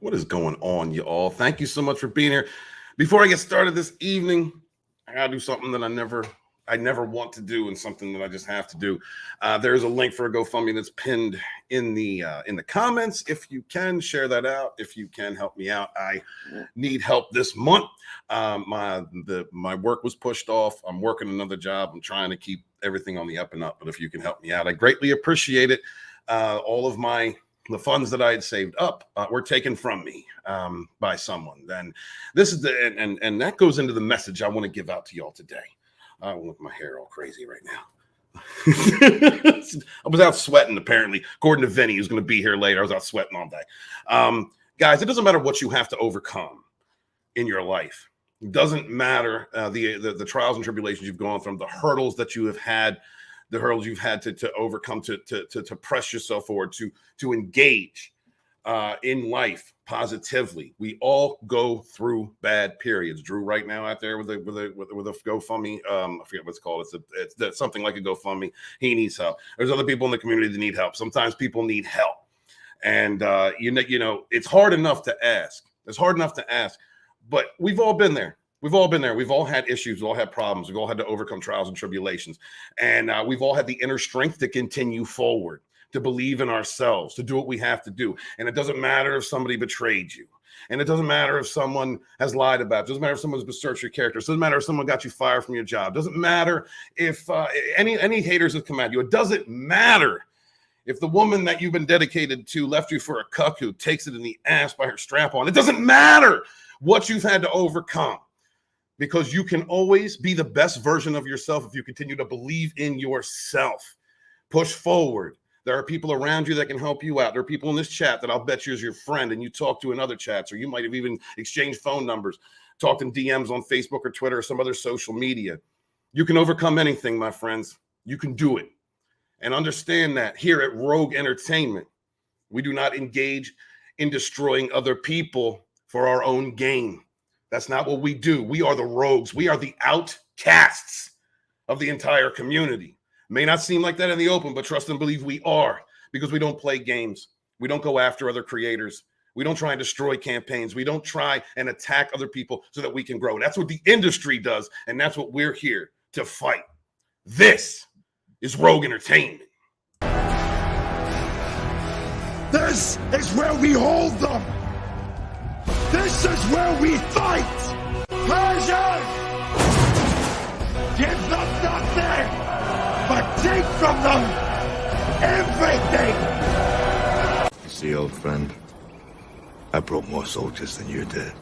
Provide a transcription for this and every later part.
What is going on, you all? Thank you so much for being here. Before I get started this evening, I gotta do something that I never want to do, and something that I just have to do. There's a link for a GoFundMe that's pinned in the comments. If you can share that out, if you can help me out, I need help this month. My work was pushed off. I'm working another job. I'm trying to keep everything on the up and up. But if you can help me out, I greatly appreciate it. All of the funds that I had saved up were taken from me by someone. Then this is and that goes into the message I want to give out to y'all today. I look, my hair all crazy right now. I was out sweating, apparently, according to Vinny, who's going to be here later. I was out sweating all day. Guys, it doesn't matter what you have to overcome in your life. It doesn't matter the trials and tribulations you've gone through, the hurdles that you have had, the hurdles you've had to overcome to press yourself forward, to engage in life positively. We all go through bad periods. Drew right now out there with a GoFundMe. I forget what it's called. It's something like a GoFundMe. He needs help. There's other people in the community that need help. Sometimes people need help, and you know, it's hard enough to ask. It's hard enough to ask, but we've all been there. We've all been there. We've all had issues. We've all had problems. We've all had to overcome trials and tribulations. And we've all had the inner strength to continue forward, to believe in ourselves, to do what we have to do. And it doesn't matter if somebody betrayed you. And it doesn't matter if someone has lied about you. It doesn't matter if someone's besmirched your character. It doesn't matter if someone got you fired from your job. It doesn't matter if any haters have come at you. It doesn't matter if the woman that you've been dedicated to left you for a cuck who takes it in the ass by her strap on. It doesn't matter what you've had to overcome. Because you can always be the best version of yourself if you continue to believe in yourself. Push forward. There are people around you that can help you out. There are people in this chat that I'll bet you is your friend and you talk to in other chats, or you might have even exchanged phone numbers, talked in DMs on Facebook or Twitter or some other social media. You can overcome anything, my friends. You can do it. And understand that here at Rogue Entertainment, we do not engage in destroying other people for our own gain. That's not what we do. We are the rogues. We are the outcasts of the entire community. May not seem like that in the open, but trust and believe we are, because we don't play games. We don't go after other creators. We don't try and destroy campaigns. We don't try and attack other people so that we can grow. That's what the industry does, and that's what we're here to fight. This is Rogue Entertainment. This is where we hold them. This is where we fight! Persian! Give them nothing, but take from them everything! You see, old friend, I brought more soldiers than you did.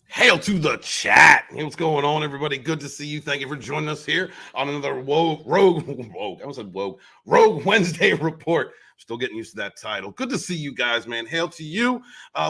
Hail to the chat. Hey, what's going on, everybody? Good to see you. Thank you for joining us here on another Rogue Wednesday report. Still getting used to that title. Good to see you guys, man. Hail to you.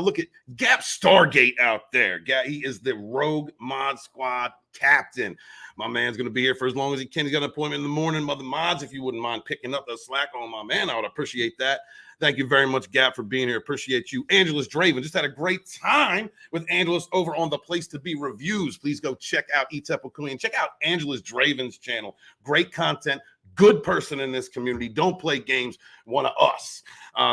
Look at Gap Stargate out there. He is the Rogue Mod Squad captain. My man's going to be here for as long as he can. He's got an appointment in the morning. Mother mods, if you wouldn't mind picking up the slack on my man, I would appreciate that. Thank you very much, Gap, for being here. Appreciate you. Angelus Draven. Just had a great time with Angelus over on the Place to Be reviews. Please go check out Etepo Queen. Check out Angelus Draven's channel. Great content. Good person in this community. Don't play games. One of us.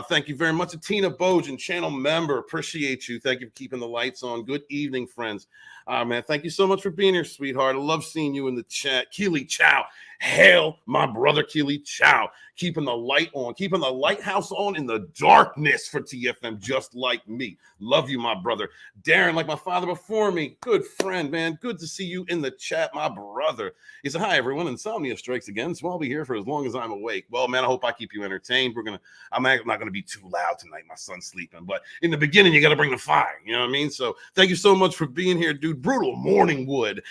Thank you very much to Tina Bojan, channel member. Appreciate you. Thank you for keeping the lights on. Good evening, friends. Man, thank you so much for being here, sweetheart. I love seeing you in the chat. Keely Chow. Hail, my brother Keely Chow. Keeping the light on. Keeping the lighthouse on in the darkness for TFM, just like me. Love you, my brother. Darren, like my father before me. Good friend, man. Good to see you in the chat, my brother. He said, hi, everyone. Insomnia strikes again, so I'll be here for as long as I'm awake. Well, man, I hope I keep you entertained. I'm not going to be too loud tonight. My son's sleeping. But in the beginning, you got to bring the fire. You know what I mean? So thank you so much for being here, dude. Brutal Morning Wood.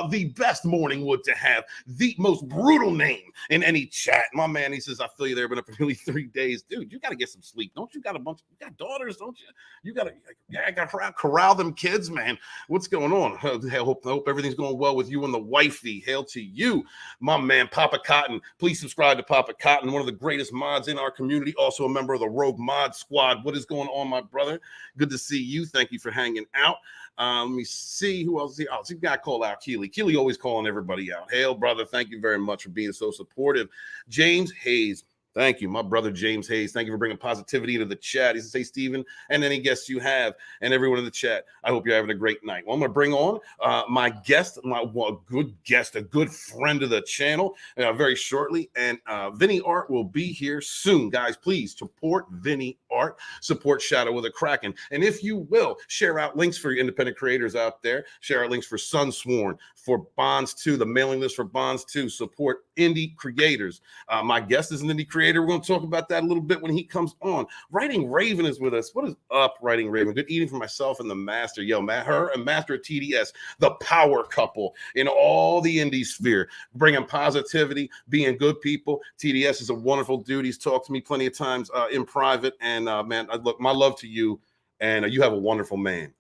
The best Morning Wood to have. The most brutal name in any chat. My man, he says, I feel you there. Been up for nearly 3 days. Dude, you got to get some sleep. Don't you got you got daughters, don't you? You got to corral them kids, man. What's going on? I hope everything's going well with you and the wifey. Hail to you, my man, Papa Cotton. Please subscribe to Papa Cotton, one of the greatest mods in our community, also a member of the Rogue Mod Squad. What is going on, my brother? Good to see you. Thank you for hanging out. Let me see who else is here. Oh, so you got to call out Keely. Keely always calling everybody out. Hail, brother. Thank you very much for being so supportive. James Hayes. Thank you, my brother James Hayes. Thank you for bringing positivity to the chat. He says, hey, Steven, and any guests you have, and everyone in the chat. I hope you're having a great night. Well, I'm going to bring on my guest, a good friend of the channel very shortly. And Vinnieart will be here soon. Guys, please support Vinnieart. Support Shadow with a Kracken. And if you will, share out links for your independent creators out there. Share out links for SUNSWORN, for Bonds 2, the mailing list for Bonds 2. Support indie creators. My guest is an indie creator. We're going to talk about that a little bit when he comes on. Writing Raven is with us. What is up, Writing Raven? Good evening for myself and the Master. Yo, her and Master of TDS, the power couple in all the indie sphere, bringing positivity, being good people. TDS is a wonderful dude. He's talked to me plenty of times in private. And man, look, my love to you. And you have a wonderful man.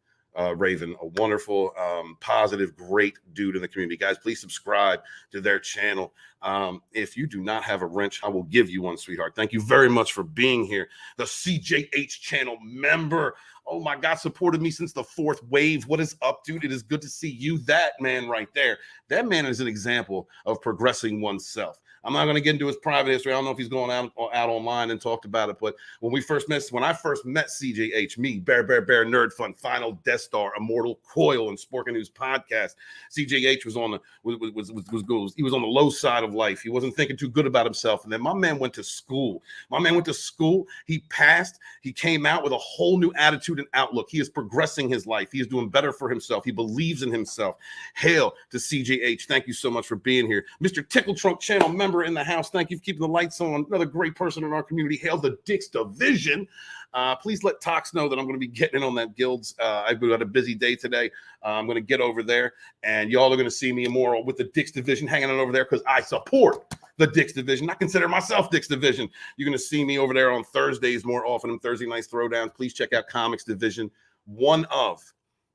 Raven, a wonderful, positive, great dude in the community. Guys, please subscribe to their channel. If you do not have a wrench, I will give you one, sweetheart. Thank you very much for being here. The CJH channel member. Oh my God, supported me since the fourth wave. What is up, dude? It is good to see you. That man right there. That man is an example of progressing oneself. I'm not going to get into his private history. I don't know if he's going out online and talked about it, but when I first met CJH, me, Bear, Nerd Fun, Final Death Star, Immortal Coil, and Sporkin News podcast, CJH was on the low side of life. He wasn't thinking too good about himself. And then my man went to school. He passed. He came out with a whole new attitude and outlook. He is progressing his life. He is doing better for himself. He believes in himself. Hail to CJH. Thank you so much for being here. Mr. Tickle Trunk channel member in the house. Thank you for keeping the lights on. Another great person in our community. Hail the Dix Division. Please let Tox know that I'm going to be getting in on that guilds. I've got a busy day today. I'm going to get over there, and y'all are going to see me more with the Dix Division hanging on over there because I support the Dix Division. I consider myself Dix Division. You're going to see me over there on Thursdays more often than Thursday nights throwdowns. Please check out Comics Division. One of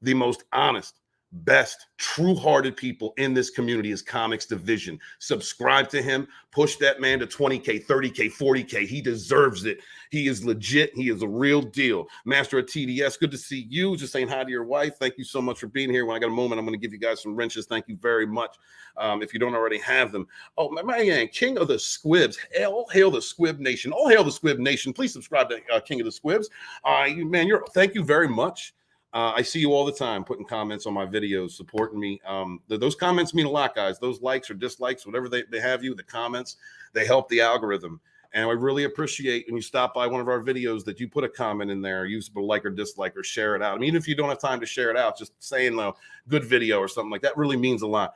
the most honest, best, true-hearted people in this community is Comics Division. Subscribe to him. Push that man to 20K, 30K, 40K. He deserves it. He is legit. He is a real deal. Master of TDS, good to see you. Just saying hi to your wife. Thank you so much for being here. When I got a moment, I'm going to give you guys some wrenches. Thank you very much. If you don't already have them. Oh, my man, King of the Squibs. All hail the Squib Nation. All hail the Squib Nation. Please subscribe to King of the Squibs. Thank you very much. I see you all the time putting comments on my videos, supporting me. Those comments mean a lot, guys. Those likes or dislikes, whatever they have you, the comments, they help the algorithm. And I really appreciate when you stop by one of our videos that you put a comment in there, use a like or dislike or share it out. I mean, even if you don't have time to share it out, just saying a good video or something like that really means a lot.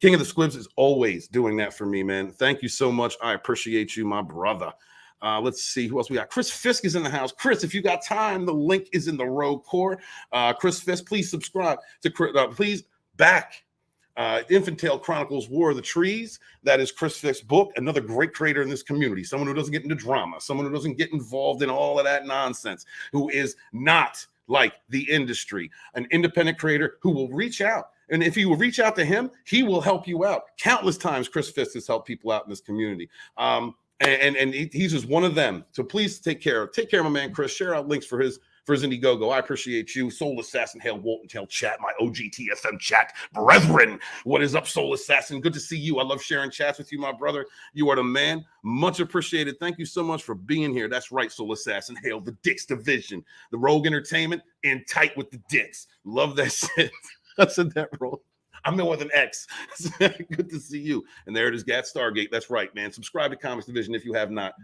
King of the Squibs is always doing that for me, man. Thank you so much. I appreciate you, my brother. Let's see who else we got. Chris Fisk is in the house. Chris, if you got time, the link is in the Rogue Core. Chris Fisk, please subscribe to please back Infintale Chronicles War of the Trees. That is Chris Fisk's book. Another great creator in this community. Someone who doesn't get into drama. Someone who doesn't get involved in all of that nonsense. Who is not like the industry. An independent creator who will reach out. And if you will reach out to him, he will help you out. Countless times Chris Fisk has helped people out in this community. And he's just one of them. So please take care of my man Chris. Share out links for his Indiegogo. I appreciate you. Soul Assassin, Hail Walton Tail Chat, my OG TSM chat brethren. What is up, Soul Assassin? Good to see you. I love sharing chats with you, my brother. You are the man. Much appreciated. Thank you so much for being here. That's right, Soul Assassin. Hail the Dicks Division. The Rogue Entertainment in tight with the Dicks. Love that shit. I said that wrong. I'm in with an X. Good to see you. And there it is, Gat Stargate. That's right, man. Subscribe to Comics Division if you have not.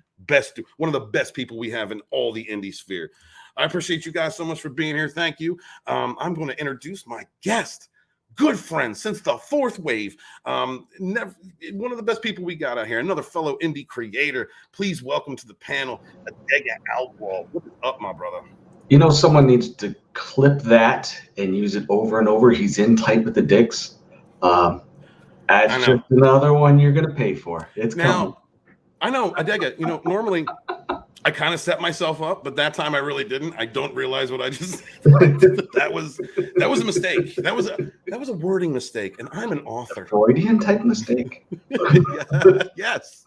One of the best people we have in all the indie sphere. I appreciate you guys so much for being here. Thank you. I'm going to introduce my guest. Good friend since the fourth wave. One of the best people we got out here. Another fellow indie creator. Please welcome to the panel, Adega Outlaw. What is up, my brother? You know, someone needs to clip that and use it over and over. He's in tight with the Dicks. That's just another one you're going to pay for. It's coming. I know, Adega. You know, normally I kind of set myself up, but that time I really didn't. I don't realize what I just that was a mistake. That was a wording mistake, and I'm an author. Freudian type mistake. Yes.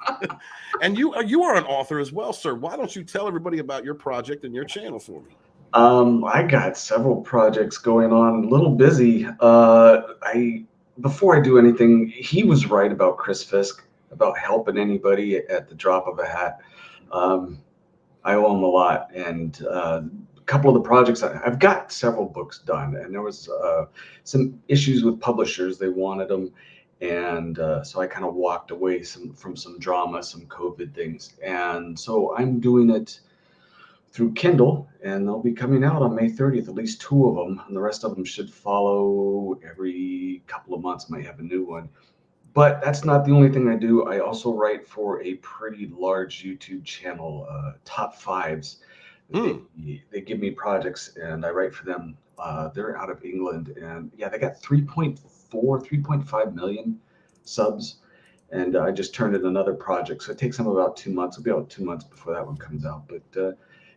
And you are an author as well, sir. Why don't you tell everybody about your project and your channel for me? I got several projects going on. A little busy. Before I do anything, he was right about Chris Fisk, about helping anybody at the drop of a hat. I owe him a lot, and a couple of the projects I've got several books done, and there was some issues with publishers. They wanted them, and so I kind of walked away from some drama, some COVID things, and so I'm doing it through Kindle, and they'll be coming out on May 30th, at least 2 of them, and the rest of them should follow every couple of months. Might have a new one. But that's not the only thing I do. I also write for a pretty large YouTube channel, Top Fives. They give me projects, and I write for them. They're out of England, and yeah, they got 3.5 million subs. And I just turned in another project, so it takes them about 2 months. It'll be about 2 months before that one comes out. But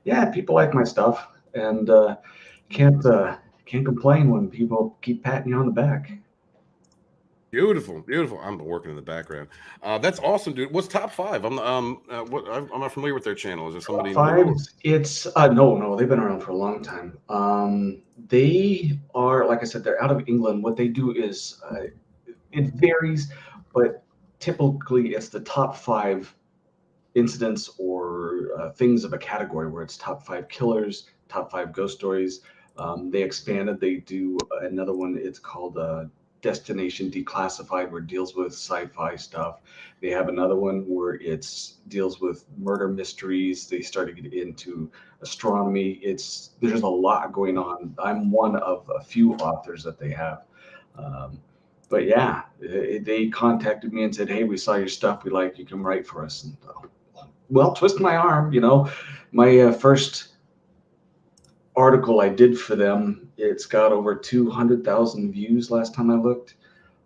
yeah, people like my stuff, and can't complain when people keep patting you on the back. Beautiful. I'm working in the background. That's awesome, dude. What's Top Five? I'm not familiar with their channel. Is there somebody? Top Fives? It's no. They've been around for a long time. They are, like I said, they're out of England. What they do is it varies, but typically it's the top 5 incidents or things of a category where it's top 5 killers, top 5 ghost stories. They expanded. They do another one. It's called Destination Declassified, where it deals with sci-fi stuff. They have another one where it deals with murder mysteries. They started to get into astronomy. There's a lot going on. I'm one of a few authors that they have. But yeah, they contacted me and said, "Hey, we saw your stuff. We like you. Can write for us." And well, twist my arm. You know, my first article I did for them, it's got over 200,000 views last time I looked.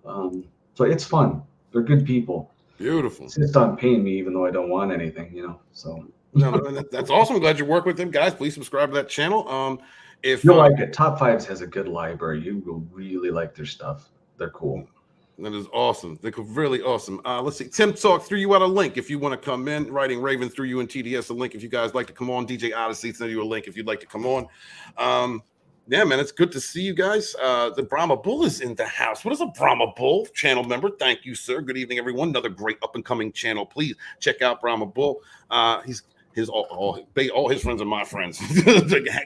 So it's fun. They're good people. Beautiful. Insist on paying me even though I don't want anything, you know. So no, that's awesome. I'm glad you work with them, guys. Please subscribe to that channel. If you'll like it, Top Fives has a good library. You will really like their stuff. They're cool. That is awesome. They're really awesome. Let's see. Tim Talk threw you out a link if you want to come in. Writing Raven threw you in TDS a link if you guys like to come on. DJ Odyssey sent you a link if you'd like to come on. Yeah, man, it's good to see you guys. The Brahma Bull is in the house. What is a Brahma Bull? Channel member. Thank you, sir. Good evening, everyone. Another great up-and-coming channel. Please check out Brahma Bull. All his friends are my friends.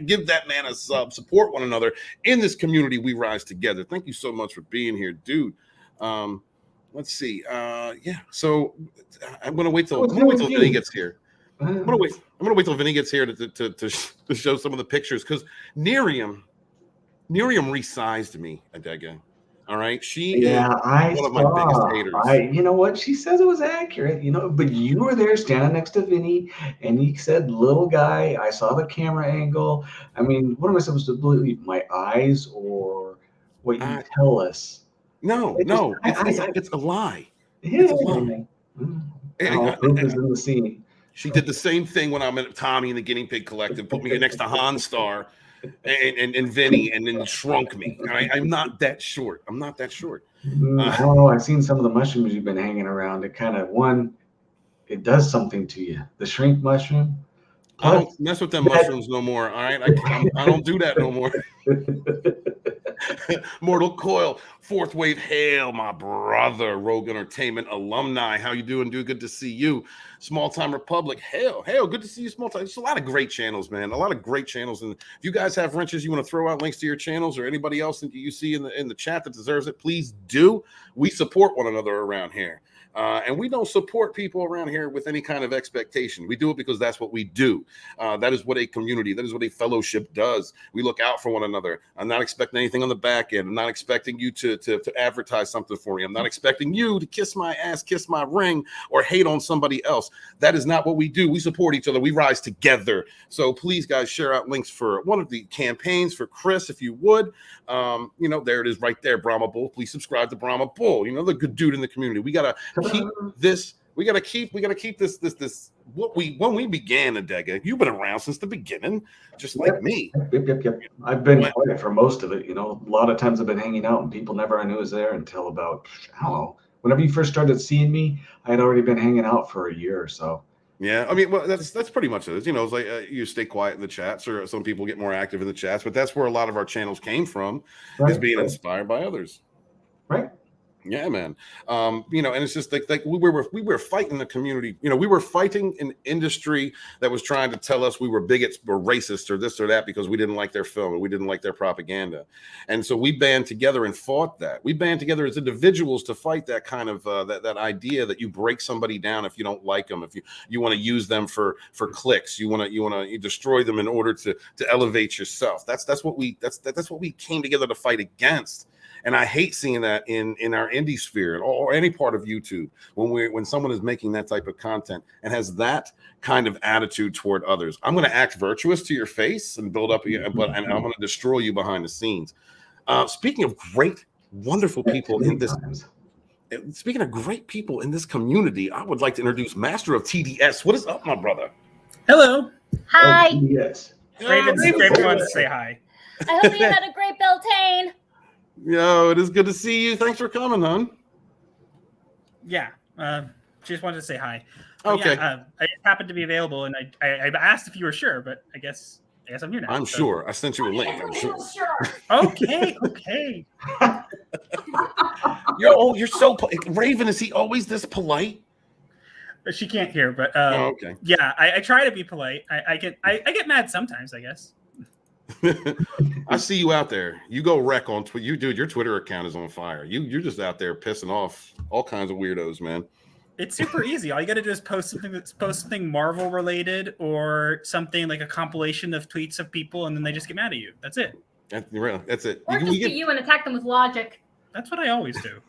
Give that man a sub. Support one another. In this community, we rise together. Thank you so much for being here, dude. Let's see. Yeah. So I'm gonna wait till Vinny gets here. I'm gonna wait till Vinny gets here to show some of the pictures, because Nerium resized me, Adega. All right, she Yeah, is I one of my biggest saw. haters. You know what? She says it was accurate, but you were there standing next to Vinny, and he said, little guy. I saw the camera angle. I mean, what am I supposed to believe? My eyes or what you I, tell us? no, It just, no, it's a lie. yeah. It's a lie. Well, proof is in the scene. She did the same thing when I'm at Tommy and the Guinea Pig Collective, put me next to Han Star and Vinny, and then shrunk me. I'm not that short. I'm not that short. I don't know. I've seen some of the mushrooms you've been hanging around. It kind of, it does something to you. The shrink mushroom. I Plus, don't mess with them mushrooms no more. All right, I don't do that no more. Mortal Coil, Fourth Wave, hail, my brother. Rogue Entertainment alumni, how you doing, dude? Good to see you. Small Time Republic, hail, good to see you. Small Time. There's a lot of great channels, man. A lot of great channels. And if you guys have wrenches, you want to throw out links to your channels or anybody else that you see in the chat that deserves it, please do. We support one another around here. And we don't support people around here with any kind of expectation. We do it because that's what we do. That is what a community, that is what a fellowship does. We look out for one another. I'm not expecting anything on the back end. I'm not expecting you to advertise something for me. I'm not expecting you to kiss my ass, kiss my ring, or hate on somebody else. That is not what we do. We support each other. We rise together. So please, guys, share out links for one of the campaigns for Chris, if you would. There it is right there, Brahma Bull. Please subscribe to Brahma Bull. The good dude in the community. We gotta keep this. We gotta keep this. When we began, Adega, you've been around since the beginning, just like me. Yep. I've been quiet for most of it. A lot of times I've been hanging out and people never knew I was there until about, I don't know, whenever you first started seeing me, I had already been hanging out for a year or so. Yeah, I mean, well, that's pretty much it. It's like you stay quiet in the chats, or some people get more active in the chats, but that's where a lot of our channels came from, is being inspired by others. Right. Yeah, man. And it's just like we were fighting the community. We were fighting an industry that was trying to tell us we were bigots or racist or this or that because we didn't like their film or we didn't like their propaganda. And so we band together and fought that. We band together as individuals to fight that kind of that idea that you break somebody down if you don't like them, if you want to use them for clicks, you want to destroy them in order to elevate yourself. That's what we came together to fight against. And I hate seeing that in our indie sphere or any part of YouTube when someone is making that type of content and has that kind of attitude toward others. I'm going to act virtuous to your face and build up, and I'm going to destroy you behind the scenes. Speaking of great, wonderful people in this. Speaking of great people in this community, I would like to introduce Master of TDS. What is up, my brother? Hello. Hi. Yes. Raven wants to say hi. I hope you had a great Beltane. Yo, it is good to see you. Thanks for coming, hon. Yeah. Just wanted to say hi. Okay. Yeah, I happened to be available, and I asked if you were sure, but I guess I'm here now. I'm sure. I sent you a link. I'm sure. Okay. You're so Raven. Is he always this polite? She can't hear, but okay. Yeah, I try to be polite. I get mad sometimes, I guess. I see you out there. You go wreck on Twitter. You dude, your Twitter account is on fire. You're just out there pissing off all kinds of weirdos, man. It's super easy. All you got to do is post something Marvel related or something like a compilation of tweets of people, and then they just get mad at you. That's it. That's it. Or just get you and attack them with logic. That's what I always do.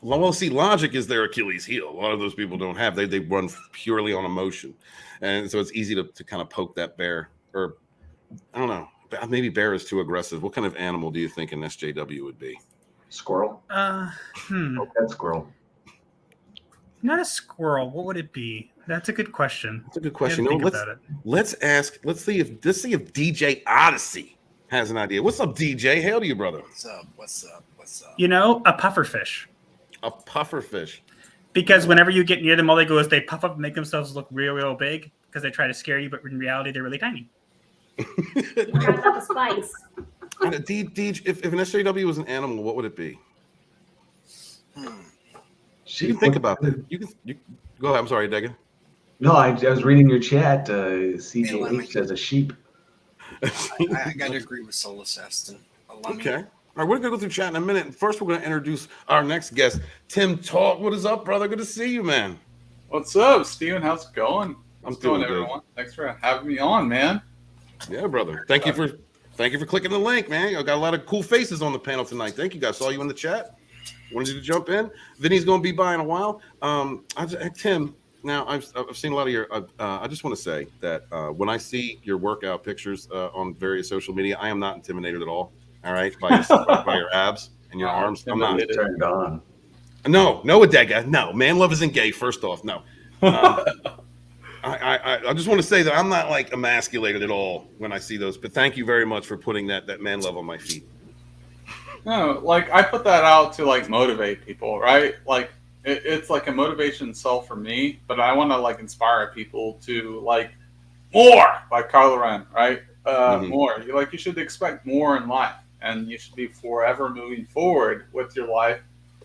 Logic is their Achilles heel. A lot of those people don't have. They run purely on emotion, and so it's easy to kind of poke that bear. Or I don't know. Maybe bear is too aggressive. What kind of animal do you think an SJW would be? Squirrel. That squirrel. Not a squirrel. What would it be? That's a good question. That's a good question. Let's see if DJ Odyssey has an idea. What's up, DJ? Hail to you, brother. What's up? A pufferfish. A pufferfish. Because whenever you get near them, all they go is they puff up and make themselves look real, real big because they try to scare you, but in reality, they're really tiny. The spice. And if an SJW was an animal, what would it be? You can think about that. You go ahead. I'm sorry, Dega. No, I was reading your chat. CJH as a sheep. I got to agree with Soul Assassin. Okay. All right, we're going to go through chat in a minute. First, we're going to introduce our next guest, Tim Talk. What is up, brother? Good to see you, man. What's up, Steven? How's it going? I'm doing everyone. Thanks for having me on, man. Yeah, brother. Thank you Thank you for clicking the link, man. I got a lot of cool faces on the panel tonight. Thank you guys. Saw you in the chat. Wanted you to jump in. Vinny's going to be by in a while. Tim, now I've seen a lot of your. I just want to say that when I see your workout pictures on various social media, I am not intimidated at all. All right, by your abs and your arms. I'm not turned on. No, Adega. No, man love isn't gay. First off, no. I just want to say that I'm not like emasculated at all when I see those. But thank you very much for putting that man love on my feet. No, like I put that out to like motivate people, right? Like it's like a motivation itself for me, but I want to like inspire people to like more, like Kylo Ren, right? More. You should expect more in life, and you should be forever moving forward with your life,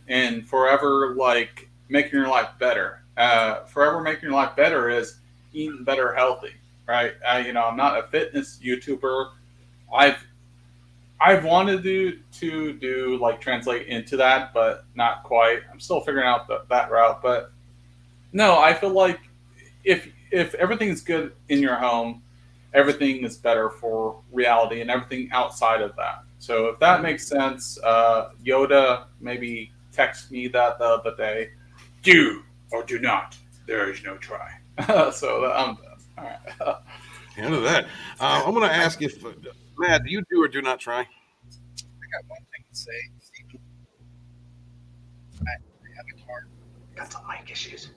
and forever like making your life better. Forever making your life better is eating better, healthy, right? I'm not a fitness YouTuber. I've wanted to do like translate into that, but not quite. I'm still figuring out that route. But no, I feel like if everything's good in your home, everything is better for reality and everything outside of that. So if that makes sense, Yoda maybe text me that the other day. Do or do not. There is no try. So I'm done. All right. End of that. I'm going to ask if Matt, do you do or do not try? I got one thing to say, Steven. I have a card. Got some mic issues.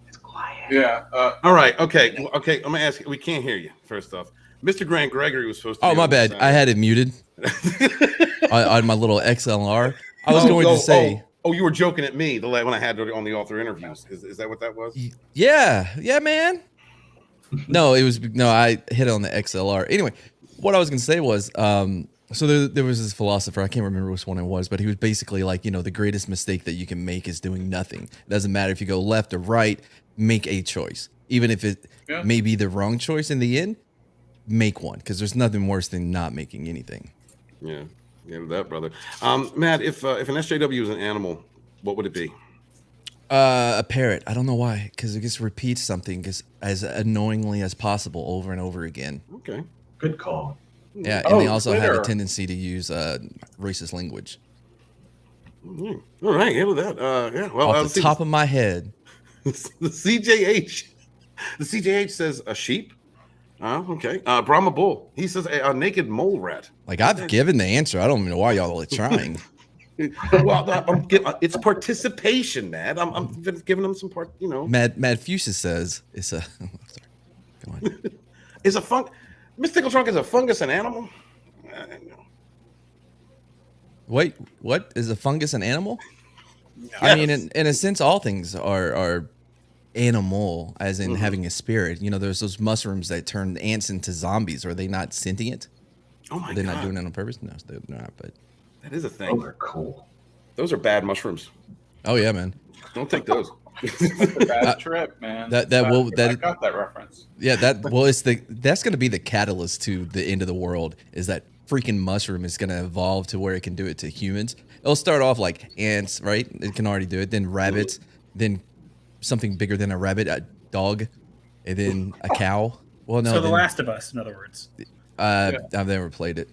It's quiet. Yeah. All right. Okay. I'm going to ask you. We can't hear you, first off. Mr. Grant Gregory was supposed to be. Oh, my bad. I had it muted on my little XLR. I was going to say. Oh, you were joking at me when I had it on the author interviews. Is that what that was? Yeah, man. No, I hit it on the XLR. Anyway, what I was going to say was, so there was this philosopher, I can't remember which one it was, but he was basically like, the greatest mistake that you can make is doing nothing. It doesn't matter if you go left or right, make a choice. Even if it may be the wrong choice in the end, make one, because there's nothing worse than not making anything. Yeah. Yeah, that brother. Matt, if an SJW is an animal, what would it be? A parrot. I don't know why, because it just repeats something as annoyingly as possible over and over again. Okay. Good call. Yeah, and they also have a tendency to use racist language. All right, yeah, with that. Yeah. Well, off the top of my head, the CJH says a sheep. Okay. Brahma bull. He says a naked mole rat. Like I've given the answer. I don't even know why y'all are trying. Well, it's participation, Matt. I'm giving them some part. Mad Fuses says it's a. Sorry. Come on. Is a Miss Tickle Trunk is a fungus an animal? Wait, what is a fungus an animal? Yes. I mean, in a sense, all things are animal, as in having a spirit. There's those mushrooms that turn ants into zombies. Are they not sentient? Oh my God. They're not doing it on purpose? No, they're not, but that is a thing. Those are cool. Those are bad mushrooms. Oh yeah, man. Don't take those. That's a bad trip, man. I got that reference. Yeah, that's gonna be the catalyst to the end of the world, is that freaking mushroom is gonna evolve to where it can do it to humans. It'll start off like ants, right? It can already do it, then rabbits, then something bigger than a rabbit, a dog, and then a cow. Well, no. So The Last of Us, in other words. I've never played it.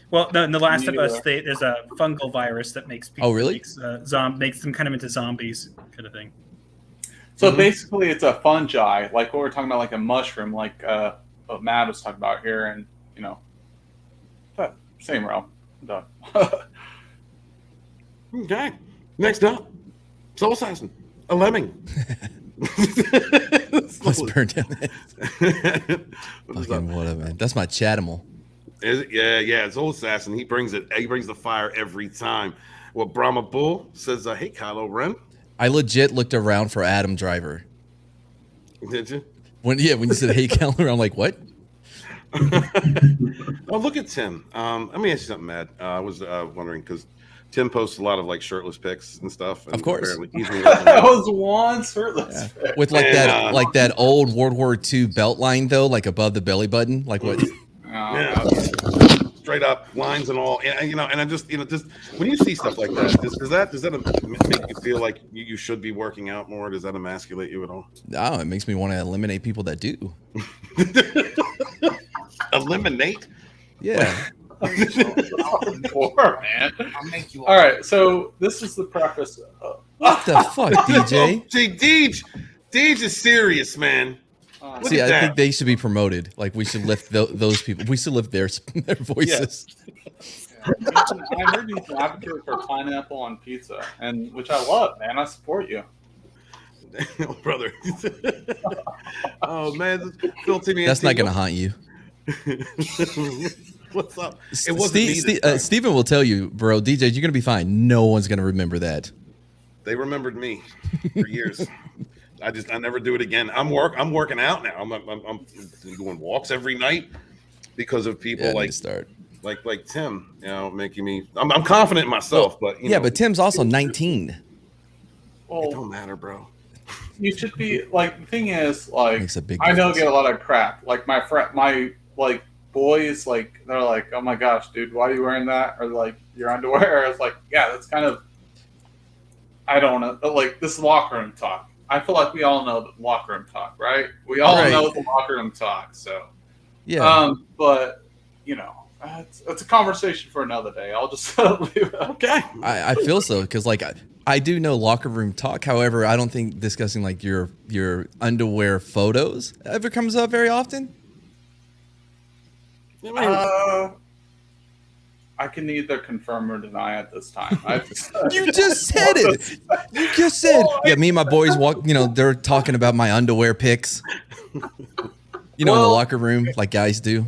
Well, no, in The Last of Us, there's a fungal virus that makes people. Oh, really? Makes them kind of into zombies, kind of thing. So basically, it's a fungi, like what we're talking about, like a mushroom, like what Matt was talking about here, and same realm. Done. Okay. Next up, Soul Assassin, a lemming. Let's burn down that. Fucking whatever, man. That's my chatimal. Yeah. Soul Assassin. He brings it. He brings the fire every time. Well, Brahma Bull says, "Hey, Kylo Ren." I legit looked around for Adam Driver. Did you? When you said, "Hey, Kylo Ren," I'm like, "What?" Oh, look at Tim. Let me ask you something, Matt. I was wondering because Tim posts a lot of like shirtless pics and stuff. And of course, that was one shirtless pic. With like that old World War II belt line though, like above the belly button, like what? Yeah, straight up lines and all. And I just just when you see stuff like that, does that make you feel like you should be working out more? Does that emasculate you at all? No, it makes me want to eliminate people that do. Eliminate? Yeah. Poor man. I'll make you All right, so this is the preface. What the fuck, DJ? See, Deej is serious, man. Look See, at I that. think they should be promoted. Like we should lift those people. We should lift their voices. I heard he's an advocate for pineapple on pizza, and which I love, man. I support you. Oh, brother. Oh man, Phil Timmy. That's not gonna haunt you. What's up? It wasn't me this time. Steven will tell you, bro. DJ, you're gonna be fine. No one's gonna remember that. They remembered me for years. I never do it again. I'm working out now. I'm doing walks every night because of people like Tim, you know, making me. I'm confident in myself, but you know, but Tim's also 19. Well, it don't matter, bro. You should be like. The thing is, like, Makes a big I know I difference. get a lot of crap. Like my like boys, like they're like, "Oh my gosh, dude, why are you wearing that?" Or like your underwear. It's like, yeah, that's kind of. I don't know, but like this locker room talk. I feel like we all know the locker room talk, right? We all know the locker room talk. So yeah. But you know, it's a conversation for another day. I'll just leave it. Okay. I feel so because like I do know locker room talk. However, I don't think discussing like your underwear photos ever comes up very often. I can neither confirm or deny at this time. You just said it. You just said, yeah. Me and my boys walk. You know, they're talking about my underwear pics. You know, in the locker room, like guys do.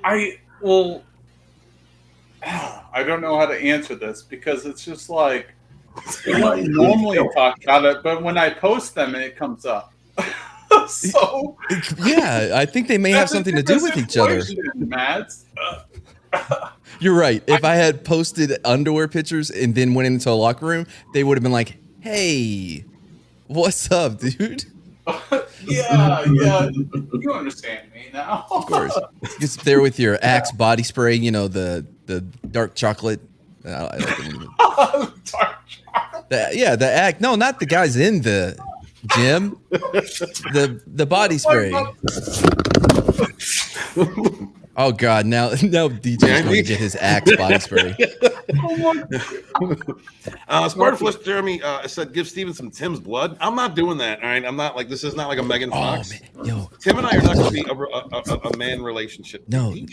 I don't know how to answer this because it's just like we don't normally talk about it, but when I post them, it comes up. So yeah, I think they may have something to do with each other. Mads. You're right. If I had posted underwear pictures and then went into a locker room, they would have been like, "Hey, what's up, dude?" Yeah, you understand me now. Of course. Just there with your Axe body spray, you know, the dark chocolate. I like Dark chocolate. The Axe. No, not the guys in the gym. The body spray. Oh God! Now DJ's going to get his Axe body spray. Spartaflesh Jeremy said, "Give Steven some Tim's blood." I'm not doing that. All right, I'm not like this. Is not like a Megan Fox. Man. Yo, Tim and I are not going to be a man relationship. No, hey,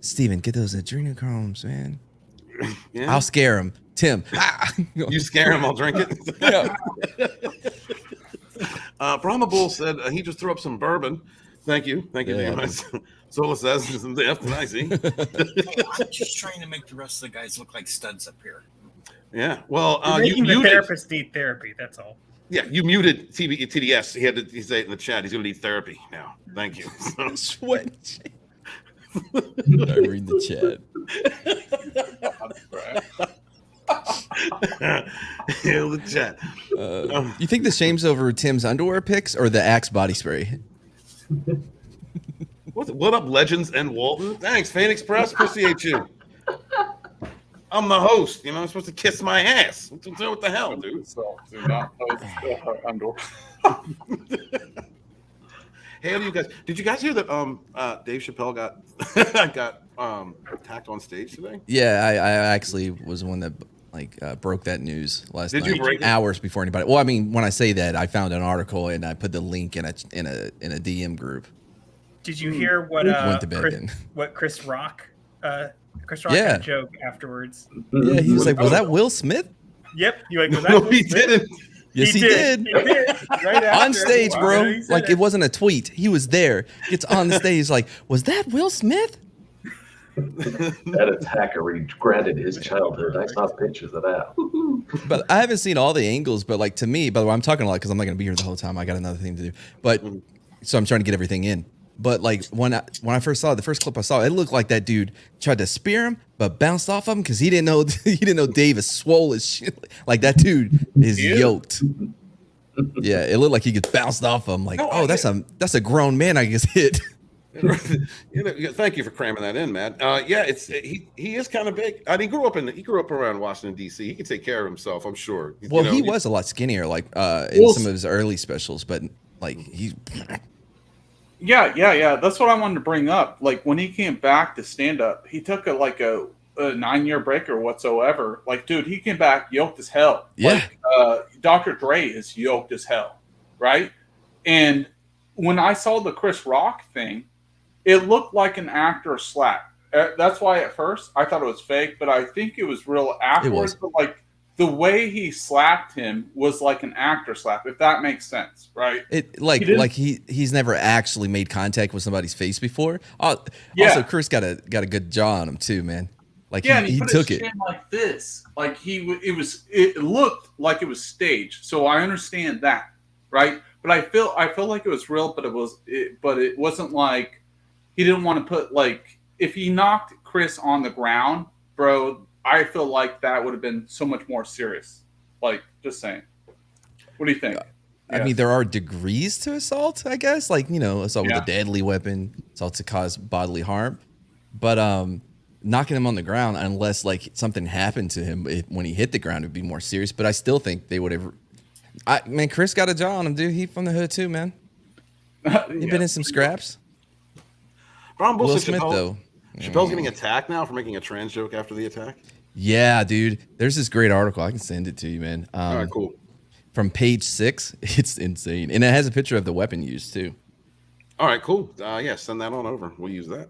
Steven, get those adrenochrome, man. Yeah. I'll scare him. Tim, you scare him, I'll drink it. Yeah. Brahma Bull said he just threw up some bourbon. Thank you. Yeah. Sola says some depth, and I see. I'm just trying to make the rest of the guys look like studs up here. Yeah. Well, making the therapist need therapy. That's all. Yeah, you muted TDS. He said it in the chat. He's going to need therapy now. Thank you. Sweat. I read the chat. Hail the chat. You think the shame's over Tim's underwear pics or the Axe body spray? What up, Legends and Walton? Thanks, Fan Express. Appreciate you. I'm the host. You know, I'm supposed to kiss my ass. What the hell, dude? So, do not post underwear. Hey, how do you guys? Did you guys hear that? Dave Chappelle got attacked on stage today. Yeah, I actually was the one that broke that news last night. Did you break it? Hours before anybody? Well, I mean, when I say that, I found an article and I put the link in a DM group. Did you hear what Chris Rock had a joke afterwards? Yeah, he was like, "Was that Will Smith?" Yep. You like, was that Will he Smith? didn't. Yes, he did. He did. Right after. On stage, bro. Like it it wasn't a tweet. He was there. Gets on the stage, like, "Was that Will Smith?" That attacker regretted his childhood. I saw pictures of that. But I haven't seen all the angles. But like to me, by the way, I'm talking a lot because I'm not going to be here the whole time. I got another thing to do. But so I'm trying to get everything in. But like when I first saw it, the first clip I saw, it looked like that dude tried to spear him, but bounced off of him because he didn't know Dave is swole as shit. Like that dude is yoked. Yeah, it looked like he gets bounced off him. Like, that's a grown man I guess hit. Thank you for cramming that in, man. He is kind of big. I mean, he grew up around Washington D.C. He can take care of himself, I'm sure. Well, he was a lot skinnier, like in some of his early specials, but like he. Yeah. That's what I wanted to bring up. Like when he came back to stand up, he took a 9-year break or whatsoever. Like, dude, he came back yoked as hell. Yeah. Like, Dr. Dre is yoked as hell, right? And when I saw the Chris Rock thing, it looked like an actor slap. That's why at first I thought it was fake, but I think it was real afterwards. But like the way he slapped him was like an actor slap, if that makes sense, right? He's never actually made contact with somebody's face before. Also, Chris got a good jaw on him too, man. Like he put took his it chin like this, like it looked like it was staged. So I understand that, right? But I feel like it was real, but it wasn't like he didn't want to put like if he knocked Chris on the ground, bro. I feel like that would have been so much more serious. Like, just saying. What do you think? I mean, there are degrees to assault, I guess. Like, assault with a deadly weapon, assault to cause bodily harm. But knocking him on the ground, unless like something happened to him when he hit the ground, would be more serious. But I still think they would have. Man, Chris got a jaw on him, dude. He from the hood too, man. He been in some scraps. Will Smith, though. Chappelle's getting attacked now for making a trans joke after the attack. Yeah, dude. There's this great article. I can send it to you, man. All right, cool. From page 6. It's insane. And it has a picture of the weapon used, too. All right, cool. Yeah, send that on over. We'll use that.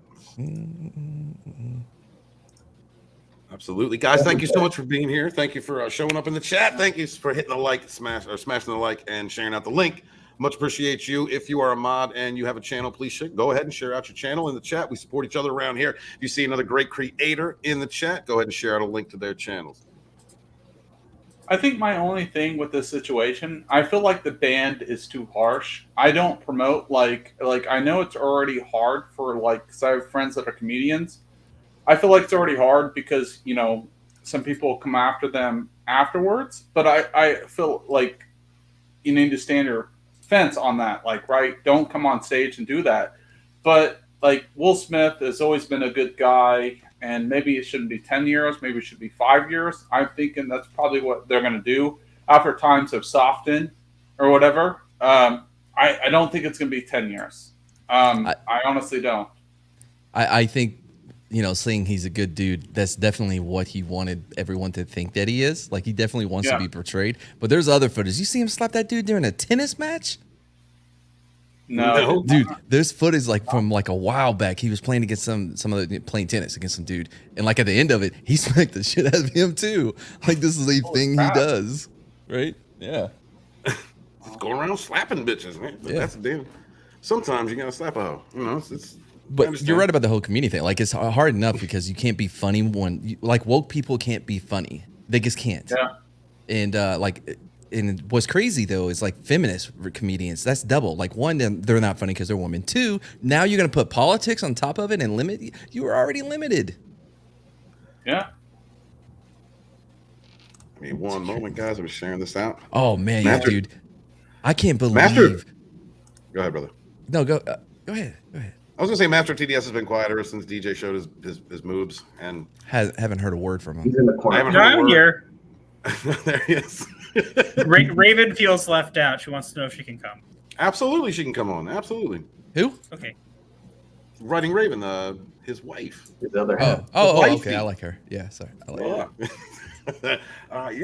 Absolutely. Guys, thank you so much for being here. Thank you for showing up in the chat. Thank you for hitting the like, smashing the like, and sharing out the link. Much appreciate you. If you are a mod and you have a channel, please go ahead and share out your channel in the chat. We support each other around here. If you see another great creator in the chat, go ahead and share out a link to their channels. I think my only thing with this situation, I feel like the band is too harsh. I don't promote like I know it's already hard for because I have friends that are comedians. I feel like it's already hard because some people come after them afterwards. But I feel like you need to stand your fence on that, don't come on stage and do that. But Will Smith has always been a good guy, and maybe it shouldn't be 10 years, maybe it should be 5 years. I'm thinking that's probably what they're going to do after times have softened or whatever. I don't think it's going to be 10 years. I honestly don't. I think saying he's a good dude, that's definitely what he wanted everyone to think that he is. Like, he definitely wants to be portrayed. But there's other footage. You see him slap that dude during a tennis match? No. Dude, there's footage from a while back. He was playing against playing tennis against some dude. And at the end of it, he smacked the shit out of him too. This is a thing he does. Right? Yeah. Just going around slapping bitches, man. But that's the deal. Sometimes you gotta slap a hoe. But you're right about the whole community thing. It's hard enough because you can't be funny when woke people can't be funny. They just can't. Yeah. And and what's crazy though is feminist comedians. That's double. One, they're not funny because they're women. Two, now you're gonna put politics on top of it and limit. You were already limited. Yeah. I mean, one moment, guys. I was sharing this out. Oh man, dude, I can't believe. Go ahead, brother. No, go ahead. Go ahead. I was gonna say Master TDS has been quieter since DJ showed his moves, and haven't heard a word from him. He's in the corner. I'm here. There he is. Raven feels left out. She wants to know if she can come. Absolutely, she can come on. Absolutely. Who? Okay. Writing Raven, his wife. His other half. Okay. I like her. Yeah, sorry. I like her. Yeah.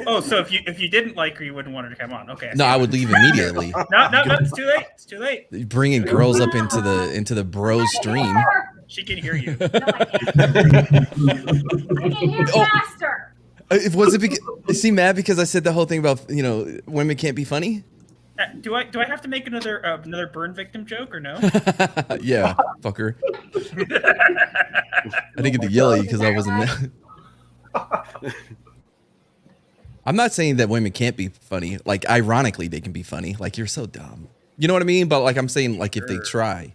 Oh, so if you didn't like her, you wouldn't want her to come on. Okay. No, I would leave immediately. No, it's too late. It's too late. Bringing girls up into the bro stream. She can hear you. No, I can't. I can hear faster. Was it? Is he mad because I said the whole thing about women can't be funny? Do I have to make another burn victim joke or no? Yeah, fucker. I didn't get to yell at you because I wasn't. I'm not saying that women can't be funny. Ironically, they can be funny. You're so dumb. You know what I mean? But I'm saying if they try.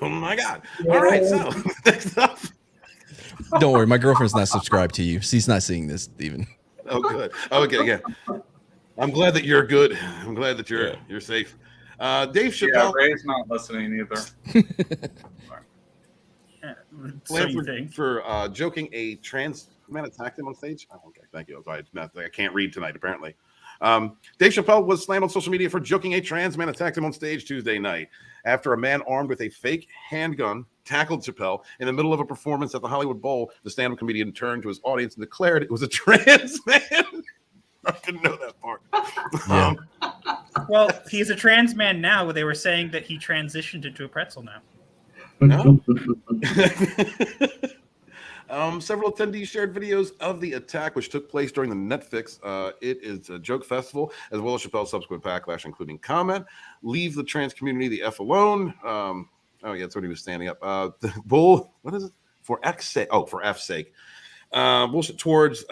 Oh my God! All right, so next up. Don't worry, my girlfriend's not subscribed to you. She's not seeing this even. Oh, good. Okay, yeah. I'm glad that you're good. I'm glad that you're safe. Dave Chappelle. Yeah, Ray's not listening either. For joking, a trans man attacked him on stage. Oh, okay, thank you. I can't read tonight, apparently. Dave Chappelle was slammed on social media for joking a trans man attacked him on stage Tuesday night after a man armed with a fake handgun tackled Chappelle in the middle of a performance at the Hollywood Bowl. The stand-up comedian turned to his audience and declared it was a trans man. I didn't know that part. Yeah. Well, he's a trans man now. They were saying that he transitioned into a pretzel now. No. Several attendees shared videos of the attack, which took place during the Netflix It Is a Joke Festival, as well as Chappelle's subsequent backlash, including comment, "Leave the trans community the F alone." Oh, yeah, that's what he was standing up. The bull, what is it? For X's sake. Oh, for F's sake. Bullshit towards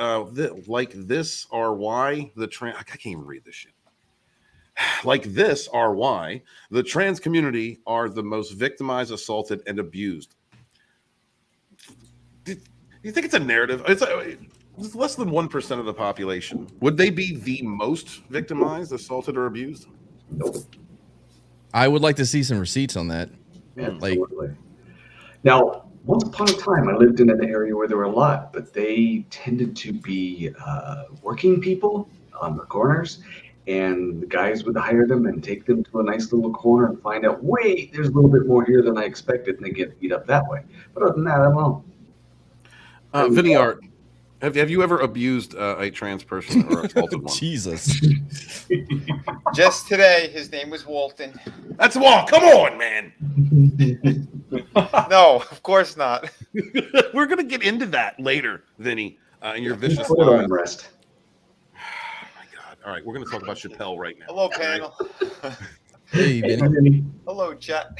like this are why the trans. I can't even read this shit. Like this are why the trans community are the most victimized, assaulted, and abused. Do you think it's a narrative? It's less than 1% of the population. Would they be the most victimized, assaulted, or abused? I would like to see some receipts on that. Absolutely. Now, once upon a time, I lived in an area where there were a lot, but they tended to be working people on the corners, and the guys would hire them and take them to a nice little corner and find out, wait, there's a little bit more here than I expected, and they get beat up that way. But other than that, I don't know. Vinnieart, have you ever abused a trans person or assaulted one? Jesus. Just today, his name was Walton. That's Walt. Come on, man. No, of course not. We're gonna get into that later, Vinny, and your vicious Put it on lies. rest. Oh my God! All right, we're gonna talk about Chappelle right now. Hello, panel. Hey, Vinny. Hello, chat.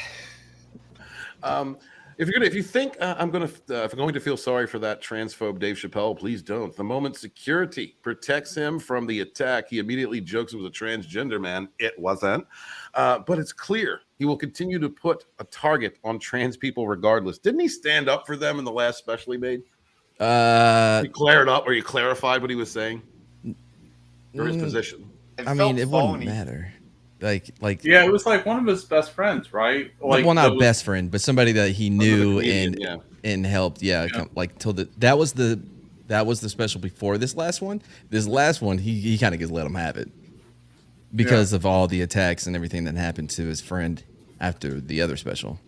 If you think I'm going to feel sorry for that transphobe Dave Chappelle, please don't. The moment security protects him from the attack, he immediately jokes it was a transgender man. It wasn't. But it's clear he will continue to put a target on trans people regardless. Didn't he stand up for them in the last special he made? He cleared up, or he clarified what he was saying, or his position. I mean, it wouldn't matter. Like Yeah, it was like one of his best friends, right? Like, well, not best friend, but somebody that he knew and helped. Yeah, like till that was the special before this last one. This last one, he kind of just let him have it because of all the attacks and everything that happened to his friend after the other special.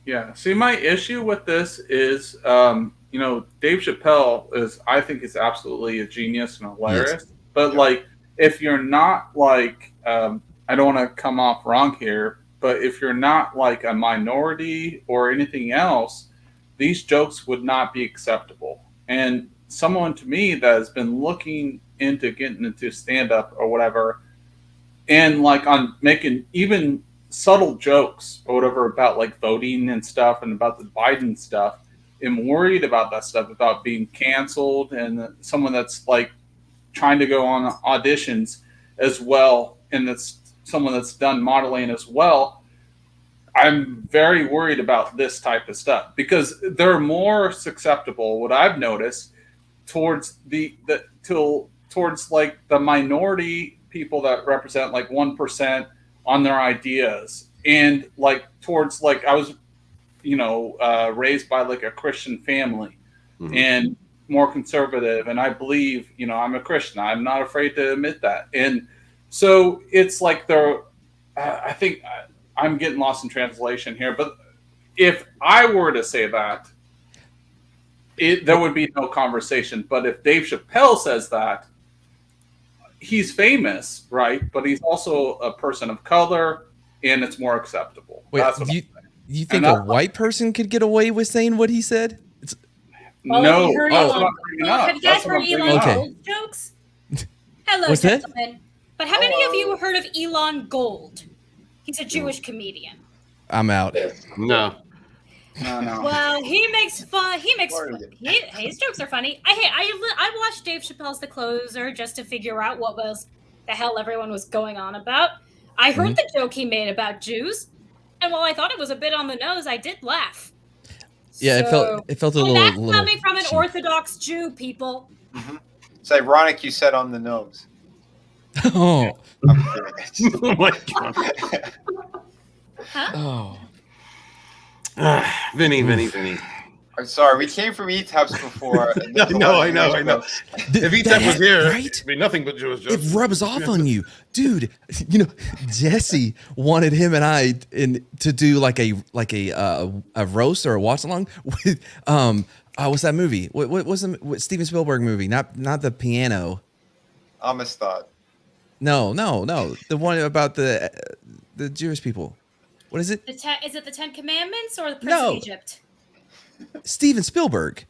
Yeah. See, my issue with this is, Dave Chappelle I think is absolutely a genius and hilarious. Yes. But like, if you're not like, I don't want to come off wrong here, but if you're not like a minority or anything else, these jokes would not be acceptable. And someone to me that has been looking into getting into stand-up or whatever, and like on making even subtle jokes or whatever about like voting and stuff and about the Biden stuff, am worried about that stuff, about being canceled, and someone that's like trying to go on auditions as well, and that's someone that's done modeling as well. I'm very worried about this type of stuff because they're more susceptible, what I've noticed, towards towards like the minority people that represent like 1% on their ideas, and like towards like I was raised by like a Christian family, and more conservative, and I believe, I'm a Christian. I'm not afraid to admit that. And so it's like I think I'm getting lost in translation here, but if I were to say that, there would be no conversation. But if Dave Chappelle says that, he's famous, right? But he's also a person of color, and it's more acceptable. Wait, you think a white person could get away with saying what he said? No. Have you guys heard Elon Gold jokes? Hello, What's that? gentlemen. But how many of you have heard of Elon Gold? He's a Jewish comedian. I'm out. No. Well, he makes fun. His jokes are funny. I watched Dave Chappelle's The Closer just to figure out what was the hell everyone was going on about. I heard the joke he made about Jews, and while I thought it was a bit on the nose, I did laugh. Yeah, it felt a little. That's little coming from an cheap. Orthodox Jew, people. Mm-hmm. It's ironic you said on the nose. Oh. I'm kidding. Oh my God. Huh? Oh. Vinny. I'm sorry, we came from ETAPS before. And I know. If ETAP was here, right? it'd be nothing but Jewish jokes. It rubs off on you, dude. You know, Jesse wanted him and I to do like a roast or a watch along with what's that movie? What was the Steven Spielberg movie? Not the piano. Amistad. No, the one about the Jewish people. What is it? Is it the Ten Commandments or the Prince No. of Egypt? Steven Spielberg.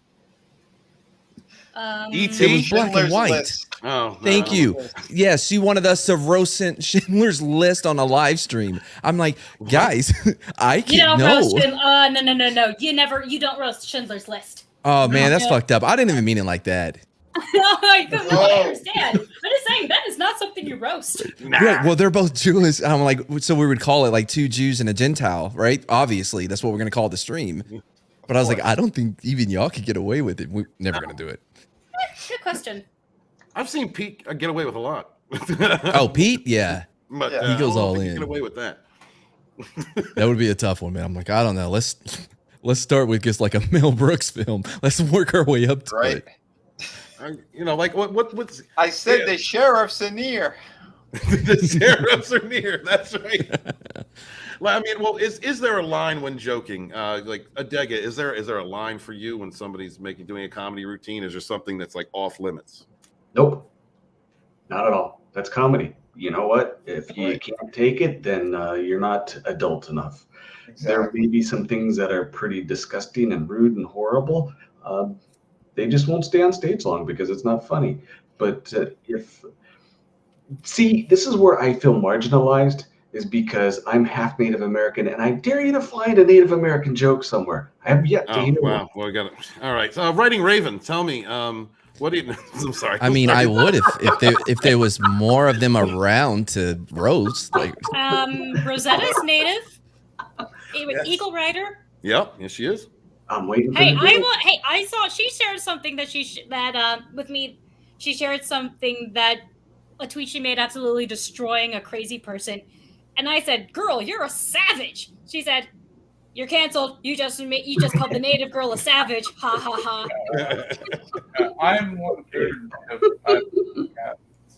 E.T. It was black and white. List. Oh, Thank you. Yes, she wanted us to roast Schindler's List on a live stream. I'm like, guys, I can't. You don't No. roast no. You don't roast Schindler's List. Oh man, that's fucked up. I didn't even mean it like that. I understand. I'm just saying that is not something you roast. Yeah, well, they're both Jewish. I'm like, so we would call it like two Jews and a Gentile, right? Obviously, that's what we're gonna call the stream. But I was like, I don't think even y'all could get away with it. We're never gonna do it. Good question. I've seen Pete get away with a lot. Oh, Pete, yeah, But he goes all in. in. Get away with that. That would be a tough one, man. I'm like, I don't know. Let's start with just like a Mel Brooks film. Let's work our way up to it. Like what's I said the sheriffs are near. The sheriffs are near. That's right. Well, I mean, is there a line when joking? Like Adega, is there a line for you when somebody's doing a comedy routine? Is there something that's like off limits? Nope, not at all. That's comedy. You know what? If you can't take it, then you're not adult enough. Exactly. There may be some things that are pretty disgusting and rude and horrible. They just won't stay on stage long because it's not funny. But this is where I feel marginalized, is because I'm half Native American, and I dare you to find a Native American joke somewhere. I have yet to hear one. Well, we got it. All right. So, Writing Raven, tell me, what do you? I'm sorry. I mean, I would if there was more of them around to roast. Like, Rosetta's Native. With Eagle Rider. Yep. Yes, she is. I'm waiting. I saw she shared something that with me. She shared something that a tweet she made absolutely destroying a crazy person, and I said, "Girl, you're a savage." She said, "You're canceled. You just called the native girl a savage." Ha ha ha. I'm one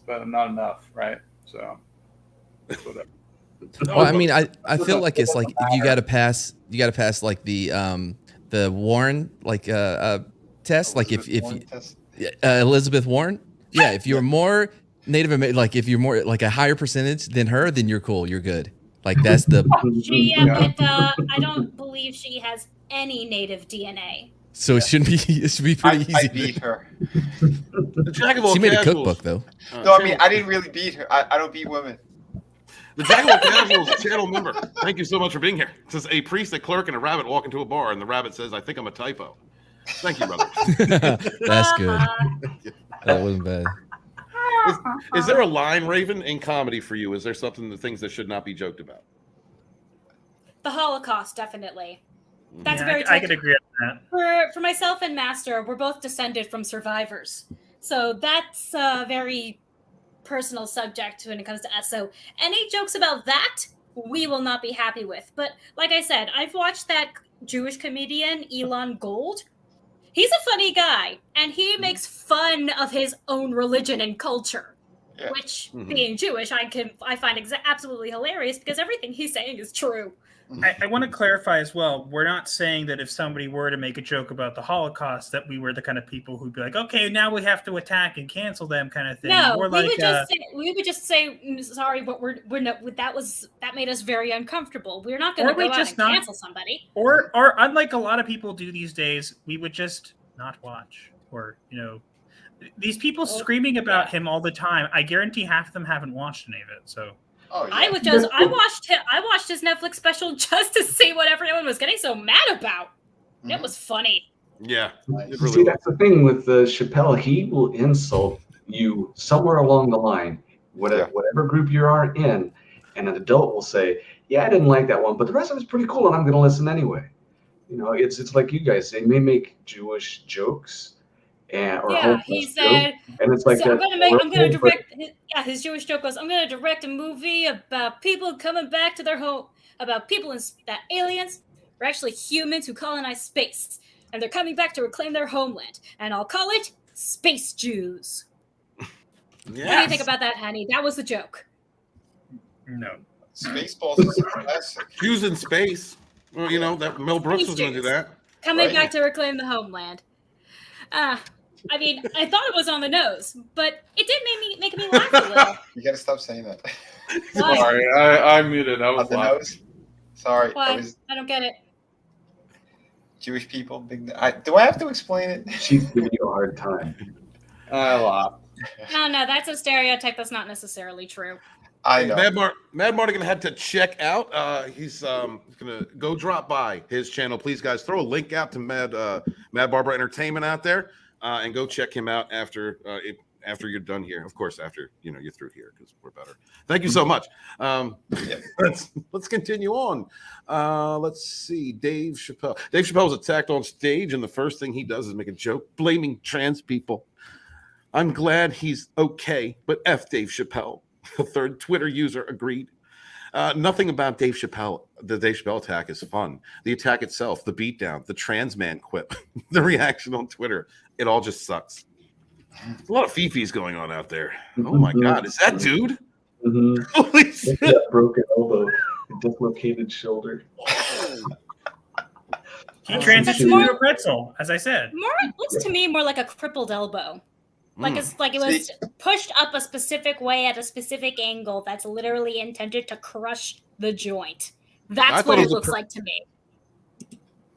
but I'm not enough, right? So whatever. Well, I mean, I feel like it's like you got to pass like the Warren test, like if Elizabeth Warren, yeah, if you're more Native American, like if you're more like a higher percentage than her, then you're cool, you're good. Like that's the. I don't believe she has any Native DNA. So it should be pretty easy. I beat her. The Jack of all she made casuals. a cookbook though. No, I mean I didn't really beat her. I don't beat women. The Jack of all casuals channel member. Thank you so much for being here. It says a priest, a clerk, and a rabbit walk into a bar, and the rabbit says, "I think I'm a typo." Thank you, brother. That's good. That wasn't bad. Is there a line, Raven, in comedy for you? Is there the things that should not be joked about? The Holocaust, definitely. That's I could agree on that. For myself and Master, we're both descended from survivors, so that's a very personal subject when it comes to us. So any jokes about that, we will not be happy with. But like I said, I've watched that Jewish comedian Elon Gold. He's a funny guy, and he makes fun of his own religion and culture, which, being Jewish, I find absolutely hilarious because everything he's saying is true. I want to clarify as well. We're not saying that if somebody were to make a joke about the Holocaust, that we were the kind of people who'd be like, okay, now we have to attack and cancel them, kind of thing. No, we would just say sorry, but we're not. That made us very uncomfortable. We're not going to go out and cancel somebody. Or unlike a lot of people do these days, we would just not watch. Or these people screaming about him all the time. I guarantee half of them haven't watched any of it. So. Oh, yeah. I watched his Netflix special just to see what everyone was getting so mad about. Mm-hmm. It was funny. Yeah. See, that's the thing with Chappelle. He will insult you somewhere along the line, whatever group you are in, and an adult will say, "Yeah, I didn't like that one, but the rest of it's pretty cool, and I'm going to listen anyway." It's like you guys. They may make Jewish jokes. He said, and it's like so I'm gonna direct. His Jewish joke was, "I'm gonna direct a movie about people coming back to their home, about people that aliens are actually humans who colonize space, and they're coming back to reclaim their homeland. And I'll call it Space Jews. What do you think about that, honey? That was the joke. No. Spaceballs is a classic. Jews in space. Well, you know that Mel Brooks was going to do that. Coming back to reclaim the homeland. I mean, I thought it was on the nose, but it did make me laugh a little. You got to stop saying that. Why? Sorry, I muted. I was On the laughing. nose? Sorry. Why? I don't get it. Jewish people. Do I have to explain it? She's giving you a hard time. I laugh. No, that's a stereotype that's not necessarily true. I know. Mad Mardigan had to check out. He's gonna go drop by his channel. Please, guys, throw a link out to Mad Barbara Entertainment out there, and go check him out after you're done here. Of course, after you're through here, because we're better. Thank you so much. Let's continue on. Let's see. Dave Chappelle. Dave Chappelle was attacked on stage, and the first thing he does is make a joke blaming trans people. I'm glad he's okay, but F Dave Chappelle. A third Twitter user agreed. Nothing about the Dave Chappelle attack is fun. The attack itself, the beatdown, the trans man quip, the reaction on Twitter, it all just sucks. There's a lot of fifis going on out there. Oh my God, is that dude? Holy shit. That broken elbow, dislocated shoulder. He transitioned to a pretzel, as I said. It looks to me more like a crippled elbow. Like it was pushed up a specific way at a specific angle that's literally intended to crush the joint. That's what it looks like to me.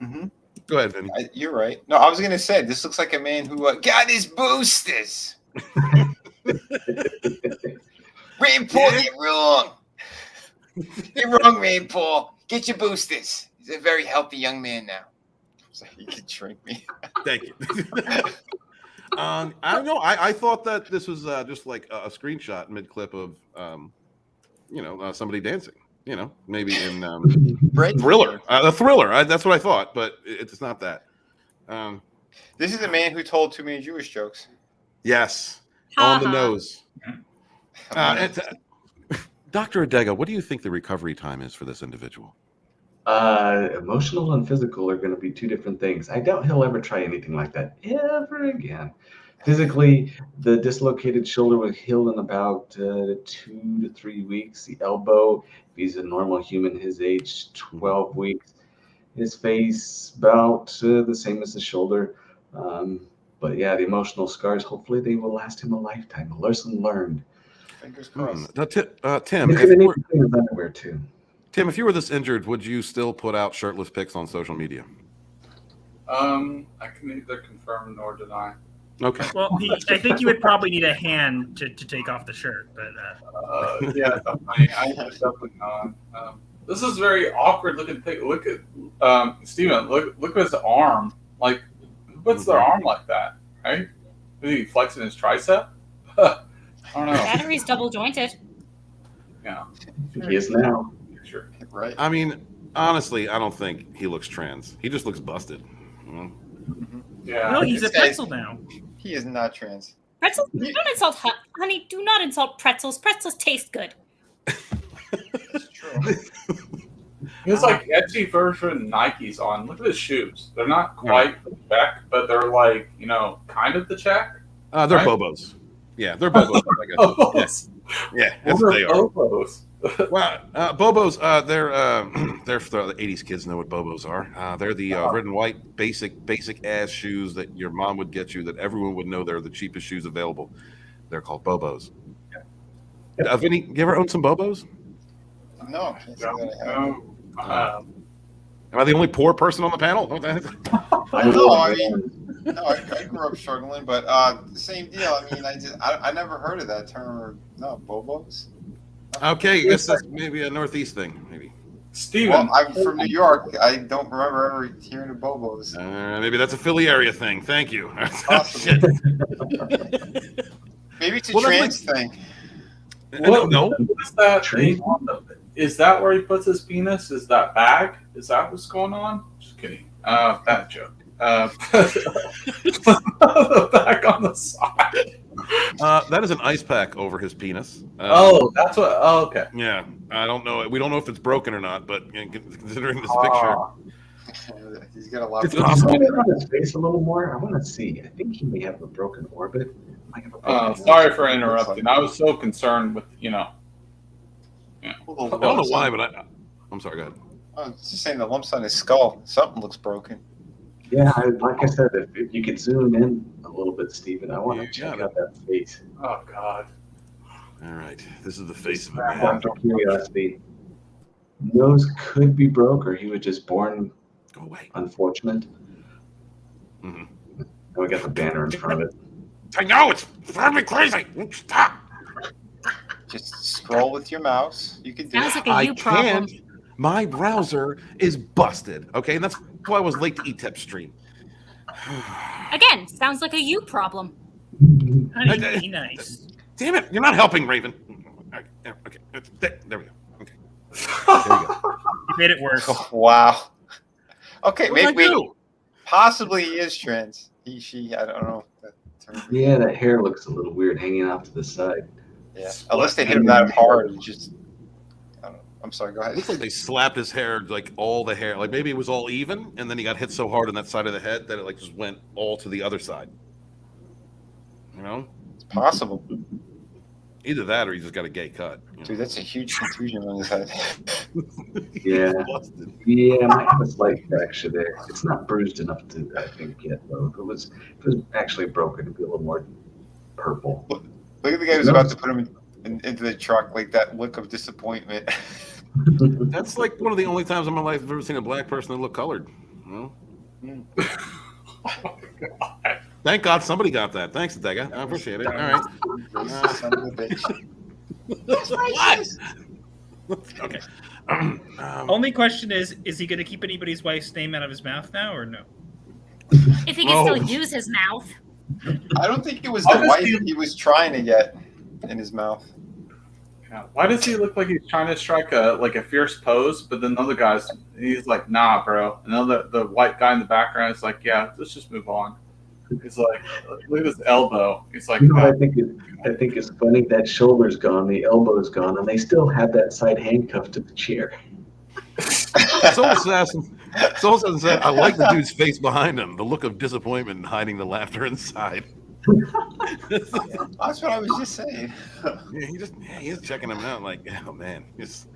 Mm-hmm. Go ahead, Vinny. You're right. No, I was going to say, this looks like a man who got his boosters. Rand Paul, you're wrong. You're wrong, Rand Paul. Get your boosters. He's a very healthy young man now. So you can shrink me. Thank you. I don't know. I thought that this was just like a screenshot mid-clip of, somebody dancing. Maybe in Thriller. A Thriller. That's what I thought, but it's not that. This is a man who told too many Jewish jokes. Yes. On the nose. Dr. Adega, what do you think the recovery time is for this individual? Emotional and physical are going to be two different things. I doubt he'll ever try anything like that ever again. Physically, the dislocated shoulder will heal in about 2 to 3 weeks. The elbow, if he's a normal human his age, 12 weeks. His face, about the same as the shoulder. But yeah, the emotional scars, hopefully they will last him a lifetime. A lesson learned. Fingers crossed. Tim, underwear too. Tim, if you were this injured, would you still put out shirtless pics on social media? I can neither confirm nor deny. Okay. Well, I think you would probably need a hand to take off the shirt, but yeah, definitely. I definitely not. This is very awkward looking thing. Look at Steven. Look at his arm. Like, who puts their arm like that? Right? Is he flexing his tricep? I don't know. Battery's double jointed. Yeah. He is now. Sure. Right. I mean, honestly, I don't think he looks trans. He just looks busted. Yeah. no, he's a pretzel now. He is not trans. Pretzels? Don't insult honey. Do not insult pretzels. Pretzels taste good. It's true. He's like edgy version Nikes on. Look at his shoes. They're not quite the check, but they're like, kind of the check. They're Bobos. Yeah, they're Bobos. I guess. Yeah, that's what they are. Bobos? Well, Bobos, they're for the 80s kids know what Bobos are. They're the red and white basic ass shoes that your mom would get you that everyone would know they're the cheapest shoes available. They're called Bobos. Vinny, you ever own some Bobos? No. Am I the only poor person on the panel? I grew up struggling, but same deal. I mean, I never heard of that term. No, Bobos. Okay, I guess that's maybe a Northeast thing, maybe. Steven. Well, I'm from New York. I don't remember ever hearing of Bobos. Maybe that's a Philly area thing. Thank you. Maybe it's a trans thing. What? No. What is that thing on is that where he puts his penis? Is that bag? Is that what's going on? Just kidding. Bad joke. The bag on the side. That is an ice pack over his penis. That's what. Oh, okay. Yeah, I don't know. We don't know if it's broken or not, but considering this picture, He's got a lot It's of possible. On his face a little more. I want to see. I think he may have a broken orbit. Might have a broken Sorry for interrupting. I was so concerned with, Yeah. I don't know why, but I'm sorry, go ahead. I was just saying the lumps on his skull. Something looks broken. Yeah, like I said, if you could zoom in a little bit, Stephen, I want to check out that face. Oh, God. All right. This is the face of a man. Out of curiosity. Nose could be broke, or he was just born Go away. unfortunate. Mm-hmm. And we got the banner in front of it. I know, it's driving me crazy. Stop. Just scroll with your mouse. You can do Sounds it. like a you problem. Can't. My browser is busted. Okay, and that's why I was late to ETEP stream. Again, sounds like a you problem. Honey, be nice. Damn it, you're not helping, Raven. Okay, there we go. Okay. There we go. You made it worse. Oh, wow. Okay, What did I maybe do? possibly he is trans. He, she, I don't know. Yeah, that hair looks a little weird hanging out to the side. Yeah, unless they hit him that hard, and just. I don't know. I'm sorry. Go ahead. Looks like they slapped his hair, like all the hair. Like maybe it was all even, and then he got hit so hard on that side of the head that it like just went all to the other side. You know? It's possible. Either that or he just got a gay cut. Dude, that's a huge contusion on his head. Yeah. Yeah, might have a slight fracture there. It's not bruised enough to, I think, yet, though. If it was actually broken, it'd be a little more purple. Look at the guy who's about to put him into the truck, like that look of disappointment. That's like one of the only times in my life I've ever seen a black person that looked colored. You know? Thank God somebody got that. Thanks, Dega. I appreciate it. All right. Son of a bitch. What? Okay. Only question is he going to keep anybody's wife's name out of his mouth now or no? If he can still use his mouth. I don't think it was the wife he was trying to get in his mouth. Yeah. Why does he look like he's trying to strike a fierce pose, but then the other guy's he's like, nah, bro. And the white guy in the background is like, yeah, let's just move on. He's like, look at this elbow. He's like, You know, I think it's funny that shoulder's gone, the elbow's gone, and they still have that side handcuffed to the chair. Soul Assassin said, I like the dude's face behind him, the look of disappointment hiding the laughter inside. That's what I was just saying. Yeah, he's checking him out like, oh man, that's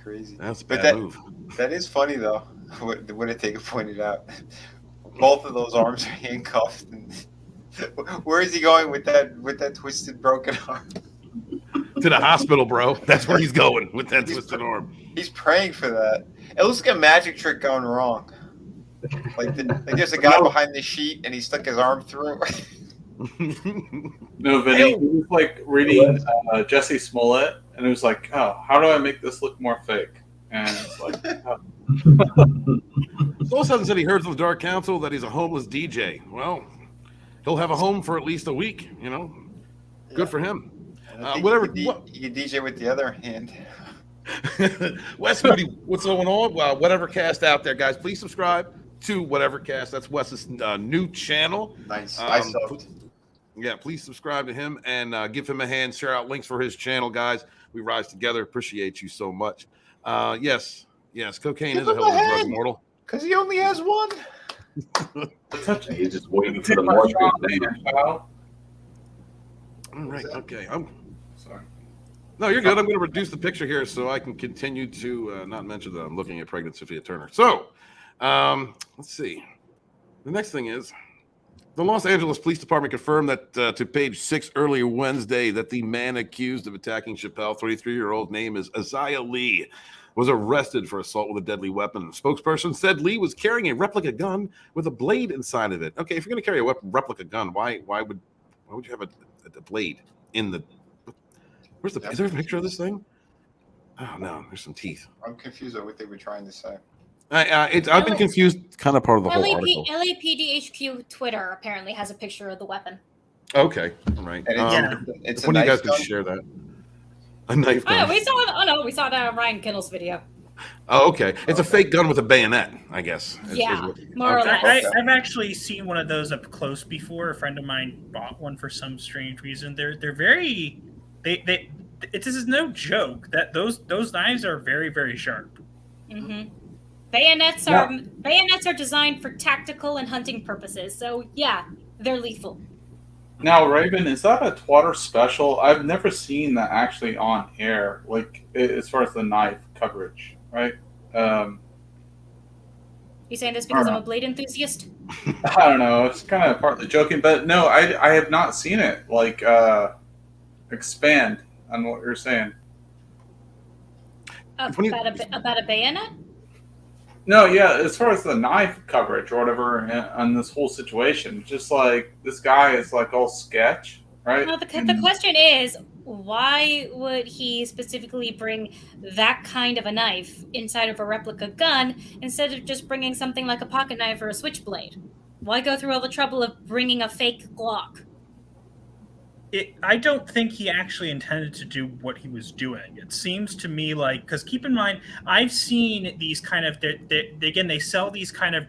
crazy. That's a bad move. That is funny though. What Atega pointed out. Both of those arms are handcuffed. And where is he going with that twisted, broken arm? To the hospital, bro. That's where he's going with that twisted arm. He's praying for that. It looks like a magic trick going wrong. Like there's a guy behind the sheet and he stuck his arm through. No, Vinny. He was like reading Jesse Smollett, and it was like, oh, how do I make this look more fake? And it's like, oh. All of a sudden said he heard from the Dark Council that he's a homeless DJ. Well, he'll have a home for at least a week, you know? Good for him. Whatever. You can DJ with the other hand. Wes, what's going on? Well, whatever cast out there, guys, please subscribe to Whatever Cast. That's Wes's new channel. Nice. Yeah, please subscribe to him and give him a hand. Share out links for his channel, guys. We rise together. Appreciate you so much. Yes, cocaine is a hell of a drug, immortal. Because he only has one. He's just waiting for the morphine. All right, okay. I'm sorry. No, you're good. I'm going to reduce the picture here so I can continue to not mention that I'm looking at pregnant Sophia Turner. So, let's see. The next thing is the Los Angeles Police Department confirmed that to Page 6 earlier Wednesday that the man accused of attacking Chappelle, 33-year-old name is Isaiah Lee, was arrested for assault with a deadly weapon. The spokesperson said Lee was carrying a replica gun with a blade inside of it. Okay, if you're going to carry a replica gun, why would you have a blade in the? Is there a picture of this thing? Oh no, there's some teeth. I'm confused at what they were trying to say. I've been confused. Kind of part of the whole article. LAPDHQ Twitter apparently has a picture of the weapon. Okay, all right. It's when you guys could share that. A knife gun. We saw that on Ryan Kittle's video. Oh, okay. It's a fake gun with a bayonet, I guess. More or less. I've actually seen one of those up close before. A friend of mine bought one for some strange reason. They're very this is no joke. That those knives are very, very sharp. Mm-hmm. Bayonets are designed for tactical and hunting purposes. So yeah, they're lethal. Now, Raven, is that a Twatter special? I've never seen that actually on air, like as far as the knife coverage, right? You saying this because I'm a blade enthusiast? I don't know. It's kind of partly joking, but no, I have not seen it like expand on what you're saying. About a bayonet? No, yeah, as far as the knife coverage or whatever on this whole situation, just like this guy is like all sketch, right? Well, the question is, why would he specifically bring that kind of a knife inside of a replica gun instead of just bringing something like a pocket knife or a switchblade? Why go through all the trouble of bringing a fake Glock? I don't think he actually intended to do what he was doing. It seems to me like, because keep in mind, I've seen these kind of, they sell these kind of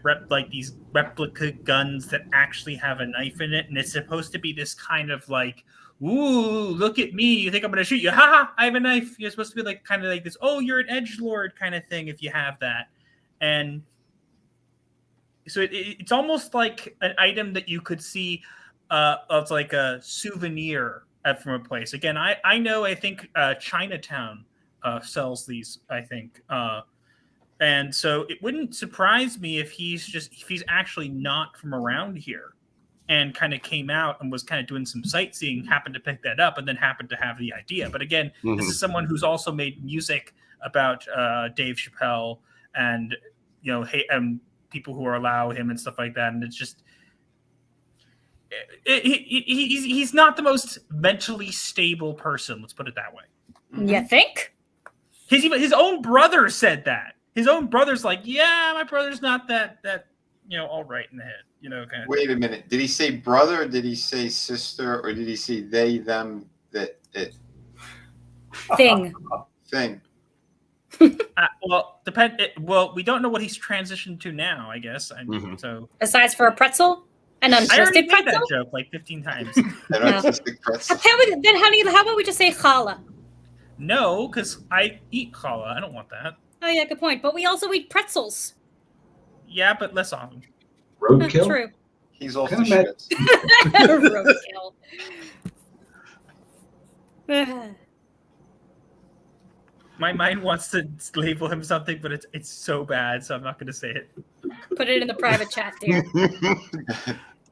these replica guns that actually have a knife in it, and it's supposed to be this kind of like, ooh, look at me, you think I'm going to shoot you, haha, I have a knife. You're supposed to be like kind of like this, oh, you're an edgelord kind of thing if you have that. And so it's almost like an item that you could see of like a souvenir from a place. Again, I know, I think Chinatown sells these, I think. And so it wouldn't surprise me if he's actually not from around here and kind of came out and was kind of doing some sightseeing, happened to pick that up, and then happened to have the idea. But again, this is someone who's also made music about Dave Chappelle and, you know, people who allow him and stuff like that. And it's just, he's not the most mentally stable person. Let's put it that way. You think? His own brother said that. His own brother's like, yeah, my brother's not that you know, all right in the head. You know, kind of. Wait a minute. Did he say brother? Or did he say sister? Or did he say they, them, that, it? Thing. Well, we don't know what he's transitioned to now, I guess. So Besides for a pretzel? An untwisted pretzel? Made that joke like 15 times. An untwisted pretzel. Then how about we just say challah? No, because I eat challah. I don't want that. Oh yeah, good point. But we also eat pretzels. Yeah, but less often. Roadkill? True. He's off the shits. Roadkill. My mind wants to label him something, but it's so bad, so I'm not going to say it. Put it in the private chat, dear.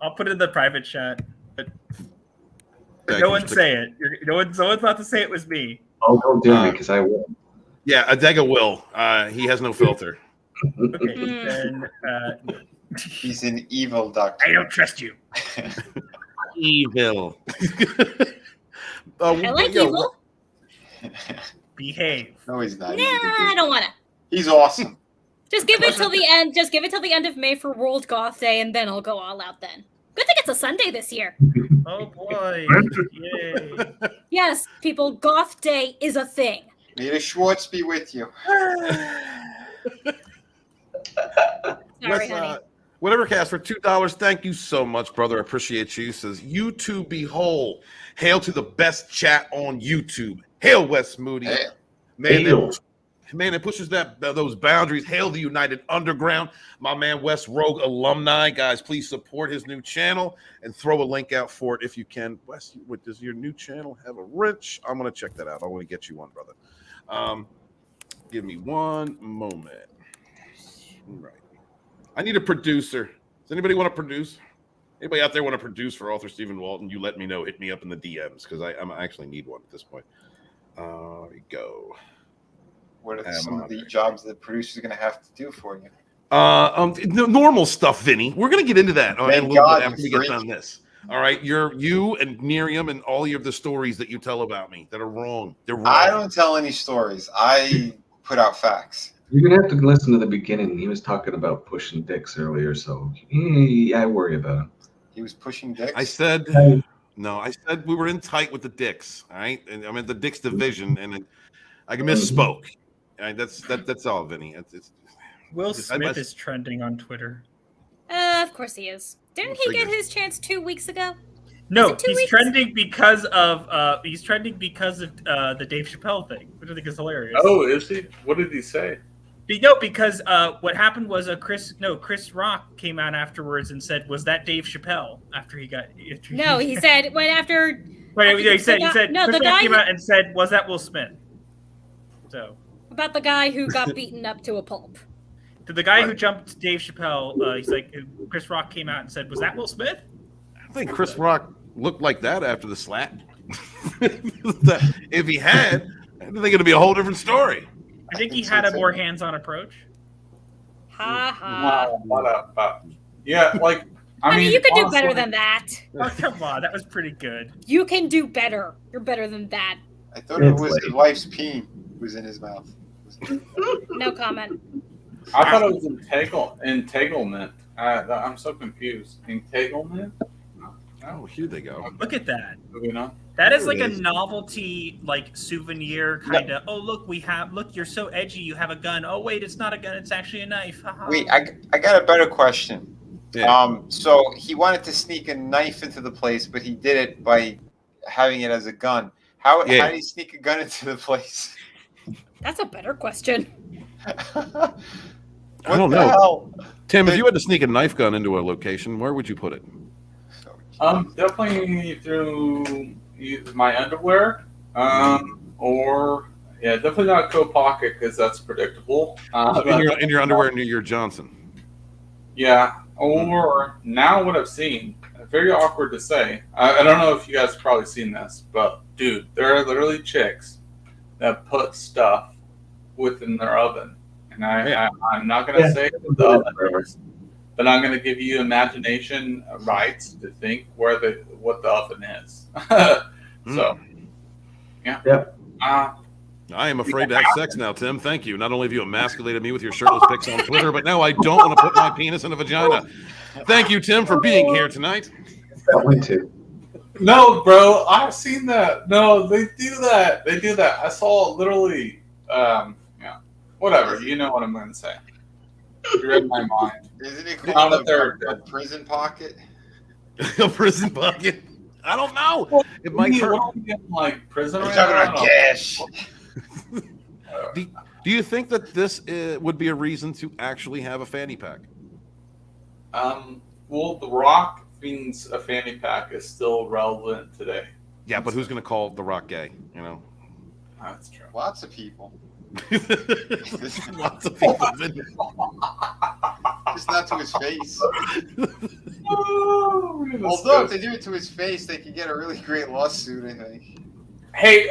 I'll put it in the private chat, but no one say it. Someone's about to say it was me. Oh, don't do it because I will. Yeah, Adega will. He has no filter. Okay, then he's an evil doctor. I don't trust you. Evil. I like evil. Behave. No, he's not. Nah, I don't want to. He's awesome. Just give it till the end. Just give it till the end of May for World Goth Day, and then I'll go all out then. Good thing it's a Sunday this year. Oh boy! Yay! Yes, people, Goth Day is a thing. May the Schwartz be with you. Sorry, honey. Whatever cast for $2. Thank you so much, brother. I appreciate you. Says YouTube be whole. Hail to the best chat on YouTube. Hail Wes Moody. Hail. Man that pushes those boundaries. Hail the United Underground. My man Wes Rogue alumni. Guys, please support his new channel and throw a link out for it if you can. Wes, does your new channel have a wrench? I'm going to check that out. I want to get you one, brother. Give me one moment. Right. I need a producer. Does anybody want to produce? Anybody out there want to produce for author Stephen Walton? You let me know. Hit me up in the DMs because I actually need one at this point. There we go. What are some of the jobs the producer's going to have to do for you? Normal stuff, Vinny. We're going to get into that Thank a little God bit after we get done this. All right, you and Miriam and all of the stories that you tell about me that are wrong. They're wrong. I don't tell any stories. I put out facts. You're going to have to listen to the beginning. He was talking about pushing dicks earlier, so I worry about him. He was pushing dicks? I said we were in tight with the dicks, all right? And I'm in the dicks division, and I misspoke. All right, that's all, Vinny. Will Smith is trending on Twitter. Of course he is. Didn't he get his chance 2 weeks ago? No, he's trending because of the Dave Chappelle thing, which I think is hilarious. Oh, is he? What did he say? No, because what happened was Chris Rock came out afterwards and said, "Was that Dave Chappelle?" After he got No, he said when after. Wait, he said No, Chris the Rock guy came out and said, "Was that Will Smith?" So about the guy who got beaten up to a pulp. to the guy who jumped Dave Chappelle, he's like, Chris Rock came out and said, "Was that Will Smith?" I think Chris Rock looked like that after the slap. If he had, I think it'd be a whole different story. I think he had a more hands-on approach. Ha ha. Yeah, like I mean, you could honestly, do better than that. Oh, come on, that was pretty good. You can do better. You're better than that. I thought it was his wife's peen was in his mouth. No comment. I thought it was entanglement. I'm so confused. Entanglement? Oh, here they go. Look at that. You know? That is like a novelty, like souvenir kind of. Oh, look, you're so edgy. You have a gun. Oh, wait, it's not a gun. It's actually a knife. Wait, I got a better question. Yeah. So he wanted to sneak a knife into the place, but he did it by having it as a gun. How did he sneak a gun into the place? That's a better question. I don't know. Hell? Tim, if you had to sneak a knife gun into a location, where would you put it? Definitely through my underwear, or definitely not coat pocket because that's predictable. In your underwear near your Johnson. Yeah, or now what I've seen, very awkward to say. I don't know if you guys have probably seen this, but dude, there are literally chicks that put stuff within their oven, and I'm not gonna say what the oven is, but I'm going to give you imagination rights to think what the oven is. So, yeah. I am afraid to have sex now, Tim. Thank you. Not only have you emasculated me with your shirtless pics on Twitter, but now I don't want to put my penis in a vagina. Thank you, Tim, for being here tonight. That one too. No, bro, I've seen that. No, they do that. They do that. I saw literally, whatever. You know what I'm going to say. You read my mind. Isn't it called a prison pocket? A prison pocket? I don't know. It might hurt. What are we getting, like prison? We're talking about cash. Do you think that this would be a reason to actually have a fanny pack? Well, The Rock means a fanny pack is still relevant today. Yeah, but who's going to call The Rock gay? You know, that's true. Lots of people. Lots of people. Just not to his face. Oh, although if they do it to his face, they could get a really great lawsuit, I think. Hey,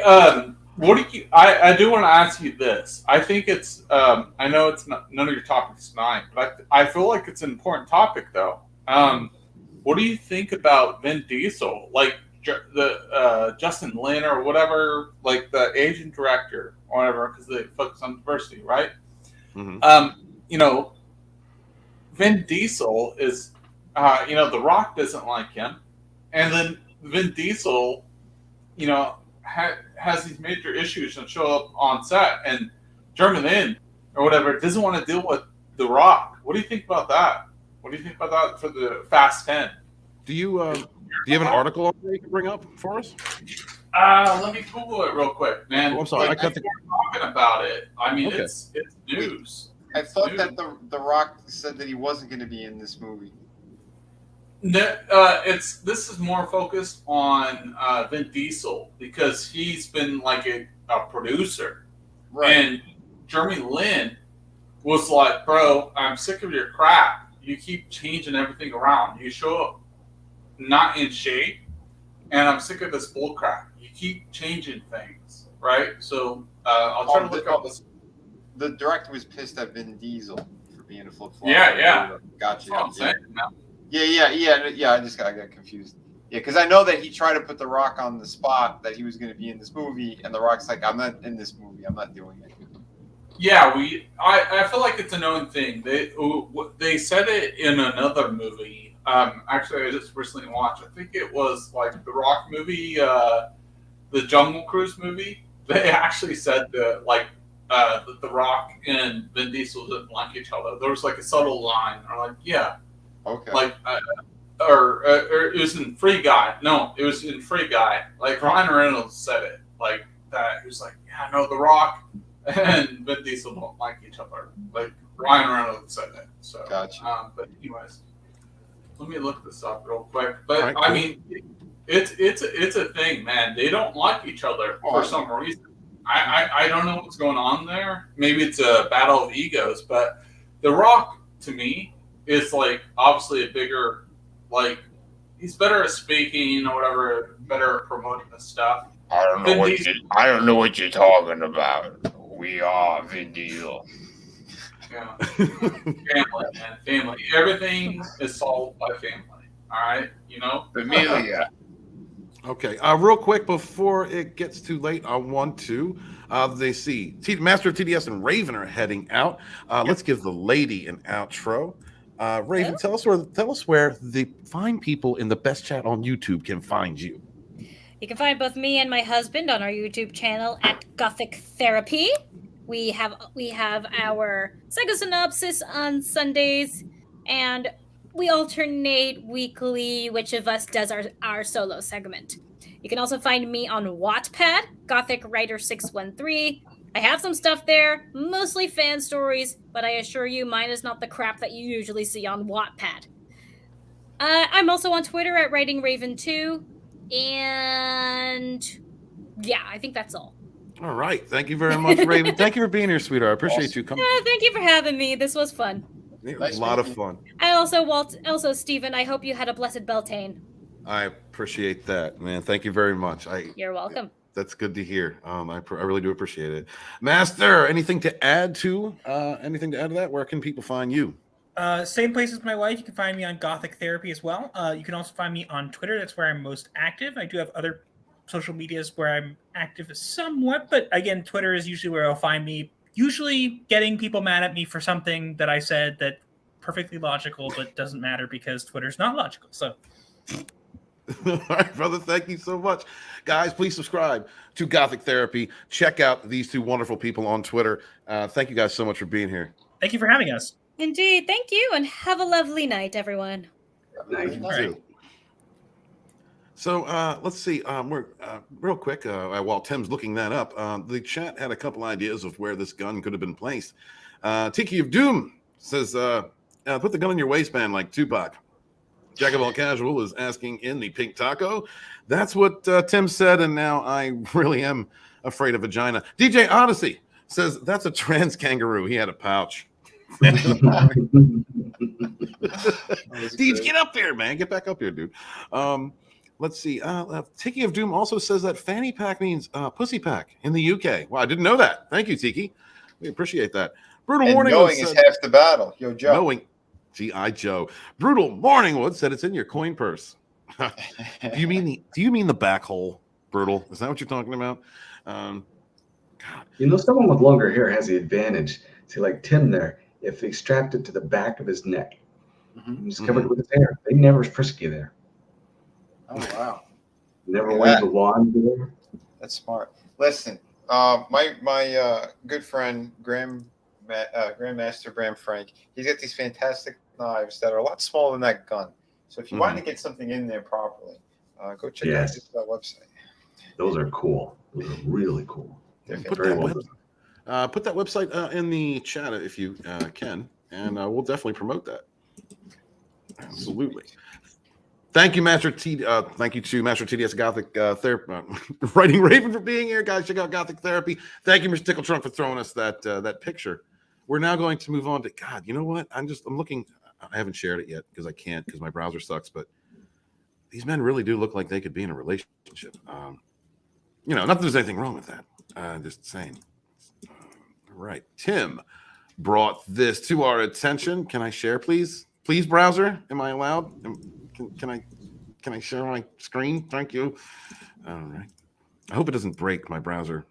what do you? I do want to ask you this. I think it's. I know it's not none of your topics tonight, but I feel like it's an important topic though. What do you think about Vin Diesel? Like the Justin Lin or whatever, like the Asian director or whatever, because they focus on diversity, right? Mm-hmm. Vin Diesel is, The Rock doesn't like him, and then Vin Diesel, has these major issues and show up on set, and Jeremy Lin or whatever doesn't want to deal with The Rock. What do you think about that? What do you think about that for the Fast 10? Do you have an article on there you can bring up for us? Let me Google it real quick, man. Oh, I'm sorry, I cut the. Talking about it. I mean, Okay. it's news. I thought that the Rock said that he wasn't going to be in this movie. This is more focused on Vin Diesel because he's been like a producer, Right. and Jeremy Lin was like, "Bro, I'm sick of your crap. You keep changing everything around. You show up not in shape, and I'm sick of this bull crap. You keep changing things, right?" So I'll try to look up this. The director was pissed at Vin Diesel for being a flip-flop. Yeah. Gotcha. That's what I'm saying, man. Yeah. I got confused. Yeah, because I know that he tried to put The Rock on the spot that he was going to be in this movie, and The Rock's like, "I'm not in this movie. I'm not doing it." Yeah, I feel like it's a known thing. They said it in another movie. Actually, I just recently watched. I think it was like the Rock movie, the Jungle Cruise movie. They actually said that that The Rock and Vin Diesel didn't like each other. There was like a subtle line, or like, yeah, Okay. like, or it was in Free Guy. No, it was in Free Guy. Like Ryan Reynolds said it like that. He was like, yeah, no, The Rock and Vin Diesel don't like each other. Like Ryan Reynolds said it. So, Gotcha. But anyways, let me look this up real quick. But Right, I cool. mean, it's a thing, man. They don't like each other for some reason. I don't know what's going on there. Maybe it's a battle of egos, but The Rock to me is like obviously a bigger, like he's better at speaking or whatever, better at promoting the stuff. I don't know what you're talking about. We are Vin Diesel. Yeah. Family, man, family. Everything is solved by family. All right, you know. Familia. Okay, real quick before it gets too late, I want to. They see Master of TDS and Raven are heading out. Let's give the lady an outro. Raven, tell us where the fine people in the best chat on YouTube can find you. You can find both me and my husband on our YouTube channel at Gothic Therapy. We have our Psycho Synopsis on Sundays, and we alternate weekly which of us does our solo segment. You can also find me on Wattpad, Gothic Writer 613. I have some stuff there, mostly fan stories, but I assure you mine is not the crap that you usually see on Wattpad. I'm also on Twitter at WritingRaven2, and yeah, I think that's all. All right. Thank you very much, Raven. Thank you for being here, sweetheart. I appreciate you coming. Thank you for having me. This was fun. It was a lot of fun. And also, Stephen, I hope you had a blessed Beltane. I appreciate that, man. Thank you very much. You're welcome. That's good to hear. I really do appreciate it. Master, anything to add to that? Where can people find you? Same place as my wife. You can find me on Gothic Therapy as well. You can also find me on Twitter. That's where I'm most active. I do have other social medias where I'm active somewhat, but again, Twitter is usually where you'll find me. Usually getting people mad at me for something that I said that perfectly logical, but doesn't matter because Twitter's not logical. So. All right, brother. Thank you so much. Guys, please subscribe to Gothic Therapy. Check out these two wonderful people on Twitter. Thank you guys so much for being here. Thank you for having us. Indeed. Thank you, and have a lovely night, everyone. Thank you too. So let's see. We're real quick. While Tim's looking that up, the chat had a couple ideas of where this gun could have been placed. Tiki of Doom says, "Put the gun in your waistband like Tupac." Jack of all casual is asking in the pink taco. That's what Tim said, and now I really am afraid of vagina. DJ Odyssey says that's a trans kangaroo. He had a pouch. Deej, get up there, man. Get back up here, dude. Let's see. Tiki of Doom also says that fanny pack means pussy pack in the UK. Wow, I didn't know that. Thank you, Tiki. We appreciate that. Brutal And Warning knowing is half the battle. Yo, Joe. Knowing. G.I. Joe. Brutal Morningwood said it's in your coin purse. Do you mean the back hole, Brutal? Is that what you're talking about? God. You know, someone with longer hair has the advantage. See, like Tim there, if they strapped it to the back of his neck, he's covered with his hair. They never frisk you there. Oh, wow. Never wave the wand there. That's smart. Listen, my good friend, Grandmaster Bram Frank, he's got these fantastic knives that are a lot smaller than that gun. So if you want to get something in there properly, go check out his website. Those are cool. Those are really cool. Put that website in the chat if you can, and we'll definitely promote that. Absolutely. Thank you, Master T. Thank you to Master TDS Gothic Therapy, Writing Raven for being here, guys. Check out Gothic Therapy. Thank you, Mr. Tickle Trunk, for throwing us that picture. We're now going to move on to God. You know what? I'm looking. I haven't shared it yet because I can't because my browser sucks. But these men really do look like they could be in a relationship. You know, not that there's anything wrong with that. Just saying. All right, Tim brought this to our attention. Can I share, please? Please, browser. Am I allowed? Can I share my screen? Thank you. All right. I hope it doesn't break my browser.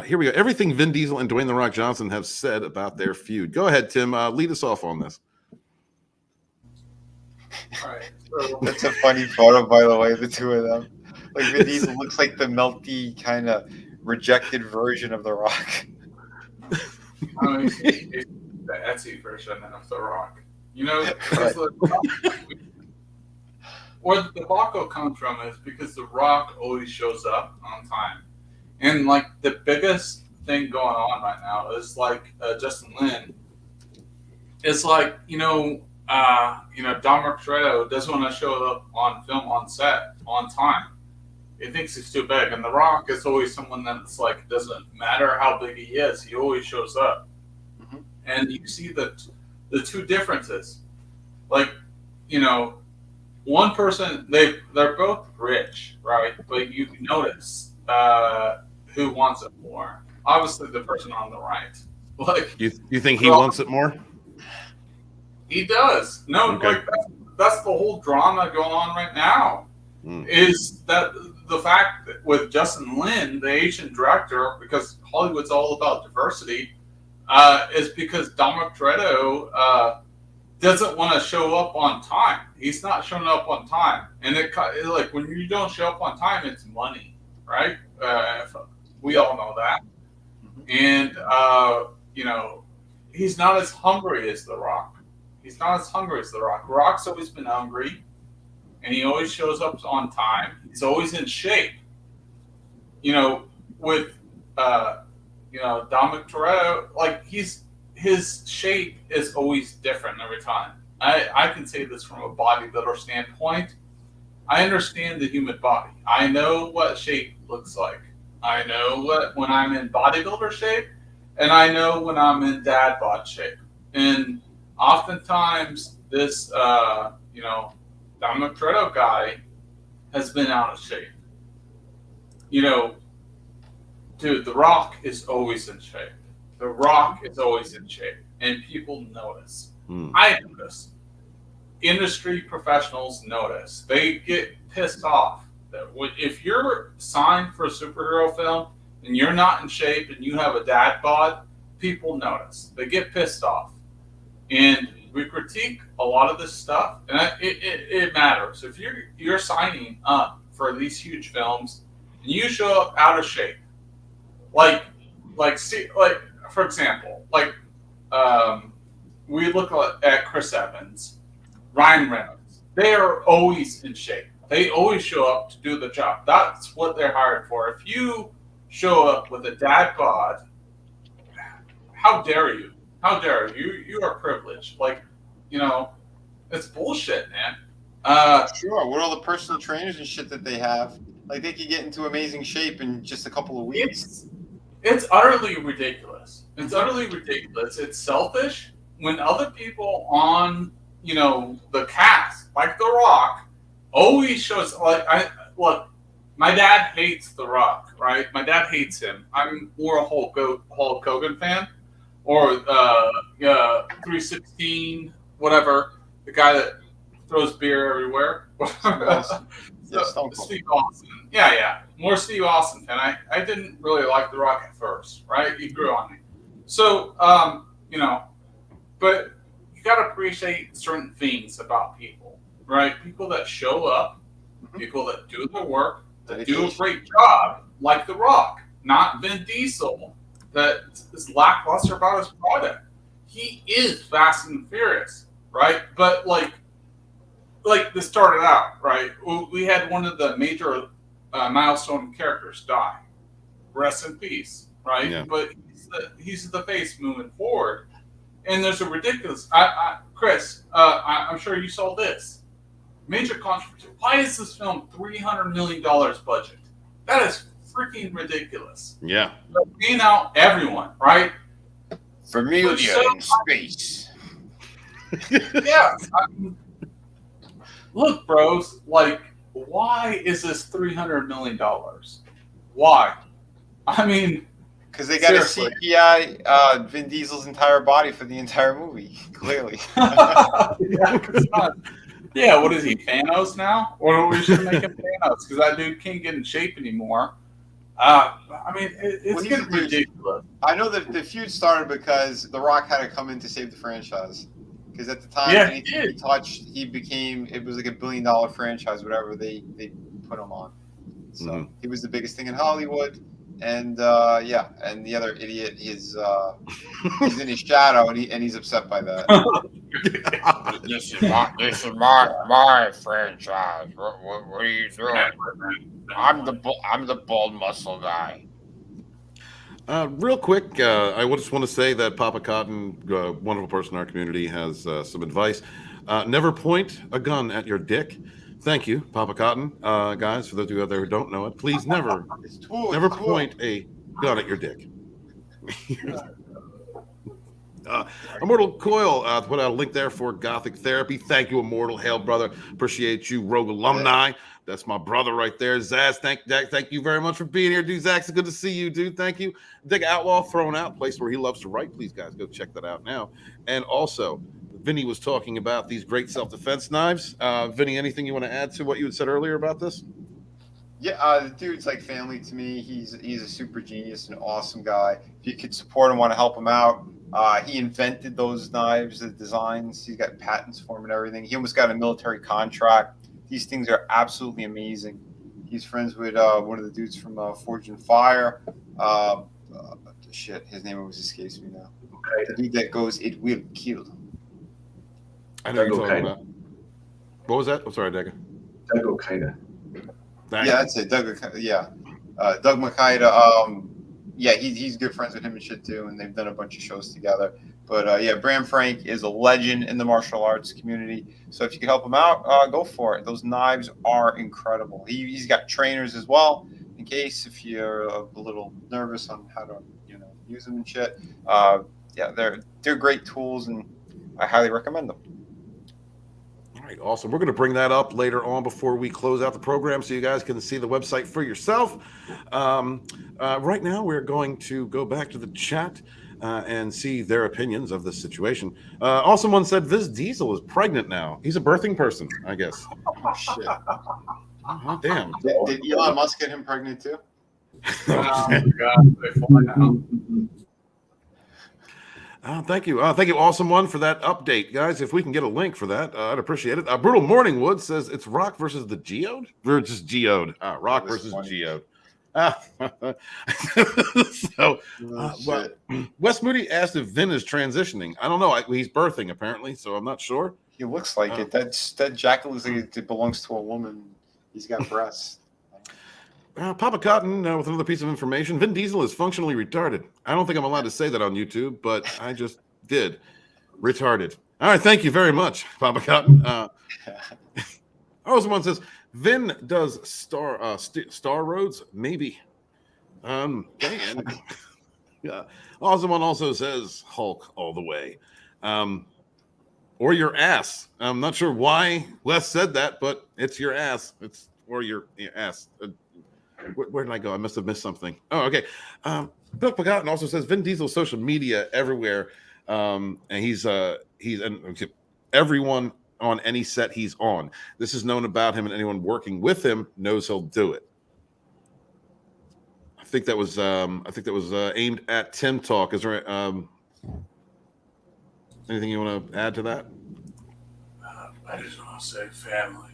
Here we go. Everything Vin Diesel and Dwayne The Rock Johnson have said about their feud. Go ahead, Tim. Lead us off on this. All right. That's a funny photo, by the way, the two of them. Like Vin Diesel looks like the melty kind of rejected version of The Rock. The Etsy version of The Rock. You know, where the debacle comes from is because The Rock always shows up on time. And like the biggest thing going on right now is like Justin Lin. It's like Dominic Toretto doesn't want to show up on film on set on time. He thinks he's too big, and The Rock is always someone that's like, doesn't matter how big he is, he always shows up. Mhm. And you see the two differences. Like, one person, they're both rich, right? But you notice who wants it more. Obviously, the person on the right. Like, you think he wants it more? He does. No, Okay. like that's the whole drama going on right now. Is that the fact that with Justin Lin, the Asian director, because Hollywood's all about diversity, is because Dominic Toretto doesn't want to show up on time. He's not showing up on time, and like when you don't show up on time, it's money, right? We all know that, and he's not as hungry as The Rock. He's not as hungry as The Rock. Rock's always been hungry, and he always shows up on time. He's always in shape. With Dominic Toretto, like his shape is always different every time. I can say this from a bodybuilder standpoint. I understand the human body. I know what shape looks like. I know what when I'm in bodybuilder shape, and I know when I'm in dad bod shape. And oftentimes, this Dominic Toretto guy has been out of shape. Dude, The Rock is always in shape. The Rock is always in shape, and people notice. I notice. Industry professionals notice. They get pissed off that if you're signed for a superhero film and you're not in shape and you have a dad bod, people notice. They get pissed off. And we critique a lot of this stuff, and it matters. If you're signing up for these huge films and you show up out of shape, like for example, we look at Chris Evans, Ryan Reynolds. They are always in shape. They always show up to do the job. That's what they're hired for. If you show up with a dad bod, how dare you? How dare you? You are privileged. It's bullshit, man. Sure. What all the personal trainers and shit that they have, like they could get into amazing shape in just a couple of weeks. It's utterly ridiculous. It's utterly ridiculous. It's selfish when other people on the cast, like The Rock, always shows look. My dad hates The Rock, right? My dad hates him. I'm more a Hulk Hogan fan. Or 316, whatever, the guy that throws beer everywhere. Steve Austin. Yeah. More Steve Austin fan. I didn't really like The Rock at first, right? He grew on me. So, but you got to appreciate certain things about people, right? People that show up, people that do their work, that do a great job, like The Rock, not Vin Diesel. That is lackluster about his product. He is Fast and Furious, right? But like this started out, right? We had one of the major milestone characters die. Rest in peace, right? Yeah. But he's the face moving forward. And there's a ridiculous. Chris, I'm sure you saw this major controversy. Why is this film $300 million budget? That is freaking ridiculous. Yeah. Being out everyone, right? Familia in space. Yeah. Look, bros, why is this $300 million? Why? I mean, because they got to CGI Vin Diesel's entire body for the entire movie, clearly. Yeah, what is he, Thanos now? Or we should make him Thanos, because that dude can't get in shape anymore. I mean, it's getting ridiculous. I know that the feud started because The Rock had to come in to save the franchise. Because at the time, anything he touched, it was like $1 billion franchise, whatever they put him on. So he was the biggest thing in Hollywood. And and the other idiot, he's in his shadow, and he's upset by that. This is my franchise. What are you doing? I'm the bald muscle guy. Real quick, I just want to say that Papa Cotton, wonderful person in our community, has some advice. Never point a gun at your dick. Thank you, Papa Cotton. Guys, for those of you out there who don't know it, please never point a gun at your dick. Immortal Coil put out a link there for Gothic Therapy. Thank you, Immortal. Hail, brother. Appreciate you, Rogue Alumni. That's my brother right there. Zaz, thank you very much for being here, dude. Zach, it's good to see you, dude. Thank you. Dig Outlaw Thrown Out, place where he loves to write. Please, guys, go check that out now. And also, Vinny was talking about these great self-defense knives. Vinny, anything you want to add to what you had said earlier about this? Yeah, the dude's like family to me. He's a super genius, an awesome guy. If you could support him, want to help him out. He invented those knives, the designs. He's got patents for them and everything. He almost got a military contract. These things are absolutely amazing. He's friends with one of the dudes from Forge and Fire. Shit, his name always escapes me now. Okay. The dude that goes, "It will kill." I know you're talking about. What was that? I'm sorry, Dega. Doug Okaida. Yeah, that's it. Doug Makeda. Yeah, he's good friends with him and shit too, and they've done a bunch of shows together. But yeah, Bram Frank is a legend in the martial arts community. So if you can help him out, go for it. Those knives are incredible. He's got trainers as well, in case if you're a little nervous on how to use them and shit. Yeah, they're great tools, and I highly recommend them. All right, awesome. We're going to bring that up later on before we close out the program so you guys can see the website for yourself. Right now, we're going to go back to the chat and see their opinions of this situation. Also, one said Viz Diesel is pregnant now. He's a birthing person, I guess. Oh, shit. Oh, damn. Did Elon Musk get him pregnant too? Oh, God. They fly now. Thank you. Thank you, Awesome One, for that update. Guys, if we can get a link for that, I'd appreciate it. Brutal Morningwood says it's Rock versus the Geode? Versus Geode. Rock versus Geode. So, Wes Moody asked if Vin is transitioning. I don't know. He's birthing, apparently, so I'm not sure. He looks like it. That jacket looks like it belongs to a woman. He's got breasts. Papa Cotton with another piece of information. Vin Diesel is functionally retarded. I don't think I'm allowed to say that on YouTube, but I just did. Retarded. All right, thank you very much, Papa Cotton. Someone says, Vin does Star Roads? Maybe. Okay. Yeah. Someone also says Hulk all the way. Or your ass. I'm not sure why Wes said that, but it's your ass. Or your ass. Where did I go? I must have missed something. Oh, okay. Bill Pagotton also says Vin Diesel's social media everywhere, and he's everyone on any set he's on. This is known about him, and anyone working with him knows he'll do it. I think that was aimed at Tim Talk. Is there anything you want to add to that? I just want to say family.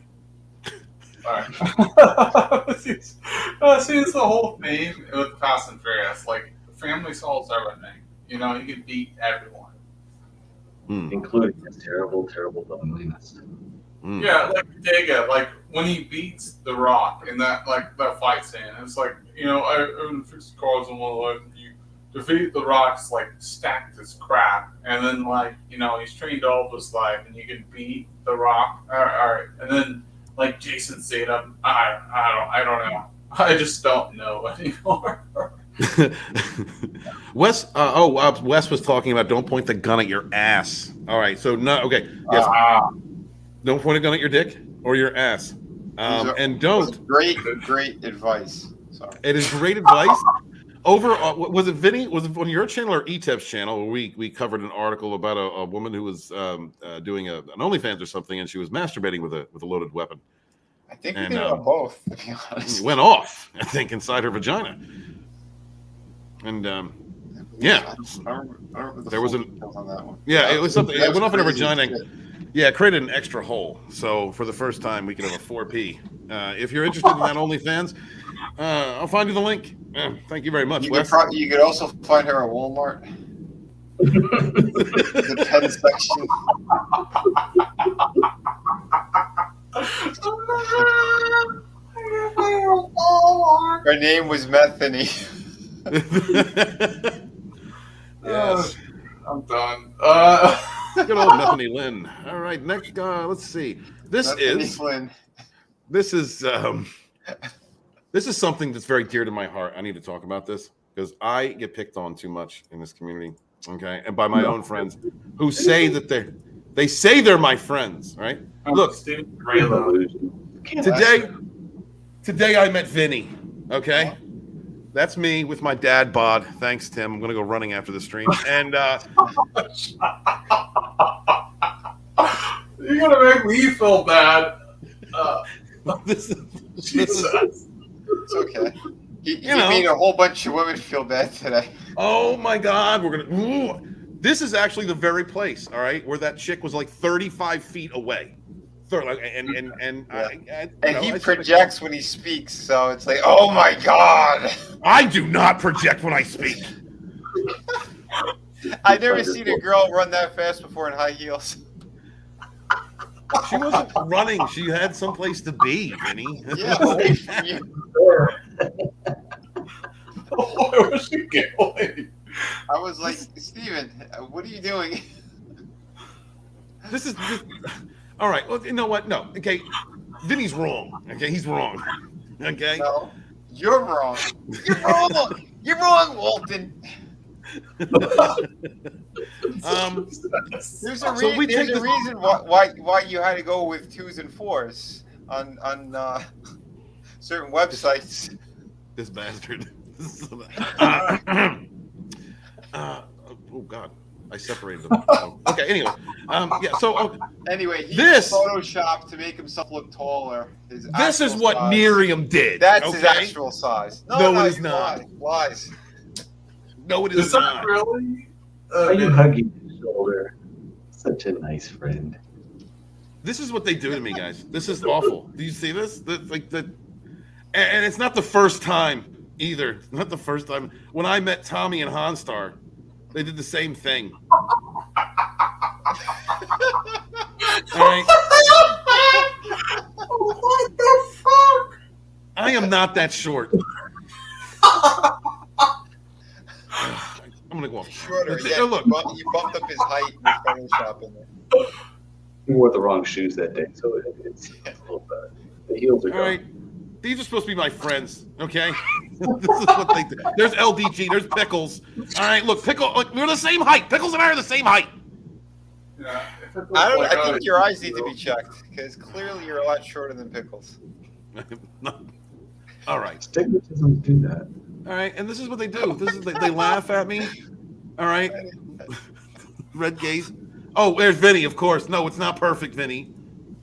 All right. See, it's the whole theme with Fast and Furious. Like, family solves everything. You can beat everyone, including his terrible, terrible loneliness. Yeah, like Dega, like when he beats The Rock in that fight scene, it's like I own 6 cars in one life. You defeat The Rock's stacked as crap, and then he's trained all of his life, and you can beat The Rock. All right, and then. Like Jason Statham, I don't know. I just don't know anymore. Wes was talking about don't point the gun at your ass. All right, so no, okay, yes. Don't point a gun at your dick or your ass, and don't. Great advice. Sorry, it is great advice. Over was it Vinny? Was it on your channel or ETEP's channel where we covered an article about a woman who was doing an OnlyFans or something, and she was masturbating with a loaded weapon. I think we did on both. To be honest, it went off. I think inside her vagina, and yeah, there was on that one. Yeah, it was something. It went off in her vagina. Yeah, it created an extra hole. So for the first time, we could have a 4P. If you're interested in that OnlyFans, I'll find you the link. Thank you very much, Wes. You could also find her at Walmart. The pen section. Her name was Methany. Yes. I'm done. Good old Bethany Lynn. All right, next. Let's see. This is something that's very dear to my heart. I need to talk about this because I get picked on too much in this community. Okay, and by my own friends who say that they're my friends. Right? Look, today I met Vinny. Okay. That's me with my dad bod. Thanks, Tim. I'm gonna go running after the stream. And you're gonna make me feel bad. It's okay. You made a whole bunch of women feel bad today. Oh my God, this is actually the very place, all right, where that chick was like 35 feet away. And he projects when he speaks, so it's like, oh my God. I do not project when I speak. I've never seen a girl run that fast before in high heels. She wasn't running. She had someplace to be, Vinny. Yeah. Where was she going? I was like, Steven, what are you doing? This all right. Well, you know what? No. Okay. Vinny's wrong. Okay. He's wrong. Okay. No, you're wrong. You're wrong. You're wrong, Walton. There's a reason why you had to go with 2s and 4s on certain websites. This bastard. Oh God. I separated them. Okay, anyway. Anyway, he photoshopped to make himself look taller. This is what size. Miriam did. That's his actual size. No, it is not. Lies. No, it is not. Really? Why are you hugging his shoulder? Such a nice friend. This is what they do to me, guys. This is awful. Do you see this? And it's not the first time either. It's not the first time. When I met Tommy and Hanstar, they did the same thing. All right. What the fuck? I am not that short. I'm gonna go off. Shorter. Yeah, look, you bumped up his height with Photoshop in there. He wore the wrong shoes that day, so it's a little bad. The heels are all right. These are supposed to be my friends, okay? This is what they do. There's LDG. There's Pickles. All right, look, we're the same height. Pickles and I are the same height. Yeah, I think your eyes need to be checked because clearly you're a lot shorter than Pickles. All right. Stigmatism do that. All right, and this is what they do. They laugh at me. All right. Red gaze. Oh, there's Vinny, of course. No, it's not perfect, Vinny.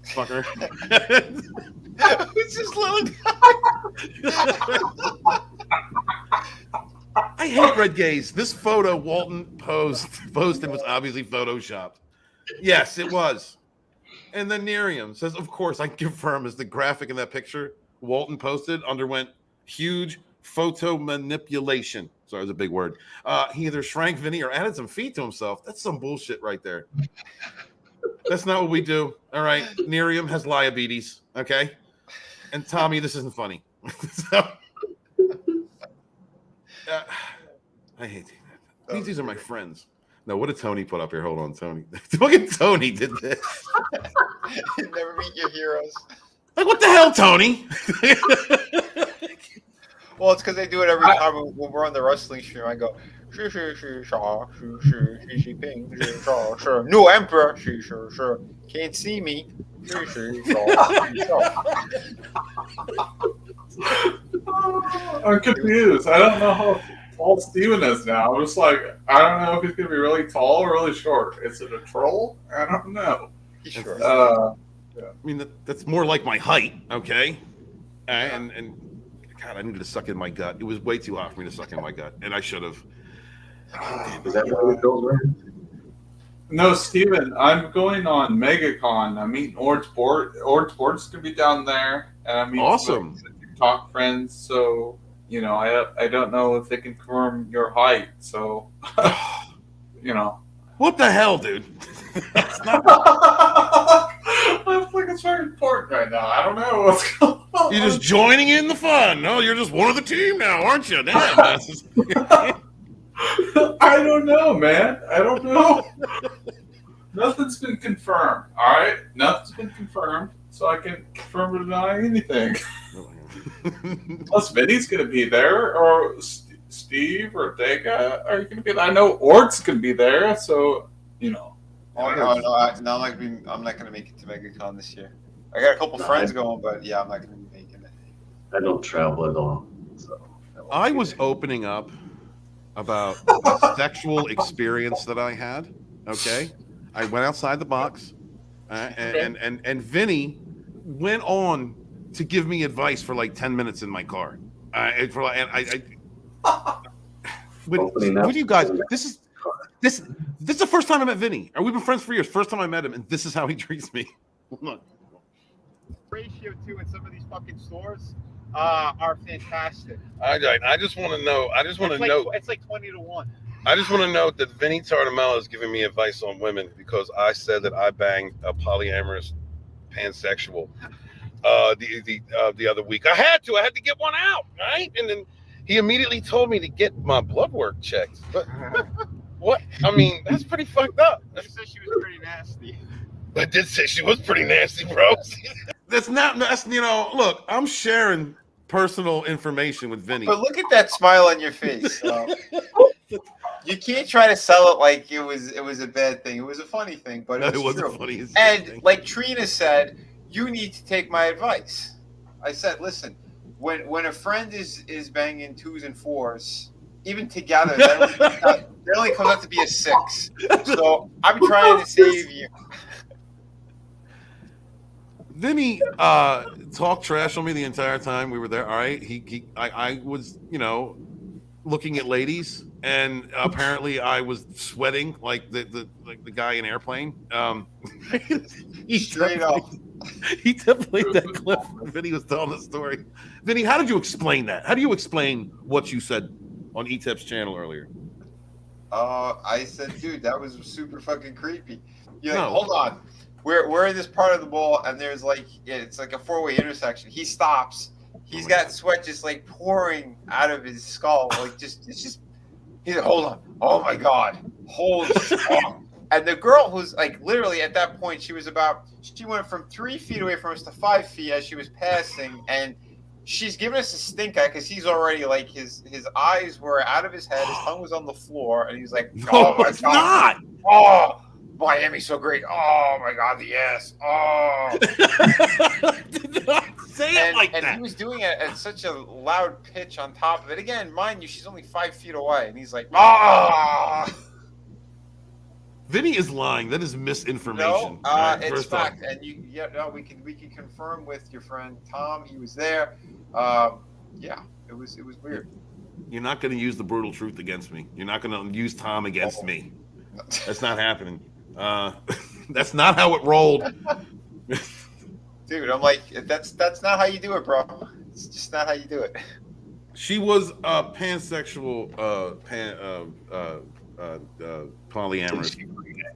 Fucker. Who's this little guy? I hate red gaze. This photo Walton posted was obviously photoshopped. Yes, it was. And then Miriam says, of course, I confirm as the graphic in that picture Walton posted underwent huge photo manipulation. Sorry, it was a big word. He either shrank Vinny or added some feet to himself. That's some bullshit right there. That's not what we do. All right. Miriam has diabetes. Okay. And Tommy, this isn't funny. I hate that. These are my friends. No, what did Tony put up here? Hold on, Tony. Look at Tony did this. Never meet your heroes. Like, what the hell, Tony? Well, it's because they do it every time when we're on the wrestling stream. I go, new emperor, can't see me. I'm confused. I don't know how tall Steven is now. I'm just like, I don't know if he's going to be really tall or really short. Is it a troll? I don't know. Sure. Yeah. I mean, that's more like my height, okay? And God, I needed to suck in my gut. It was way too hot for me to suck in my gut, and I should have. Is that what it goes right? No, Steven, I'm going on MegaCon. I'm meeting Ord Sports going to be down there, and I'm meeting awesome TikTok friends. So I don't know if they can confirm your height. So what the hell, dude? I think it's very important right now. I don't know what's going on. You're just joining in the fun. No, you're just one of the team now, aren't you? Damn. I don't know, man. I don't know. Nothing's been confirmed. All right, nothing's been confirmed, so I can confirm or deny anything. Plus, Vinny's gonna be there, or Steve or Dega are you gonna be there? I know Ort's gonna be there, so you know. Oh no, I'm not gonna make it to MegaCon this year. I got a couple friends going, but yeah, I'm not gonna be making it. I don't travel at all, so I was opening up about a sexual experience that I had. Okay, I went outside the box, and Vinny went on to give me advice for like 10 minutes in my car. Would you guys? This is the first time I met Vinny. We've been friends for years. First time I met him, and this is how he treats me. Look. Ratio too in some of these fucking stores are fantastic. I just want to know. I just want to know. It's like 20-1. I just want to note that Vinny Tartamella is giving me advice on women because I said that I banged a polyamorous pansexual the other week. I had to get one out, right? And then he immediately told me to get my blood work checked. But what? I mean, that's pretty fucked up. She said she was pretty nasty. I did say she was pretty nasty, bro. That's look, I'm sharing personal information with Vinny. But look at that smile on your face. You can't try to sell it like it was a bad thing. It was a funny thing, but it was true. And like Trina said, you need to take my advice. I said, listen, when a friend is banging 2s and 4s, even together, that only comes out to be a 6. So I'm trying to save you. Vinny talked trash on me the entire time we were there. All right, I was looking at ladies, and apparently I was sweating like the guy in Airplane. He definitely that clip. Vinny was telling the story. Vinny, how did you explain that? How do you explain what you said on ETEP's channel earlier? I said, dude, that was super fucking creepy. You're like, hold on. We're in this part of the mall, and there's it's like a 4-way intersection. He stops. He's got sweat just like pouring out of his skull. He's like, hold on. Oh my God. Holy shit. And the girl who's like literally at that point, she went from 3 feet away from us to 5 feet as she was passing, and she's giving us a stink eye because he's already like his eyes were out of his head, his tongue was on the floor, and he's like, oh my God. Not. Oh, Miami's so great. Oh my God, the ass. Oh. Did not say it like that. And he was doing it at such a loud pitch on top of it. Again, mind you, she's only 5 feet away, and he's like, ah. Vinny is lying. That is misinformation. No, it's fact. And we can confirm with your friend Tom. He was there. Yeah, it was weird. You're not going to use the brutal truth against me. You're not going to use Tom against me. That's not happening. That's not how it rolled. Dude, I'm like, that's not how you do it, bro. It's just not how you do it. She was a pansexual, polyamorous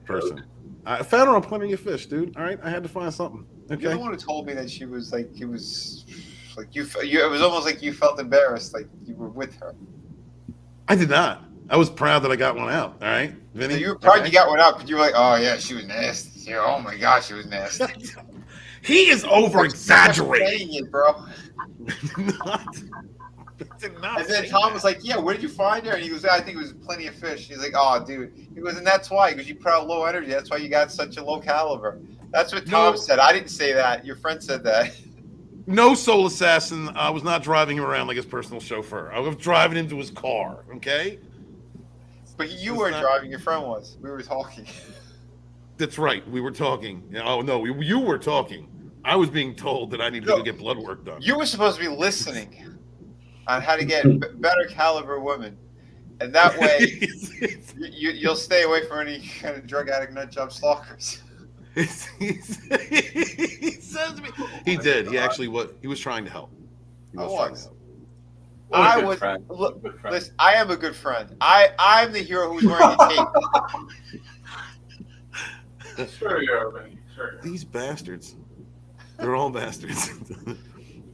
person. I found her on Plenty of Fish, dude. All right, I had to find something. Okay. You're the one who told me that she was like, it was like you. It was almost like you felt embarrassed, like you were with her. I did not. I was proud that I got one out. All right, Vinny. So you were proud you got one out, but you were like, oh yeah, she was nasty. Yeah, oh my God, she was nasty. He is over exaggerating it, bro. And then Tom was like, yeah, where did you find her? And he goes, I think it was Plenty of Fish. He's like, oh, dude. He goes, and that's why. Because you put out low energy. That's why you got such a low caliber. That's what Tom said. I didn't say that. Your friend said that. No, Soul Assassin. I was not driving him around like his personal chauffeur. I was driving him to his car, okay? But you weren't driving. Your friend was. We were talking. That's right. We were talking. Oh, no. You were talking. I was being told that I needed to go get blood work done. You were supposed to be listening on how to get better caliber women. And that way, you'll stay away from any kind of drug addict, nut job stalkers. He says to me, he did. He actually was. He was trying to help. He was trying to help. I was. Look, listen, I am a good friend. I'm the hero who's wearing a cape. Sure you are, Vinny. Sure. These bastards. They're all bastards.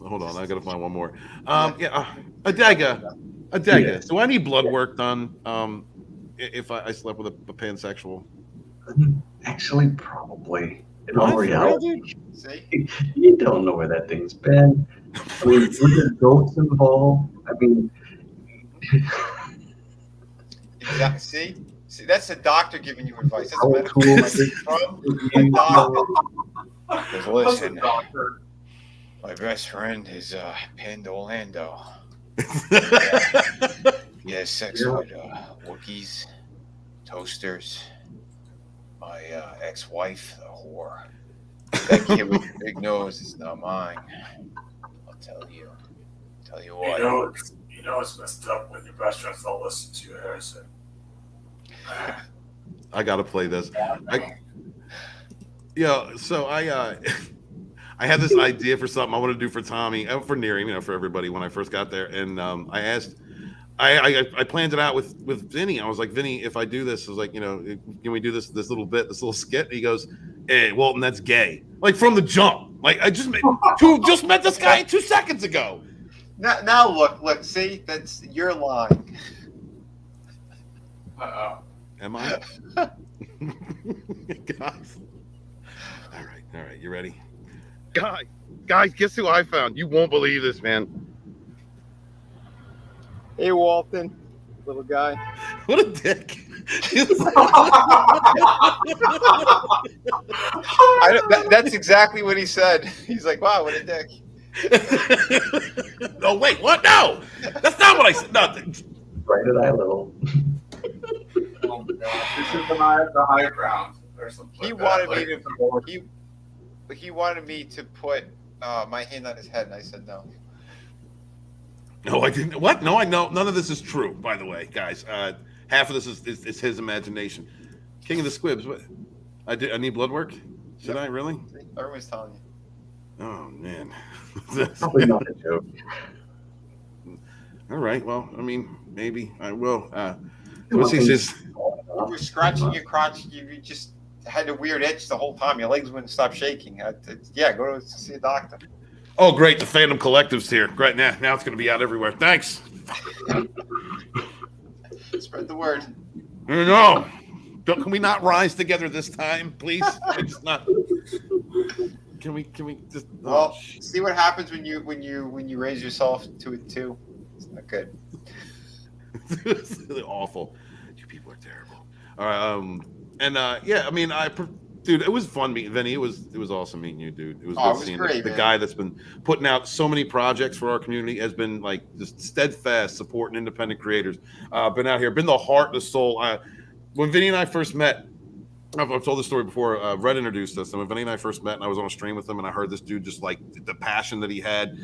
hold on, I gotta find one more. Adega. Yes. Do I need blood work done? If I slept with a pansexual? Actually, probably. In What? all For real, reality, See? you don't know where that thing's been. I mean, with the ghosts involved, I mean, Exactly. See, that's the doctor giving you advice. That's How medical cool advice is from it? a doctor. Because What's a listen, doctor? my best friend is Pandolando. He has sex with Wookiees, toasters, my ex-wife, the whore. That kid with the big nose is not mine. I'll tell you. Tell you what. You know it's messed up when your best friends don't listen to you, Harrison. I gotta play this. So I had this idea for something I want to do for Tommy, for Neary, for everybody when I first got there, and I asked. I planned it out with Vinny. I was like, Vinny, if I do this, I was like, can we do this little bit, this little skit? And he goes, "Hey, Walton, that's gay." Like from the jump. Like I just met this guy 2 seconds ago. Now look, see, that's your line. Am I? Guys. All right, you ready? Guys, guess who I found? You won't believe this, man. Hey, Walton, little guy. What a dick. That's exactly what he said. He's like, wow, what a dick. Oh, wait, what? No, that's not what I said. No. Brighted eye little. Oh my gosh, this is the high ground. He wanted me to put my hand on his head, and I said no. No, I didn't. What? No, I know. None of this is true, by the way, guys. Half of this is his imagination. King of the Squibs. What? I need blood work? Should I really? Everyone's telling you. Oh, man. Probably not a joke. All right. Well, I mean, maybe I will. You were scratching your crotch. You just had a weird itch the whole time. Your legs wouldn't stop shaking. Go to see a doctor. Oh, great. The Fandom Collective's here. Great. Now it's going to be out everywhere. Thanks. Spread the word. No. Can we not rise together this time, please? Can we just? Well, see what happens when you raise yourself to it too. It's not good. It's really awful. You people are terrible. All right. Yeah. I mean, dude, it was fun meeting Vinny. It was awesome meeting you, dude. It was good seeing great, the guy that's been putting out so many projects for our community, has been like just steadfast supporting independent creators. Been out here, been the heart, the soul. When Vinny and I first met, I've told this story before. Red introduced us, and when Vinny and I first met, and I was on a stream with him, and I heard this dude just like the passion that he had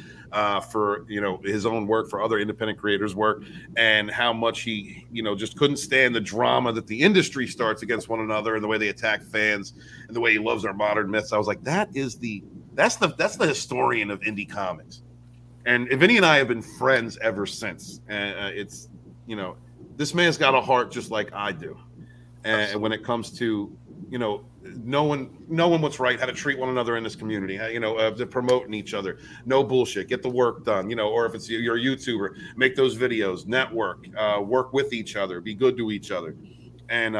for his own work, for other independent creators' work, and how much he just couldn't stand the drama that the industry starts against one another, and the way they attack fans, and the way he loves our modern myths. I was like, that's the historian of indie comics, and Vinny and I have been friends ever since. And it's this man's got a heart just like I do. And when it comes to, knowing what's right, how to treat one another in this community, to promoting each other, no bullshit, get the work done, or if it's you're a YouTuber, make those videos, network, work with each other, be good to each other. And,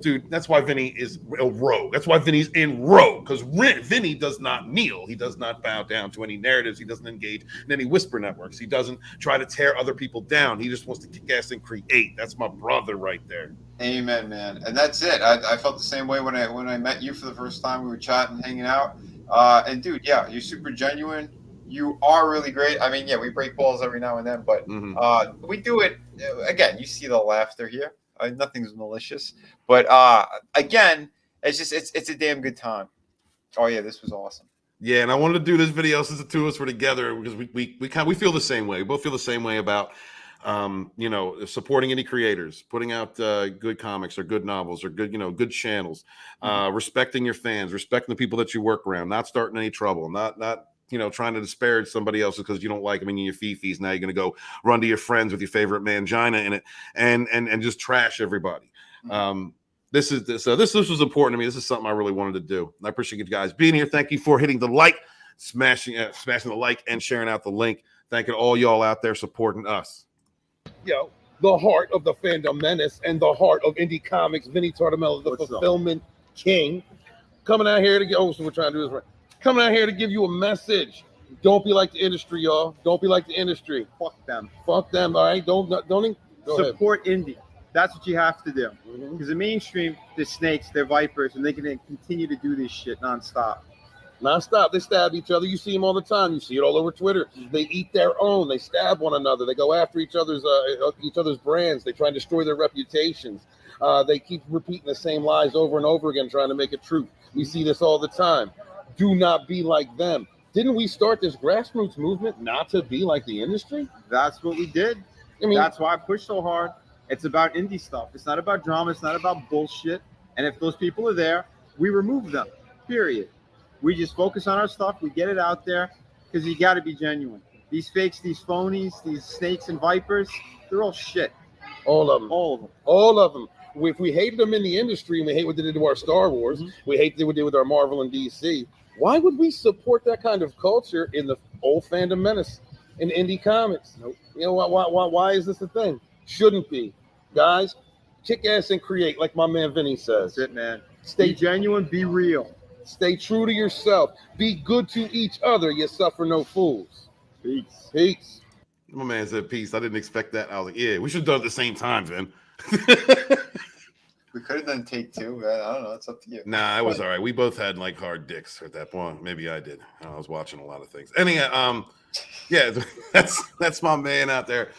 dude, that's why Vinny is a rogue. That's why Vinny's in rogue, because Vinny does not kneel. He does not bow down to any narratives. He doesn't engage in any whisper networks. He doesn't try to tear other people down. He just wants to kick ass and create. That's my brother right there. Amen, man. And that's it. I felt the same way when I met you for the first time. We were chatting, hanging out. And dude, yeah, you're super genuine. You are really great. I mean, yeah, we break balls every now and then, but we do it again. You see the laughter here. Nothing's malicious, but again, it's a damn good time. Oh yeah, this was awesome. Yeah, and I wanted to do this video since the two of us were together because we feel the same way. We both feel the same way about supporting indie creators, putting out good comics or good novels or good channels, respecting your fans, respecting the people that you work around, not starting any trouble, not trying to disparage somebody else because you don't like them in your fifis. Now you're going to go run to your friends with your favorite mangina in it and just trash everybody. This was important to me. This is something I really wanted to do. And I appreciate you guys being here. Thank you for hitting the like, smashing the like and sharing out the link. Thanking all y'all out there supporting us. Yo, the heart of the Fandom Menace and the heart of indie comics, Vinnieart, the fulfillment king, coming out here to get. Oh, so we're trying to do this right. Coming out here to give you a message. Don't be like the industry, y'all. Don't be like the industry. Fuck them. Fuck them. All right. Don't support indie. That's what you have to do. Because the mainstream, they're snakes, they're vipers, and they're gonna continue to do this shit nonstop. Nonstop. They stab each other. You see them all the time. You see it all over Twitter. They eat their own. They stab one another. They go after each other's brands. They try and destroy their reputations. They keep repeating the same lies over and over again, trying to make it true. We see this all the time. Do not be like them. Didn't we start this grassroots movement not to be like the industry? That's what we did. I mean, that's why I push so hard. It's about indie stuff. It's not about drama. It's not about bullshit. And if those people are there, we remove them. Period. We just focus on our stuff. We get it out there because you got to be genuine. These fakes, these phonies, these snakes and vipers, they're all shit. All of them. All of them. All of them. If we hated them in the industry and we hate what they did to our Star Wars, we hate what they did with our Marvel and DC, why would we support that kind of culture in the old Fandom Menace, in indie comics? Nope. You know, why is this a thing? Shouldn't be. Guys, kick ass and create, like my man Vinny says. That's it, man. Stay genuine, be real. Stay true to yourself. Be good to each other. You suffer no fools. Peace. Peace. My man said peace. I didn't expect that. I was like, yeah, we should have done it at the same time, Vin. We could have done take two. I don't know. It's up to you. Nah, it was all right. We both had like hard dicks at that point. Maybe I did. I was watching a lot of things. Anyhow, yeah, that's my man out there,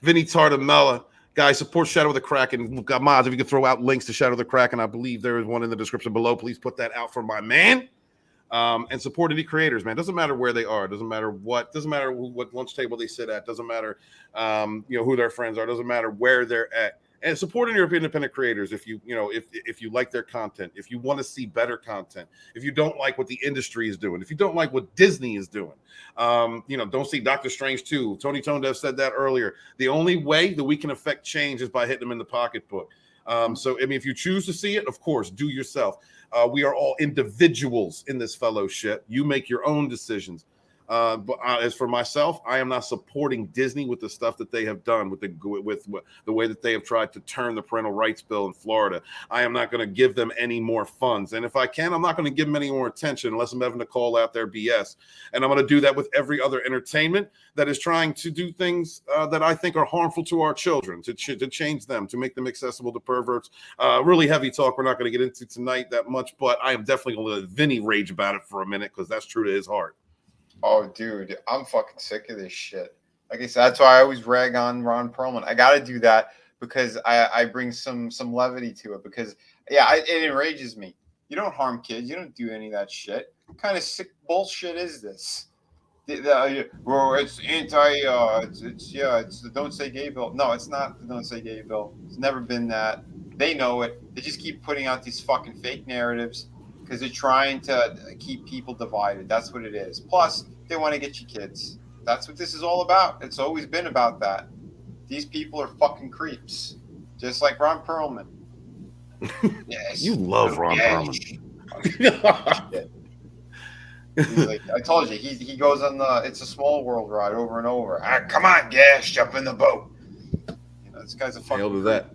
Vinnieart. Guys, support Shadow of the Kracken. We've got mods. If you can throw out links to Shadow of the Kracken, I believe there is one in the description below. Please put that out for my man. And support indie creators, man. Doesn't matter where they are. Doesn't matter what lunch table they sit at. Doesn't matter, who their friends are. Doesn't matter where they're at. And supporting your independent creators if you like their content, if you want to see better content, if you don't like what the industry is doing, if you don't like what Disney is doing, don't see Doctor Strange 2. Tony Tone Dev said that earlier. The only way that we can affect change is by hitting them in the pocketbook. So, I mean, if you choose to see it, of course, do yourself. We are all individuals in this fellowship. You make your own decisions. But as for myself, I am not supporting Disney with the stuff that they have done with the way that they have tried to turn the parental rights bill in Florida. I am not going to give them any more funds. And if I can, I'm not going to give them any more attention unless I'm having to call out their BS. And I'm going to do that with every other entertainment that is trying to do things that I think are harmful to our children, to change them, to make them accessible to perverts. Really heavy talk we're not going to get into tonight that much, but I am definitely going to let Vinny rage about it for a minute because that's true to his heart. Oh, dude, I'm fucking sick of this shit. Like I said, that's why I always rag on Ron Perlman. I got to do that because I bring some levity to it. Because it enrages me. You don't harm kids. You don't do any of that shit. What kind of sick bullshit is this? Well, it's it's the Don't Say Gay bill. No, it's not the Don't Say Gay bill. It's never been that. They know it. They just keep putting out these fucking fake narratives. Because they're trying to keep people divided. That's what it is. Plus, they want to get you kids. That's what this is all about. It's always been about that. These people are fucking creeps. Just like Ron Perlman. Yes. You love Ron Perlman. Like, I told you, he goes on the It's a Small World ride over and over. Come on, Gas, jump in the boat. This guy's a fucking Hail to that.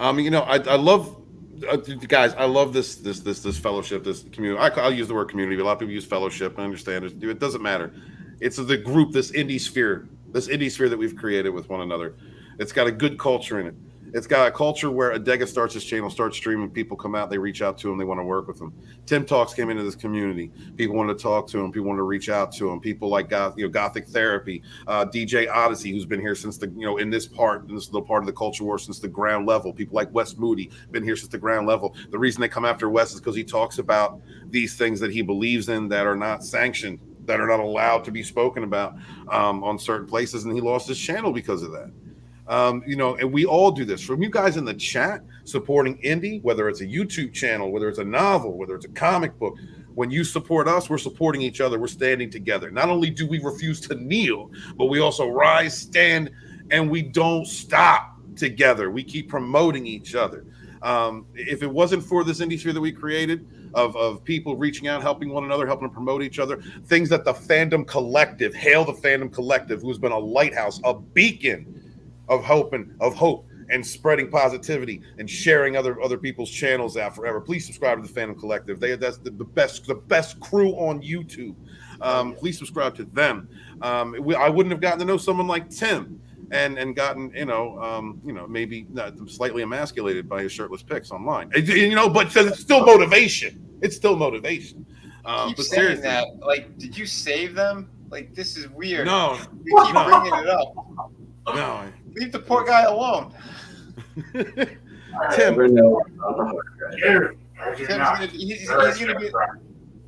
I love... guys, I love this fellowship, this community. I'll use the word community. A lot of people use fellowship. I understand it doesn't matter. It's the group, this indie sphere that we've created with one another. It's got a good culture in it. It's got a culture where Adega starts his channel, starts streaming. People come out, they reach out to him, they want to work with him. Tim Talks came into this community. People wanted to talk to him. People wanted to reach out to him. People like Gothic Therapy, DJ Odyssey, who's been here since this is the part of the culture war since the ground level. People like Wes Moody, been here since the ground level. The reason they come after Wes is because he talks about these things that he believes in that are not sanctioned, that are not allowed to be spoken about on certain places, and he lost his channel because of that. And we all do this. From you guys in the chat supporting indie, whether it's a YouTube channel, whether it's a novel, whether it's a comic book, when you support us, we're supporting each other. We're standing together. Not only do we refuse to kneel, but we also rise, stand, and we don't stop together. We keep promoting each other. If it wasn't for this indie sphere that we created, of people reaching out, helping one another, helping to promote each other. Things that the Fandom Collective, hail the Fandom Collective, who's been a lighthouse, a beacon of hope and spreading positivity and sharing other people's channels out forever. Please subscribe to the Fandom Collective. That's the best crew on YouTube. Please subscribe to them. I wouldn't have gotten to know someone like Tim and gotten maybe slightly emasculated by his shirtless pics online. But it's still motivation. It's still motivation. Keep But saying seriously, that. Like, did you save them? Like, this is weird. No. We keep bringing it up. No. Leave the poor guy alone. Tim.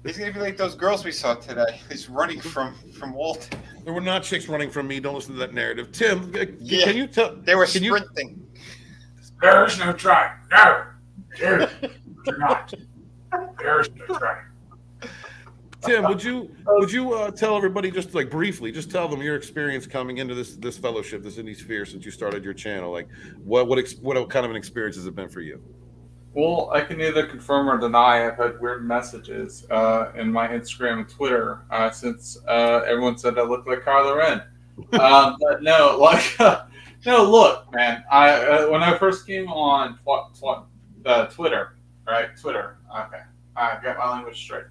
He's gonna be like those girls we saw today. He's running from Walt. There were not chicks running from me. Don't listen to that narrative. Tim, Yeah, can you tell? They were sprinting. There is no trying. No. Do not. There is no trying. Tim, would you tell everybody just like briefly, just tell them your experience coming into this fellowship, this indie sphere, since you started your channel? Like, what kind of an experience has it been for you? Well, I can neither confirm or deny. I've had weird messages in my Instagram and Twitter since everyone said I look like Kylo Ren. But no, no. Look, man. When I first came on Twitter, right? Twitter. Okay, I got my language straight.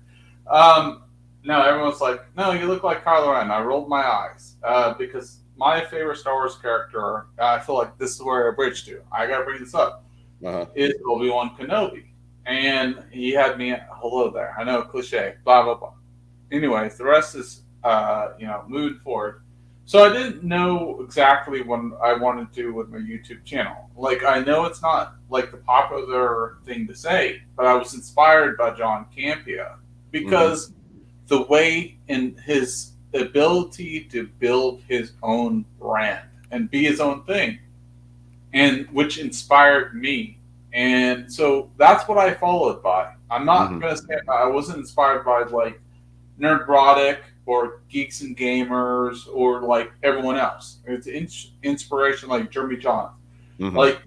No, everyone's like, no, you look like Kylo Ren. I rolled my eyes because my favorite Star Wars character. I feel like this is where I bridge to. I gotta bring this up. Is Obi-Wan Kenobi, and he had me at hello there. I know, cliche, blah blah blah. Anyways, the rest is moving forward. So I didn't know exactly what I wanted to do with my YouTube channel. Like, I know it's not like the popular thing to say, but I was inspired by John Campea because the way in his ability to build his own brand and be his own thing, and which inspired me. And so that's what I followed by. I'm not going to say I wasn't inspired by like Nerdrotic or Geeks and Gamers or like everyone else. It's inspiration like Jeremy John, like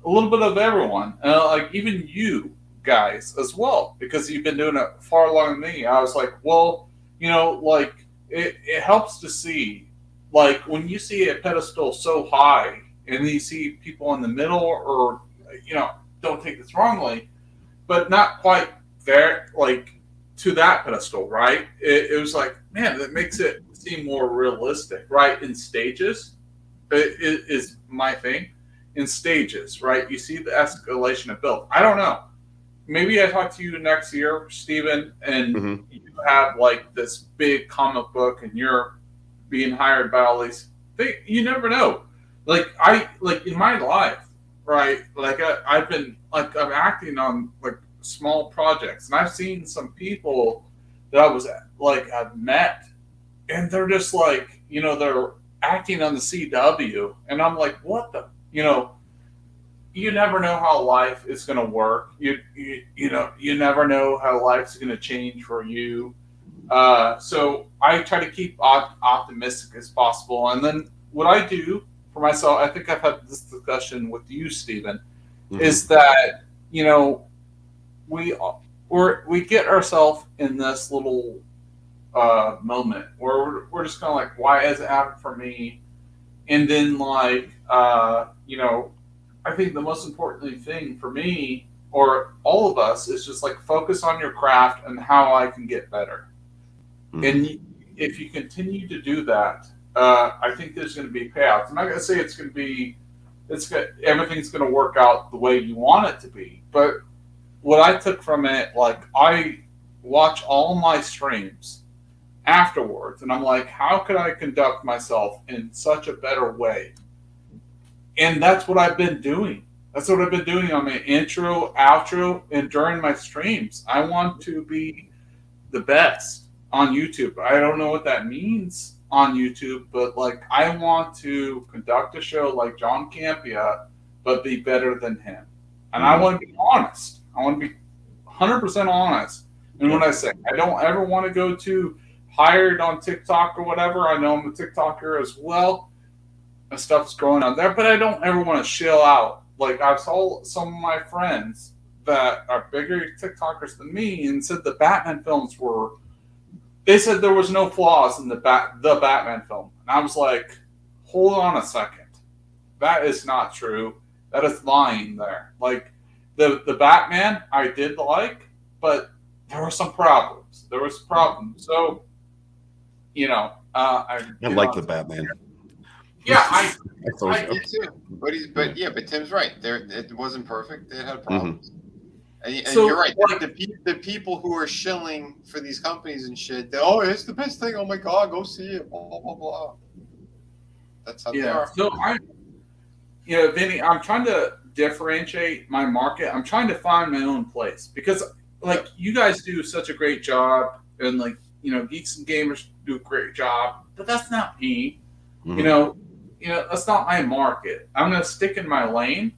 a little bit of everyone, like even you guys as well, because you've been doing it far longer than me. I was like, well, like it helps to see, like when you see a pedestal so high and you see people in the middle, or don't take this wrongly, but not quite there, like to that pedestal, right? It was like, man, that makes it seem more realistic, right? In stages, it is my thing. In stages, right? You see the escalation of build. I don't know. Maybe I talk to you next year, Steven, and you have like this big comic book, and you're being hired by all these things. You never know. Like in my life, right? Like I've been like I'm acting on like small projects, and I've seen some people that I was like I've met, and they're just like they're acting on the CW, and I'm like, what the you never know how life is going to work. You never know how life's going to change for you. So I try to keep optimistic as possible, and then what I do for myself, I think I've had this discussion with you, Stephen, is that we get ourselves in this little moment where we're just kind of like, why has it happened for me? And then I think the most important thing for me or all of us is just like focus on your craft and how I can get better. And if you continue to do that, I think there's going to be payouts. I'm not going to say everything's going to work out the way you want it to be, but what I took from it, like I watch all my streams afterwards, and I'm like, how could I conduct myself in such a better way? And that's what I've been doing. That's what I've been doing on my intro, outro, and during my streams. I want to be the best on YouTube. I don't know what that means on YouTube, but like I want to conduct a show like John Campea, but be better than him. And I want to be honest. I want to be 100% honest. And when I say I don't ever want to go to hired on TikTok or whatever, I know I'm a TikToker as well. And stuff's going on there, but I don't ever want to chill out. Like I saw some of my friends that are bigger TikTokers than me and said the Batman films were. They said there was no flaws in the Batman film, and I was like, hold on a second, that is not true. That is lying there. Like the Batman I did like, but there were some problems. So I like the Batman. Yeah, I did too. But Tim's right. It wasn't perfect. It had problems. And So, you're right. The people who are shilling for these companies and shit, it's the best thing. Oh my god, go see it. Blah blah blah. That's how they are. So Vinny, I'm trying to differentiate my market. I'm trying to find my own place because, like, you guys do such a great job, and Geeks and Gamers do a great job, but that's not me. Mhm. That's not my market. I'm gonna stick in my lane,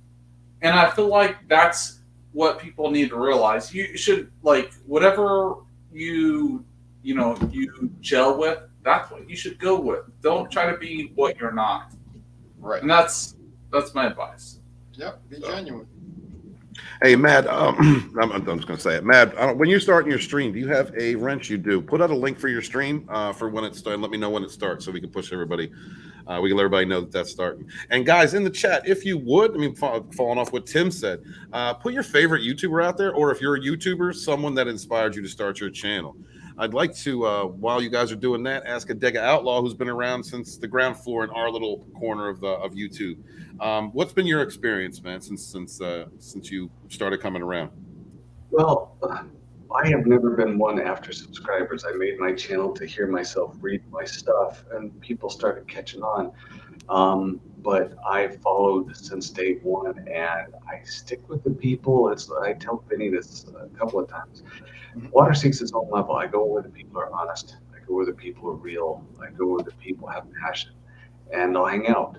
and I feel like that's what people need to realize. You should, like, whatever you gel with, that's what you should go with. Don't try to be what you're not. Right. And that's my advice. Yep. Be genuine. Hey, Matt, I'm just going to say it. Matt, when you're starting your stream, do you have a wrench you do? Put out a link for your stream for when it starts. Let me know when it starts so we can push everybody. We can let everybody know that that's starting. And guys, in the chat, if you would, following off what Tim said, put your favorite YouTuber out there, or if you're a YouTuber, someone that inspired you to start your channel. I'd like to, while you guys are doing that, ask a Dega Outlaw who's been around since the ground floor in our little corner of YouTube. What's been your experience, man, since you started coming around? Well, I have never been one after subscribers. I made my channel to hear myself read my stuff, and people started catching on. But I followed since day one, and I stick with the people. I tell Vinny this a couple of times. Water seeks its own level. I go where the people are honest. I go where the people are real. I go where the people have passion, and I'll hang out.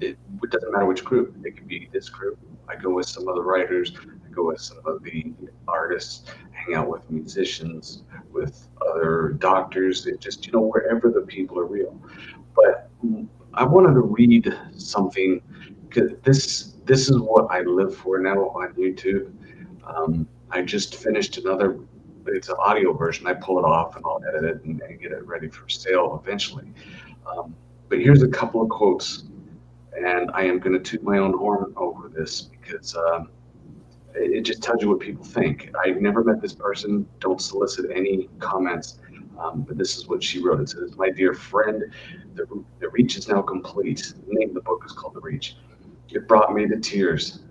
It doesn't matter which group. It could be this group. I go with some of the writers. I go with some of the artists. Hang out with musicians, with other doctors. It just wherever the people are real. But I wanted to read something because this is what I live for now on YouTube. I just finished another. It's an audio version. I pull it off and I'll edit it and get it ready for sale eventually. But here's a couple of quotes, and I am going to toot my own horn over this because it just tells you what people think. I've never met this person. Don't solicit any comments. But this is what she wrote. It says, "My dear friend, the Reach is now complete." The name of the book is called The Reach. It brought me to tears.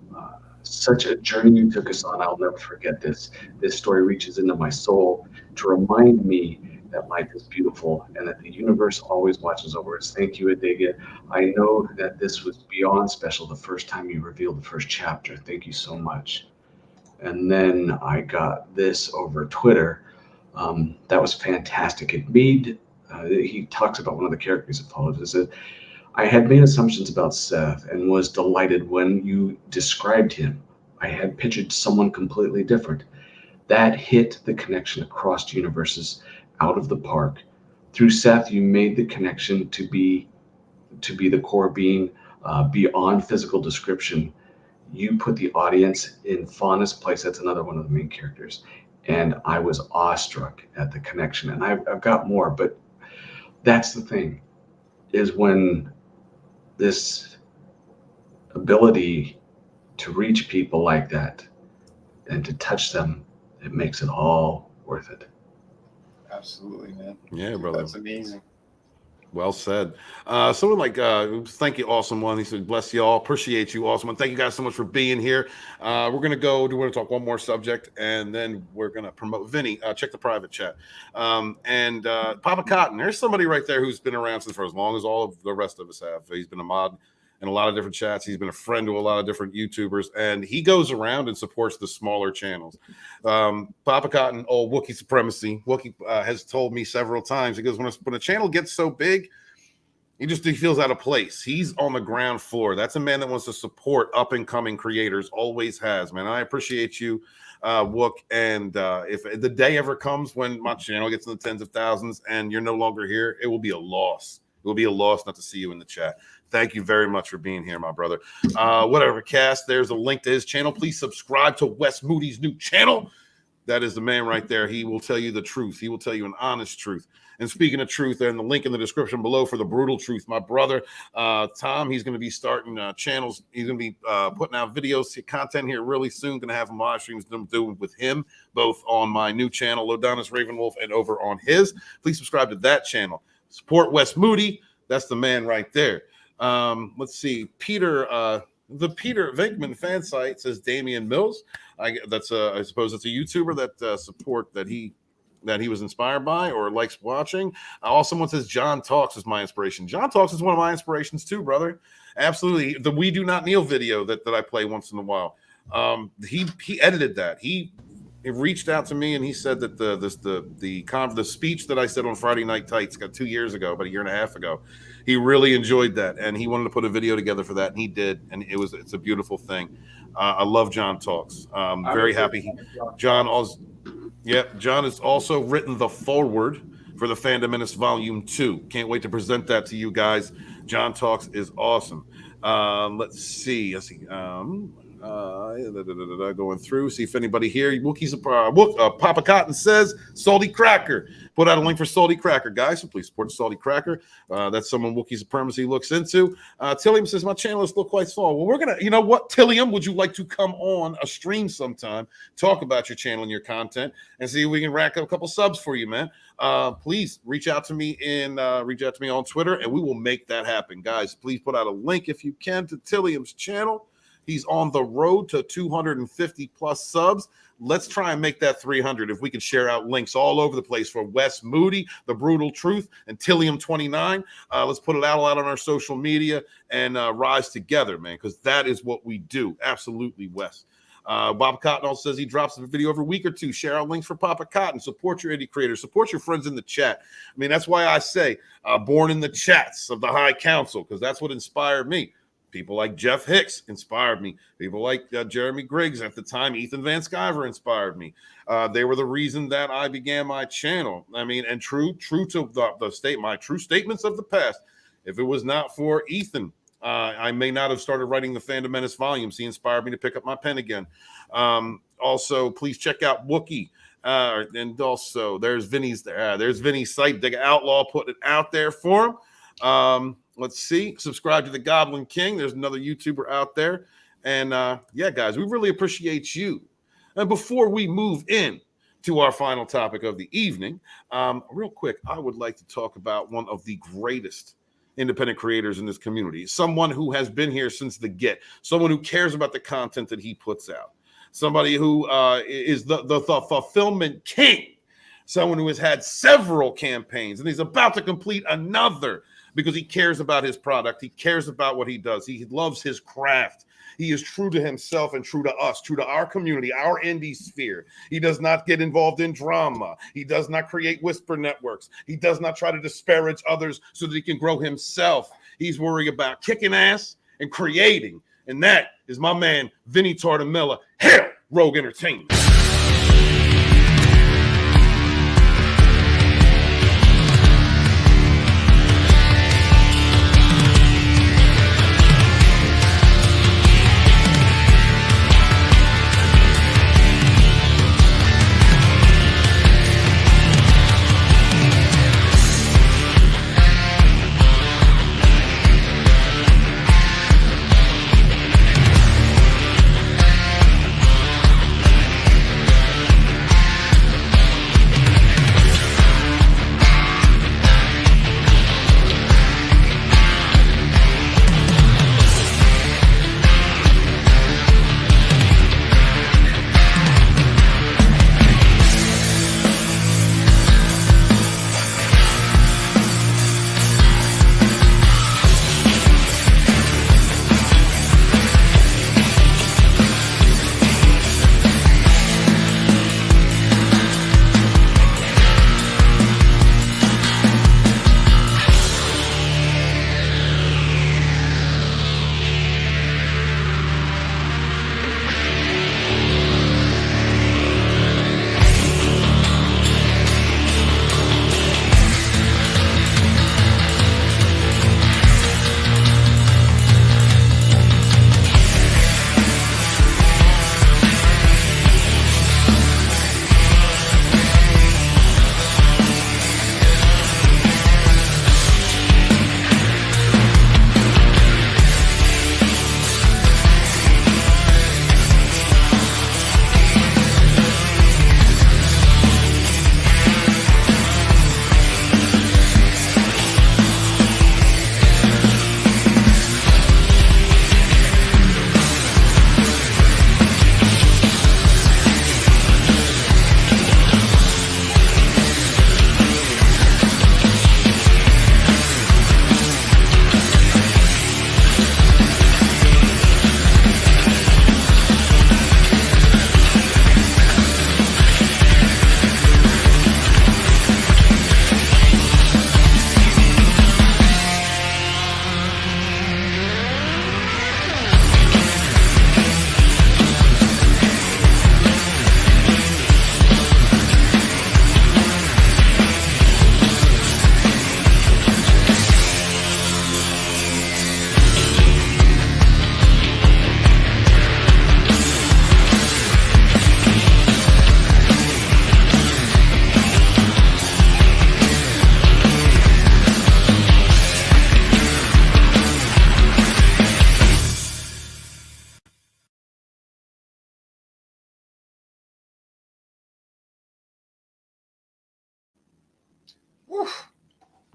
Such a journey you took us on. I'll never forget this. This story reaches into my soul to remind me that life is beautiful and that the universe always watches over us. Thank you, Adega. I know that this was beyond special the first time you revealed the first chapter. Thank you so much. And then I got this over Twitter. That was fantastic. It made, he talks about one of the characters that follows. It said, "I had made assumptions about Seth and was delighted when you described him. I had pictured someone completely different. That hit the connection across universes out of the park. Through Seth, you made the connection to be the core being beyond physical description. You put the audience in Fauna's place." That's another one of the main characters. And I was awestruck at the connection. And I've got more, but that's the thing, is when this ability to reach people like that and to touch them, it makes it all worth it. Absolutely, man. Yeah, brother. That's amazing. Well said. Someone like, thank you, Awesome One. He said, "Bless you all. Appreciate you, Awesome One." Thank you guys so much for being here. We're going to talk one more subject, and then we're going to promote Vinny. Check the private chat. And Papa Cotton, there's somebody right there who's been around for as long as all of the rest of us have. He's been a mod in a lot of different chats. He's been a friend to a lot of different YouTubers, and he goes around and supports the smaller channels. Papa Cotton, Wookiee Supremacy. Wookiee has told me several times, he goes, when a channel gets so big, he feels out of place. He's on the ground floor. That's a man that wants to support up and coming creators. Always has, man. I appreciate you, Wook. And if the day ever comes when my channel gets in the tens of thousands and you're no longer here, it will be a loss. It will be a loss not to see you in the chat. Thank you very much for being here, my brother. Whatever, Cass, there's a link to his channel. Please subscribe to Wes Moody's new channel. That is the man right there. He will tell you the truth. He will tell you an honest truth. And speaking of truth, there's the link in the description below for the brutal truth. My brother, Tom, he's going to be starting channels. He's going to be putting out videos, content here really soon. Going to have some live streams doing with him, both on my new channel, Lodonis Ravenwolf, and over on his. Please subscribe to that channel. Support Wes Moody. That's the man right there. Let's see. Peter, the Peter Venkman fan site says Damian Mills. I suppose it's a YouTuber that he was inspired by or likes watching. Someone says John Talks is my inspiration. John Talks is one of my inspirations too, brother. Absolutely. The We Do Not Kneel video that I play once in a while. He edited that. He reached out to me and he said that the speech that I said on Friday Night Tights got 2 years ago, about a year and a half ago, he really enjoyed that and he wanted to put a video together for that, and he did, and it's a beautiful thing. I love John Talks. Very happy. John has also written the foreword for the Fandom Menace Volume 2. Can't wait to present that to you guys. John Talks is awesome. Let's see. Going through, see if anybody here. Papa Cotton says Salty Cracker. Put out a link for Salty Cracker, guys. So please support Salty Cracker. That's someone Wookiee Supremacy looks into. Tillium says my channel is still quite small. Well, we're gonna, you know what, Tillium, would you like to come on a stream sometime, talk about your channel and your content, and see if we can rack up a couple subs for you, man? Please reach out to me on Twitter, and we will make that happen, guys. Please put out a link if you can to Tillium's channel. He's on the road to 250 plus subs. Let's try and make that 300. If we can share out links all over the place for Wes Moody, The Brutal Truth, and Tillium 29. Let's put it out on our social media and rise together, man, because that is what we do. Absolutely, Wes. Bob Cotton also says he drops a video every week or two. Share out links for Papa Cotton. Support your indie creators. Support your friends in the chat. I mean, that's why I say born in the chats of the High Council, because that's what inspired me. People like Jeff Hicks inspired me. People like Jeremy Griggs at the time, Ethan Van Sciver inspired me. They were the reason that I began my channel. I mean, and true to my true statements of the past. If it was not for Ethan, I may not have started writing the Fandom Menace volumes. He inspired me to pick up my pen again. Also, please check out Wookiee. And also, there's Vinny's there. There's Vinny's site. Dig Outlaw putting it out there for him. Let's see. Subscribe to the Goblin King. There's another YouTuber out there. And yeah, guys, we really appreciate you. And before we move in to our final topic of the evening, real quick, I would like to talk about one of the greatest independent creators in this community. Someone who has been here since the get. Someone who cares about the content that he puts out. Somebody who is the fulfillment king. Someone who has had several campaigns and he's about to complete another, because he cares about his product. He cares about what he does. He loves his craft. He is true to himself and true to us, true to our community, our indie sphere. He does not get involved in drama. He does not create whisper networks. He does not try to disparage others so that he can grow himself. He's worried about kicking ass and creating. And that is my man, Vinnieart Miller. Hell, Rogue Entertainment.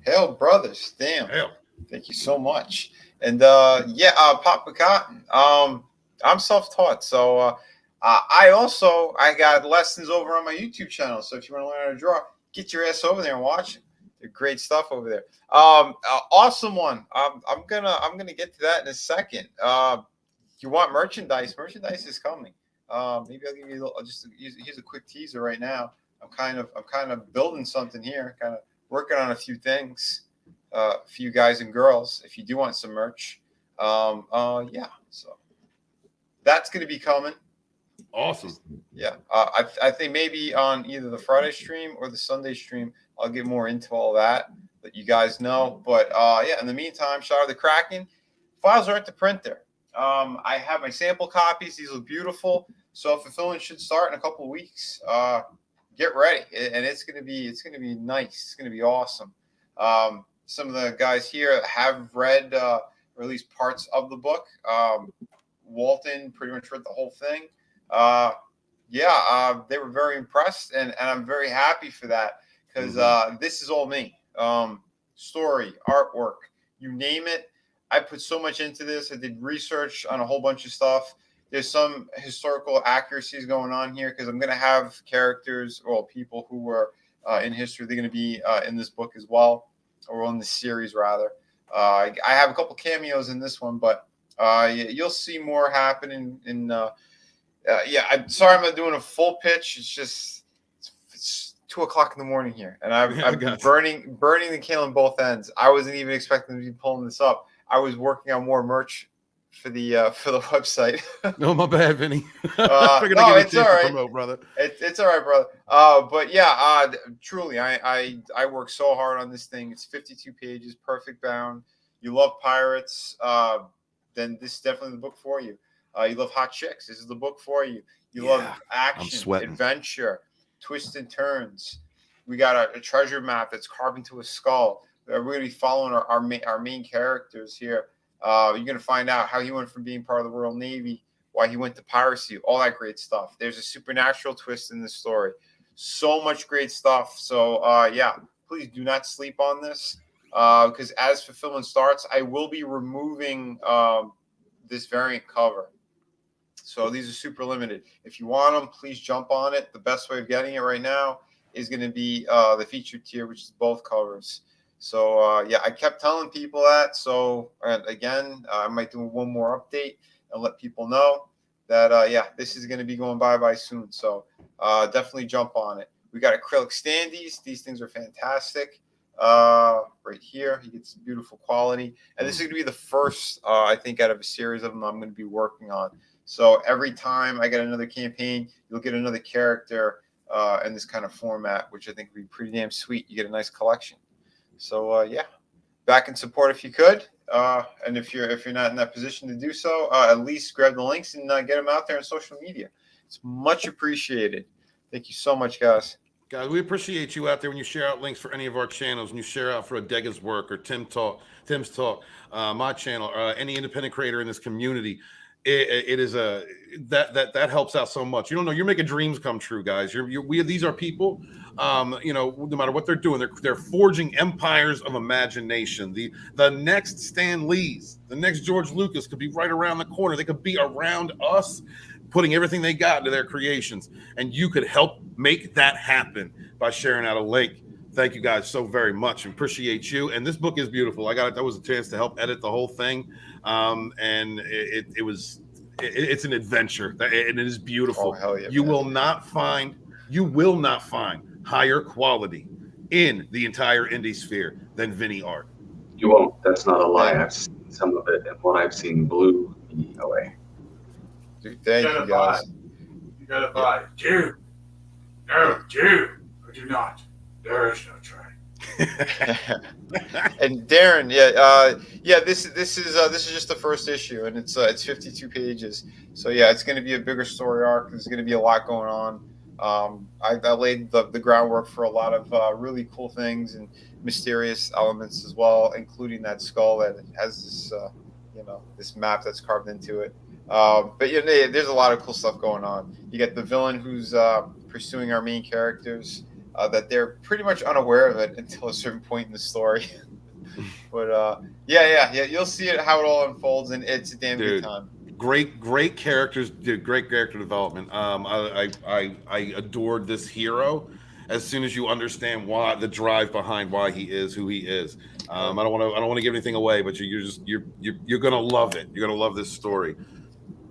Hail, brothers. Damn. Hail. Thank you so much. And Papa Cotton. I'm self-taught, so I got lessons over on my YouTube channel. So if you want to learn how to draw, get your ass over there and watch it. They're great stuff over there. Awesome one. I'm gonna get to that in a second. You want merchandise? Merchandise is coming. Maybe I'll give you here's a quick teaser right now. I'm kind of building something here. Kind of working on a few things. For you guys and girls, if you do want some merch, so that's going to be coming. Awesome. Yeah, I think maybe on either the Friday stream or the Sunday stream, I'll get more into all that. Let you guys know. But in the meantime, shout out to Kracken. Files are at the printer. I have my sample copies. These look beautiful. So fulfillment should start in a couple of weeks. Get ready, and it's gonna be nice. It's gonna be awesome. Some of the guys here have read or at least parts of the book. Walton pretty much read the whole thing. They were very impressed, and I'm very happy for that because this is all me. Story, artwork, you name it. I put so much into this. I did research on a whole bunch of stuff. There's some historical accuracies going on here because I'm going to have characters or people who were in history. They're going to be in this book as well, or in the series rather. I have a couple cameos in this one, but you'll see more happening. I'm sorry I'm not doing a full pitch. It's just it's 2:00 in the morning here, and I'm burning the candle on both ends. I wasn't even expecting to be pulling this up. I was working on more merch for the website. No, my bad, Vinny. It's all right, promote, brother. It's all right, brother. Truly, I work so hard on this thing. It's 52 pages, perfect bound. You love pirates, then this is definitely the book for you. You love hot chicks, this is the book for you. You love action, adventure, twists and turns. We got a treasure map that's carved into a skull. We're going to be following our main characters here. You're going to find out how he went from being part of the Royal Navy, why he went to piracy, all that great stuff. There's a supernatural twist in this story. So much great stuff. So, please do not sleep on this because as fulfillment starts, I will be removing this variant cover. So these are super limited. If you want them, please jump on it. The best way of getting it right now is going to be the featured tier, which is both covers. So, I kept telling people that. So, again, I might do one more update and let people know that, this is going to be going bye-bye soon. So, definitely jump on it. We got acrylic standees. These things are fantastic. Right here, he gets beautiful quality. And this is going to be the first, I think, out of a series of them I'm going to be working on. So, every time I get another campaign, you'll get another character in this kind of format, which I think would be pretty damn sweet. You get a nice collection. So back and support if you could, and if you're not in that position to do so, at least grab the links and get them out there on social media. It's much appreciated. Thank you so much, guys. Guys, we appreciate you out there when you share out links for any of our channels, and you share out for Adega's work or Tim's Talk, my channel, or any independent creator in this community. It is that helps out so much. You don't know, you're making dreams come true, guys. These are people, no matter what they're doing, they're forging empires of imagination. The next Stan Lees, the next George Lucas could be right around the corner. They could be around us, putting everything they got into their creations, and you could help make that happen by sharing out a link. Thank you guys so very much. Appreciate you. And this book is beautiful. That was a chance to help edit the whole thing. And it's an adventure, and it is beautiful. Oh, hell yeah, you will not find higher quality in the entire indie sphere than Vinnieart. You won't. That's not a lie. I've seen some of it, and what I've seen blew me away. Dude, thank you guys. You gotta buy. Dude. No, dude. I do not. There is no try. And Darren, this is just the first issue, and it's 52 pages. So it's going to be a bigger story arc. There's going to be a lot going on. I laid the groundwork for a lot of really cool things and mysterious elements as well, including that skull that has this this map that's carved into it. There's a lot of cool stuff going on. You get the villain who's pursuing our main characters. that they're pretty much unaware of it until a certain point in the story. But yeah, you'll see it how it all unfolds, and it's a damn good time. Great characters, dude. Great character development. I adored this hero. As soon as you understand why the drive behind why he is who he is, I don't want to give anything away, but you're gonna love it. You're gonna love this story.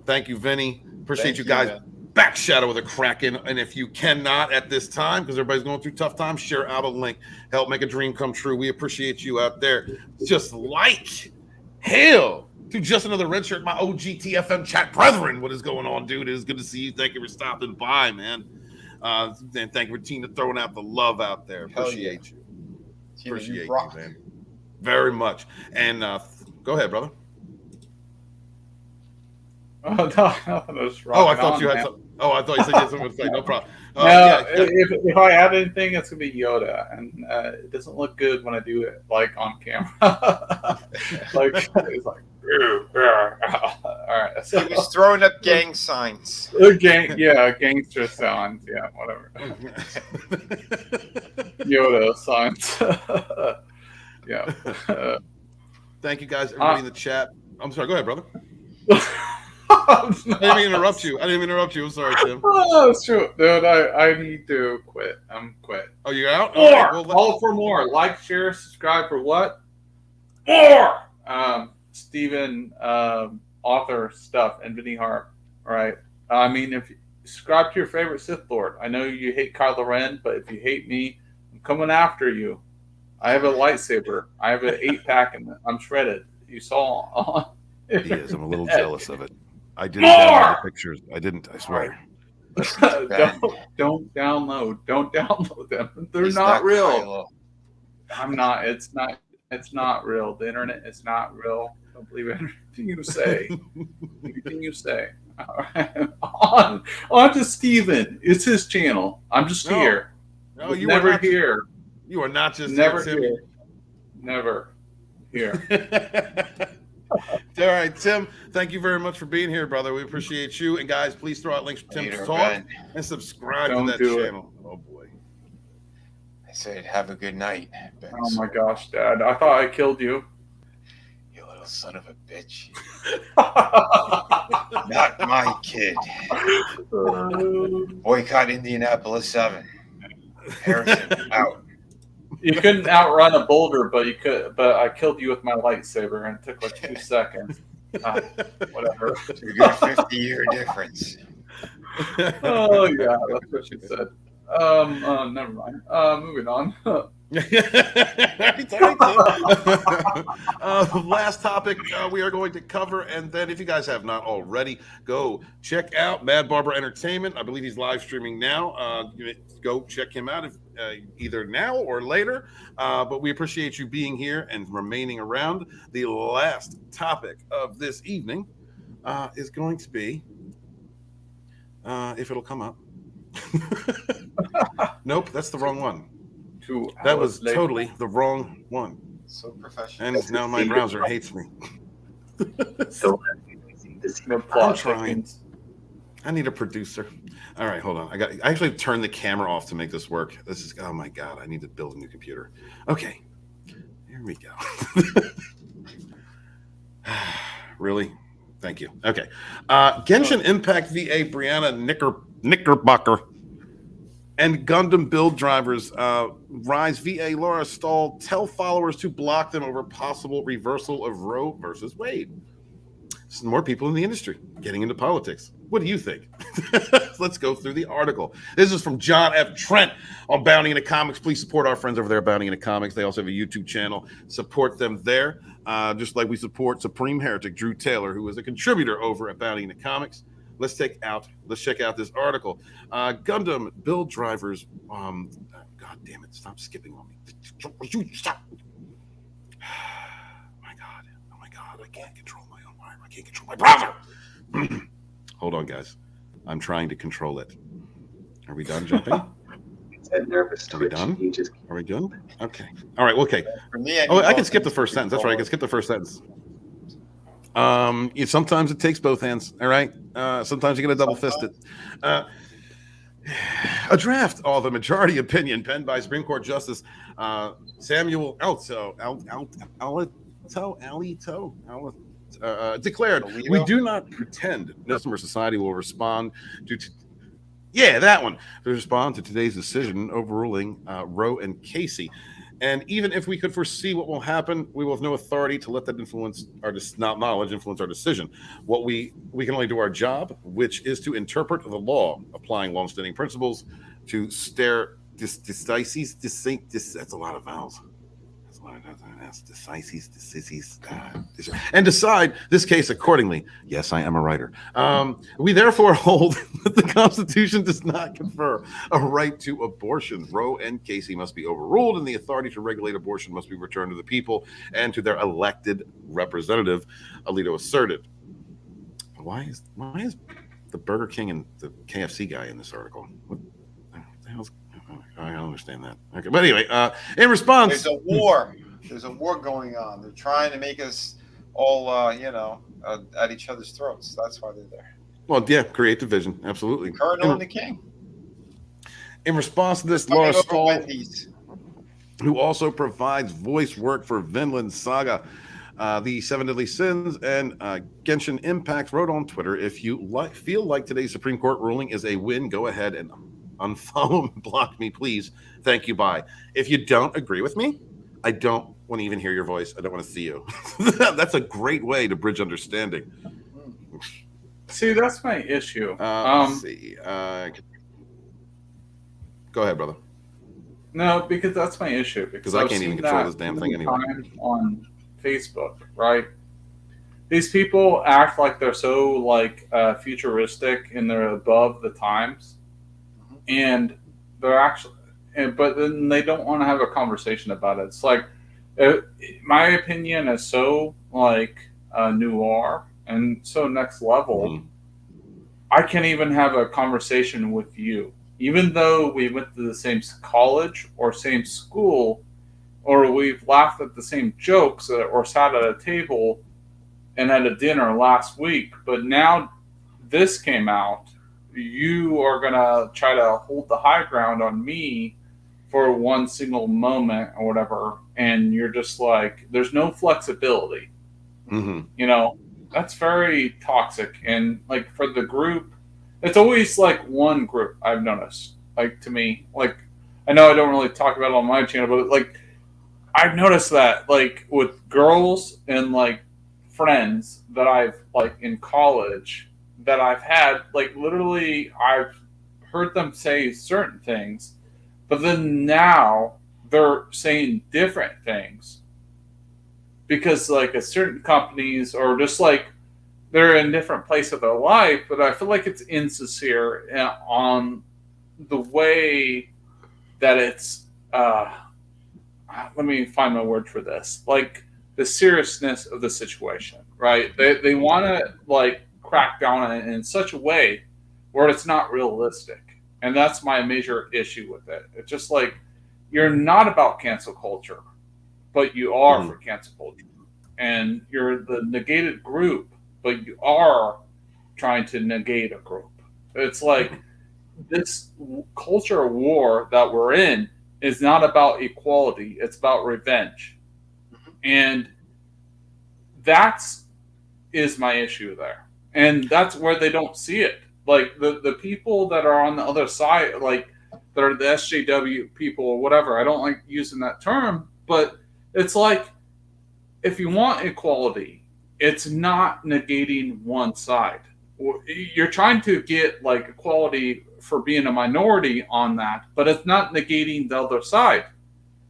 Thank you, Vinny. Appreciate you guys. Man. Back Shadow of the Kraken, and if you cannot at this time, because everybody's going through tough times, share out a link. Help make a dream come true. We appreciate you out there. Just like hell. To just another red shirt, my OG TFM chat brethren. What is going on, dude? It is good to see you. Thank you for stopping by, man. And thank you for Tina throwing out the love out there. Appreciate you. Tina, Appreciate you rock. man. Very much. And go ahead, brother. Oh, no, I thought you had something. Oh, I thought you said you had something to say. No problem. No, Yeah. if I add anything, it's gonna be Yoda, and it doesn't look good when I do it like on camera. Like it's like, all right. So, He was throwing up gang signs. Gangster signs, whatever. Yoda signs. Thank you guys, everybody in the chat. I'm sorry. Go ahead, brother. I didn't even interrupt you. I'm sorry, Tim. Oh, it's true, dude. I need to quit. I'm quit. Oh, you're out? More. Right, well, All for more. Like, share, subscribe for what? More. Steven, author stuff, and Vinnieart. All right. I mean, if you subscribe to your favorite Sith Lord. I know you hate Kylo Ren, but if you hate me, I'm coming after you. I have a lightsaber. I have an 8-pack, and I'm shredded. You saw. He is. I'm a little jealous of it. I didn't download the pictures. I didn't. I swear. Don't download them. They're not real. Kylo. I'm not. It's not. It's not real. The internet is not real. Don't believe anything you say. Anything you say. All right. On to Steven. It's his channel. I'm just here. No, you never are not here. You are not just Never Tim. here. Never here. All right, Tim, thank you very much for being here, brother. We appreciate you. And guys, please throw out links for Tim's Later, talk Ben. and subscribe Don't to that do it. channel. Oh boy. I said, have a good night, Ben. Oh my gosh, Dad! I thought I killed you. You little son of a bitch. Not my kid. Boycott Indianapolis 7. Harrison out. You couldn't outrun a boulder, but you could. But I killed you with my lightsaber, and it took like 2 seconds. Whatever. It's a good 50-year difference. Oh yeah, that's what she said. Never mind. Moving on. Last topic we are going to cover, and then if you guys have not already, go check out Mad Barber Entertainment. I believe he's live streaming now. Go check him out either now or later. But we appreciate you being here and remaining around. The last topic of this evening is going to be, if it'll come up. Nope, that's the wrong one. That was totally the wrong one. So professional. And now my browser hates me. I'm trying. I need a producer. All right, hold on. I actually turned the camera off to make this work. This is, oh my God, I need to build a new computer. Okay, here we go. Really? Thank you. Okay. Genshin Impact VA Brianna Knickerbocker and Gundam build drivers Rise VA Laura Stahl tell followers to block them over possible reversal of Roe versus Wade. Some more people in the industry getting into politics. What do you think? Let's go through the article. This is from John F. Trent on Bounty in the Comics. Please support our friends over there at Bounty in the Comics. They also have a YouTube channel. Support them there, just like we support Supreme Heretic Drew Taylor, who is a contributor over at Bounty in the Comics. Let's check out this article. Gundam build drivers. God damn it! Stop skipping on me. Stop. Oh my God! I can't control my own wire. I can't control my browser. Hold on, guys. I'm trying to control it. Are we done jumping? Nervous. Are we done? Are we done? Okay. All right. Okay. For me, I can skip the first sentence. That's right. I can skip the first sentence. Sometimes it takes both hands. All right. Sometimes you get a double fisted. A draft, all the majority opinion, penned by Supreme Court Justice Samuel Alito, declared, "We do not pretend customer society will respond to." That one to respond to today's decision overruling Roe and Casey. And even if we could foresee what will happen, we will have no authority to let that influence our knowledge influence our decision. What we can only do our job, which is to interpret the law, applying longstanding principles to that's a lot of vowels. And decide this case accordingly. Yes, I am a writer. We therefore hold that the Constitution does not confer a right to abortion. Roe and Casey must be overruled, and the authority to regulate abortion must be returned to the people and to their elected representative, Alito asserted. Why is the Burger King and the KFC guy in this article? What the hell's I don't understand that. Okay, but anyway, in response, there's a war. There's a war going on. They're trying to make us all, at each other's throats. That's why they're there. Well, yeah, create division. Absolutely. Colonel and the King. In response to this, Laura Stahl, who also provides voice work for Vinland Saga, The Seven Deadly Sins, and Genshin Impact, wrote on Twitter, "If you feel like today's Supreme Court ruling is a win, go ahead and unfollow and block me, please. Thank you, bye. If you don't agree with me, I don't want to even hear your voice. I don't want to see you." That's a great way to bridge understanding. See, that's my issue. Let's see. Go ahead, brother. No, because that's my issue. Because I can't even control this damn thing anyway. On Facebook, right? These people act like they're so futuristic and they're above the times, and they're actually. But then they don't want to have a conversation about it. It's like, my opinion is so noir and so next level. Mm-hmm. I can't even have a conversation with you, even though we went to the same college or same school, or we've laughed at the same jokes or sat at a table and had a dinner last week. But now this came out. You are going to try to hold the high ground on me for one single moment or whatever, and you're just like, there's no flexibility. Mm-hmm. That's very toxic. And for the group, it's always one group I've noticed. To me, I know I don't really talk about it on my channel, but I've noticed that with girls and friends that I've in college that I've had, literally I've heard them say certain things. But then now they're saying different things because at certain companies or just they're in a different place of their life. But I feel like it's insincere on the way that it's, let me find my word for this, the seriousness of the situation, right? They want to crack down on it in such a way where it's not realistic. And that's my major issue with it. It's just you're not about cancel culture, but you are for cancel culture. And you're the negated group, but you are trying to negate a group. It's this culture war that we're in is not about equality. It's about revenge. And is my issue there. And that's where they don't see it. The people that are on the other side, that are the SJW people or whatever, I don't like using that term, but it's if you want equality, it's not negating one side. You're trying to get equality for being a minority on that, but it's not negating the other side.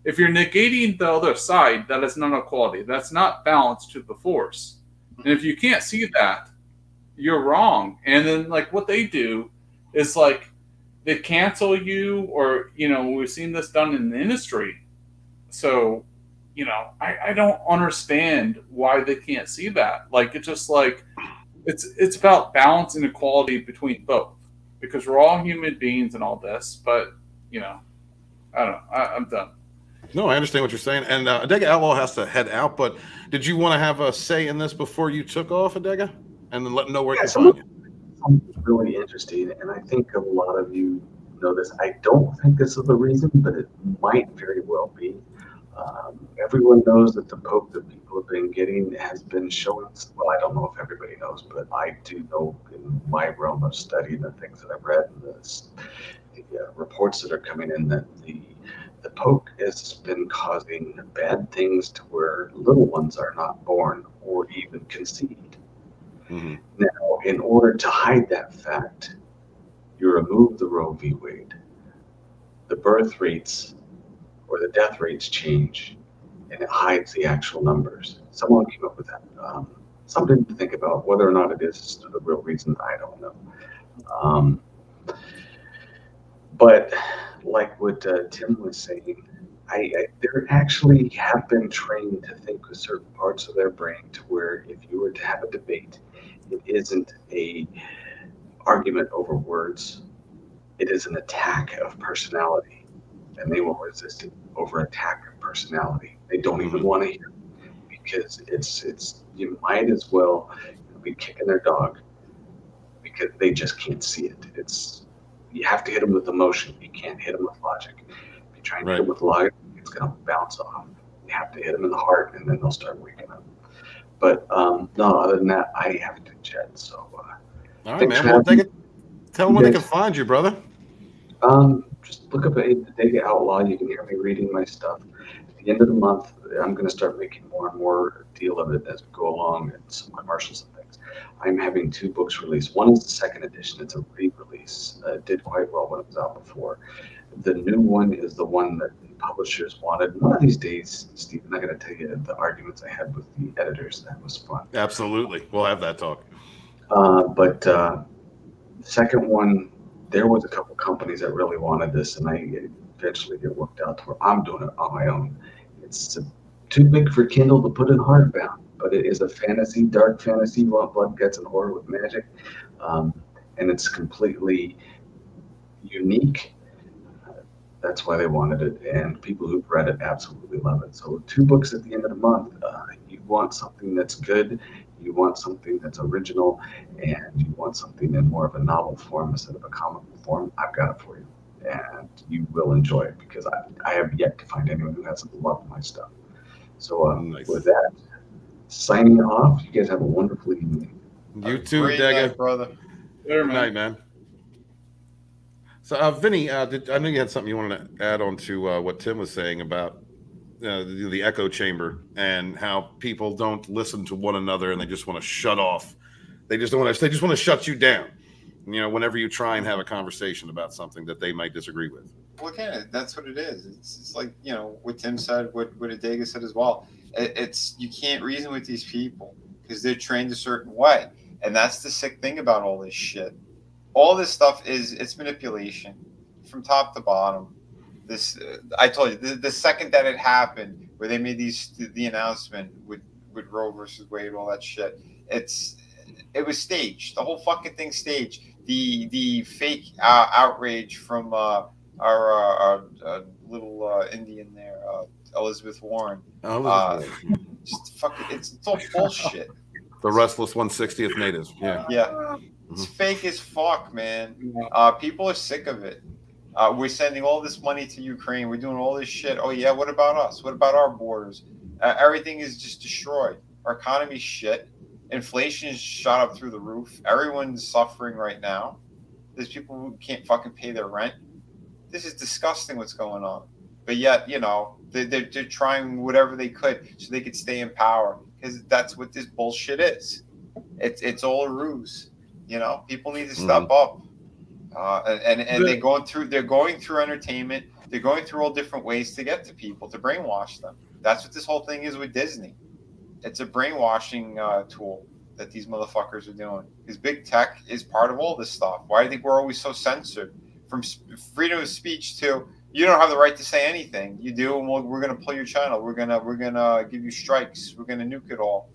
If you're negating the other side, that is not equality. That's not balance to the force. And if you can't see that, you're wrong. And then what they do is they cancel you, or we've seen this done in the industry. So I don't understand why they can't see that. It's just it's about balance and equality between both, because we're all human beings and all this. But I don't know. I'm done. No, I understand what you're saying. And Adega Outlaw has to head out, but did you want to have a say in this before you took off, And then let them know where to find you. Something really interesting, and I think a lot of you know this. I don't think this is the reason, but it might very well be. Everyone knows that the poke that people have been getting has been showing. Well, I don't know if everybody knows, but I do know in my realm of study and the things that I've read and the reports that are coming in that the poke has been causing bad things to where little ones are not born or even conceived. Mm-hmm. Now, in order to hide that fact, you remove the Roe v. Wade. The birth rates or the death rates change, and it hides the actual numbers. Someone came up with that. Something to think about. Whether or not it is the real reason, I don't know. But like what Tim was saying, there actually have been trained to think with certain parts of their brain to where if you were to have a debate, it isn't a argument over words. It is an attack of personality, and they will resist it over attack of personality. They don't even want to hear it because it's you might as well be kicking their dog because they just can't see it. You have to hit them with emotion. You can't hit them with logic. If you try and hit them with logic, it's going to bounce off. You have to hit them in the heart, and then they'll start waking up. But no, other than that, I have to jet. So, all right, man. Well, tell them where they can find you, brother. Just look up the Dega Outlaw. You can hear me reading my stuff. At the end of the month, I'm going to start making more and more deal of it as we go along and some commercials and things. I'm having 2 books released. One is the second edition. It's a re-release. It did quite well when it was out before. The new one is the one that the publishers wanted. One of these days, Steve, I'm not going to tell you the arguments I had with the editors. That was fun. Absolutely. We'll have that talk. But the second one, there was a couple companies that really wanted this, and I eventually get worked out to where I'm doing it on my own. It's too big for Kindle to put in hardbound, but it is a fantasy, dark fantasy, blood, guts, and horror with magic, and it's completely unique. That's why they wanted it, and people who've read it absolutely love it. So 2 books at the end of the month. You want something that's good, you want something that's original, and you want something in more of a novel form instead of a comic form, I've got it for you. And you will enjoy it because I have yet to find anyone who hasn't loved my stuff. So with that, signing off, you guys have a wonderful evening. You too, Dega. Brother. Good night, man. So, Vinny, I know you had something you wanted to add on to what Tim was saying about the echo chamber and how people don't listen to one another and they just want to shut off. They just want to shut you down. Whenever you try and have a conversation about something that they might disagree with. Well, yeah, that's what it is. It's like, what Tim said, what Adega said as well. It's you can't reason with these people because they're trained a certain way. And that's the sick thing about all this shit. All this stuff it's manipulation from top to bottom. This I told you the second that it happened, where they made the announcement with Roe versus Wade, all that shit. It was staged. The whole fucking thing staged. The fake outrage from our little Indian there, Elizabeth Warren. Just fucking, it's all bullshit. The restless 160th natives. Yeah. Yeah. It's fake as fuck, man. People are sick of it. We're sending all this money to Ukraine. We're doing all this shit. Oh, yeah. What about us? What about our borders? Everything is just destroyed. Our economy's shit. Inflation is shot up through the roof. Everyone's suffering right now. There's people who can't fucking pay their rent. This is disgusting what's going on. But yet, they're trying whatever they could so they could stay in power because that's what this bullshit is. It's all a ruse. People need to step up. And they're going through entertainment. They're going through all different ways to get to people, to brainwash them. That's what this whole thing is with Disney. It's a brainwashing tool that these motherfuckers are doing. Because big tech is part of all this stuff. Why do you think we're always so censored? From freedom of speech to you don't have the right to say anything. You do, and we're going to pull your channel. We're gonna give you strikes. We're going to nuke it all.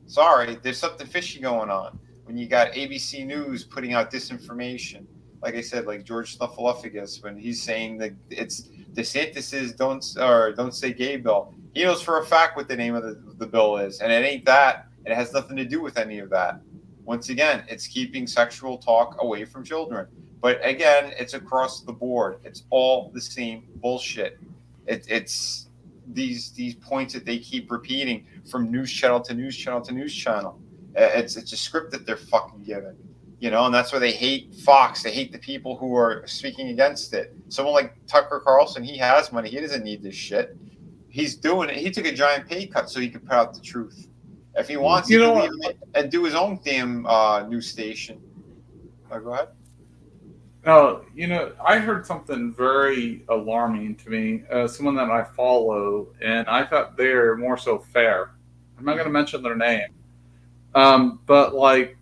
Sorry, there's something fishy going on. When you got ABC News putting out disinformation, like I said, like George Snuffleupagus, when he's saying that it's DeSantis's don't say gay bill. He knows for a fact what the name of the bill is, and it ain't that. And it has nothing to do with any of that. Once again, it's keeping sexual talk away from children. But again, it's across the board. It's all the same bullshit. It's these points that they keep repeating from news channel to news channel to news channel. It's a script that they're fucking given, you know, and that's why they hate Fox. They hate the people who are speaking against it. Someone like Tucker Carlson, he has money. He doesn't need this shit. He's doing it. He took a giant pay cut so he could put out the truth. If he wants, he can leave it and do his own damn news station. Go ahead. You know, I heard something very alarming to me. Someone that I follow, and I thought they're more so fair. I'm not going to mention their name. But like,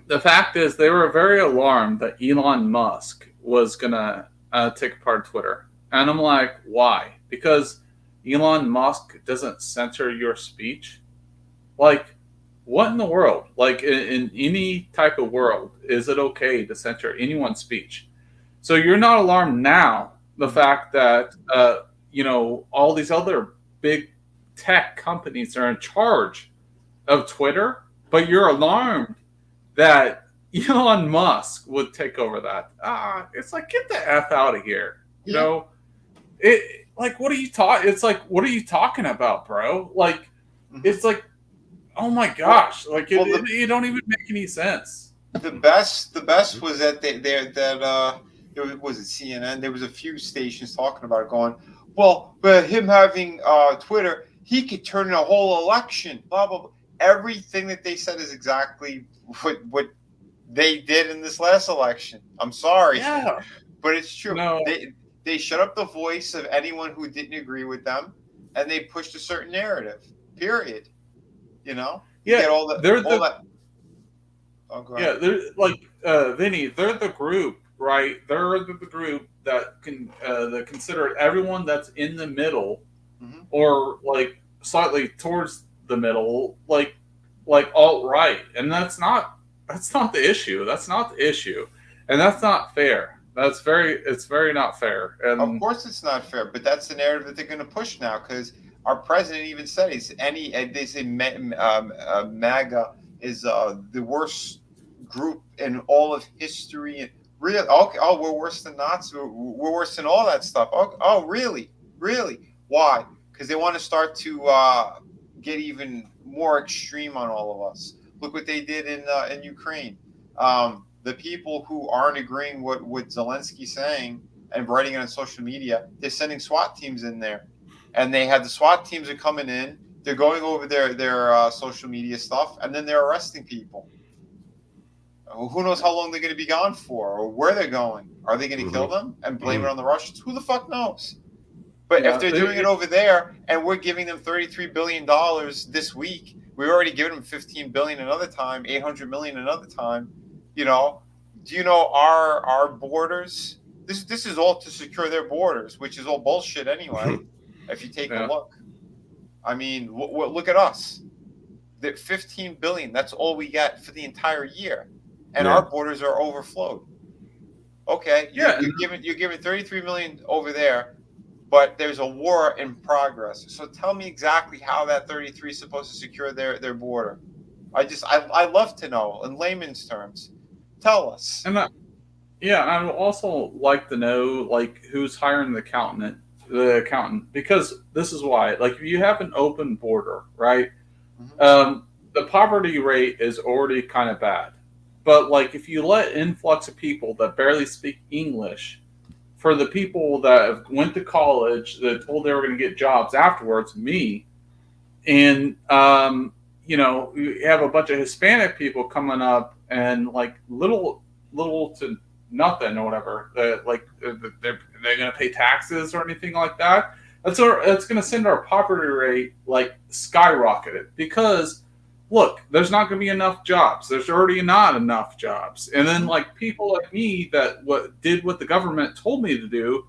the fact is, they were very alarmed that Elon Musk was gonna take apart Twitter, and I'm like, why? Because Elon Musk doesn't censor your speech. Like, what in the world? Like, in any type of world, is it okay to censor anyone's speech? So you're not alarmed now, the fact that you know, all these other big tech companies are in charge of Twitter, but you're alarmed that Elon Musk would take over that. It's like, get the F out of here. You know, it like, what are you talking? It's like, what are you talking about, bro? Like, it's like, oh my gosh, like it don't even make any sense. The best was that there was it CNN. There was a few stations talking about it, going, well, but him having Twitter, he could turn in a whole election. Blah blah blah. Everything that they said is exactly what they did in this last election. I'm sorry, but it's true. No. They shut up the voice of anyone who didn't agree with them, and they pushed a certain narrative. Period. You know. Yeah. Get all that. They're like Vinny. They're the group, right? They're the group that can that consider everyone that's in the middle, or like slightly towards the middle, like alt-right, and that's not the issue. That's not the issue, and that's not fair. It's very not fair. And of course, it's not fair, but that's the narrative that they're going to push now, because our president even said they say MAGA is the worst group in all of history. And really, oh, we're worse than Nazis. We're worse than all that stuff. Oh, really? Why? Because they want to start to get even more extreme on all of us. Look what they did in Ukraine. The people who aren't agreeing with Zelensky saying and writing it on social media, they're sending SWAT teams in there, and they had the SWAT teams are coming in. They're going over their social media stuff, and then they're arresting people. Who knows how long they're going to be gone for, or where they're going? Are they going to kill them and blame it on the Russians? Who the fuck knows? But if they're doing it over there, and we're giving them $33 billion this week, we've already given them $15 billion another time, $800 million another time. You know, do you know our borders? This is all to secure their borders, which is all bullshit anyway. If you take a look, I mean, look at us. The $15 billion. That's all we get for the entire year, and our borders are overflowed. Okay, you're giving $33 million over there, but there's a war in progress. So tell me exactly how that 33 is supposed to secure their border. I love to know in layman's terms. Tell us. And I would also like to know, like, who's hiring the accountant, because this is why. Like, if you have an open border, right, the poverty rate is already kind of bad. But like, if you let influx of people that barely speak English, for the people that went to college that told they were going to get jobs afterwards, me, and you know, you have a bunch of Hispanic people coming up and like little to nothing or whatever. They're going to pay taxes or anything like that. It's going to send our poverty rate like skyrocketed, because look, there's not going to be enough jobs. There's already not enough jobs. And then like people like me that did what the government told me to do,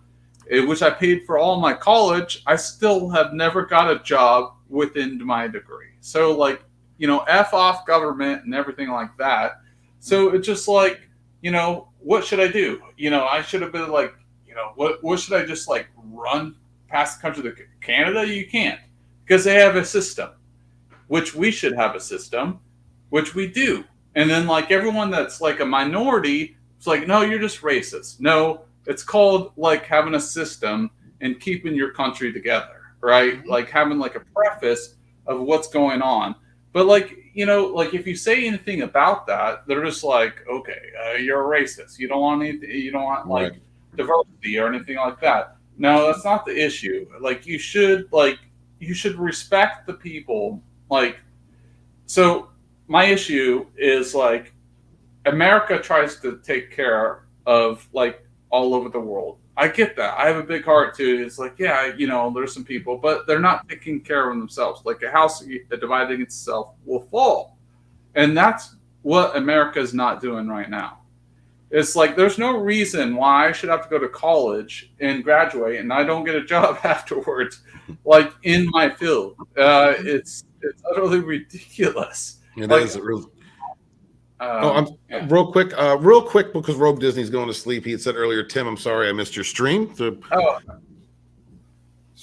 which I paid for all my college, I still have never got a job within my degree. So like, you know, F off government and everything like that. So it's just like, you know, what should I do? You know, I should have been like, you know, what should I just like run past the country to Canada? You can't, because they have a system, which we should have a system, which we do. And then like everyone that's like a minority It's like, no, you're just racist. No, it's called like having a system and keeping your country together, right? Like having like a preface of what's going on. But like, like if you say anything about that, they're just like, okay, you're a racist. You don't want anything. You don't want like diversity or anything like that. No, that's not the issue. Like you should respect the people. Like, so my issue is like America tries to take care of like all over the world. I get that. I have a big heart too. It's like, yeah, there's some people, but they're not taking care of themselves. Like a house dividing itself will fall. And that's what America is not doing right now. It's like, there's no reason why I should have to go to college and graduate and I don't get a job afterwards, like in my field. It's utterly ridiculous. It like, is real. Real quick, because Rogue Disney's going to sleep. He had said earlier, Tim, I'm sorry I missed your stream. Just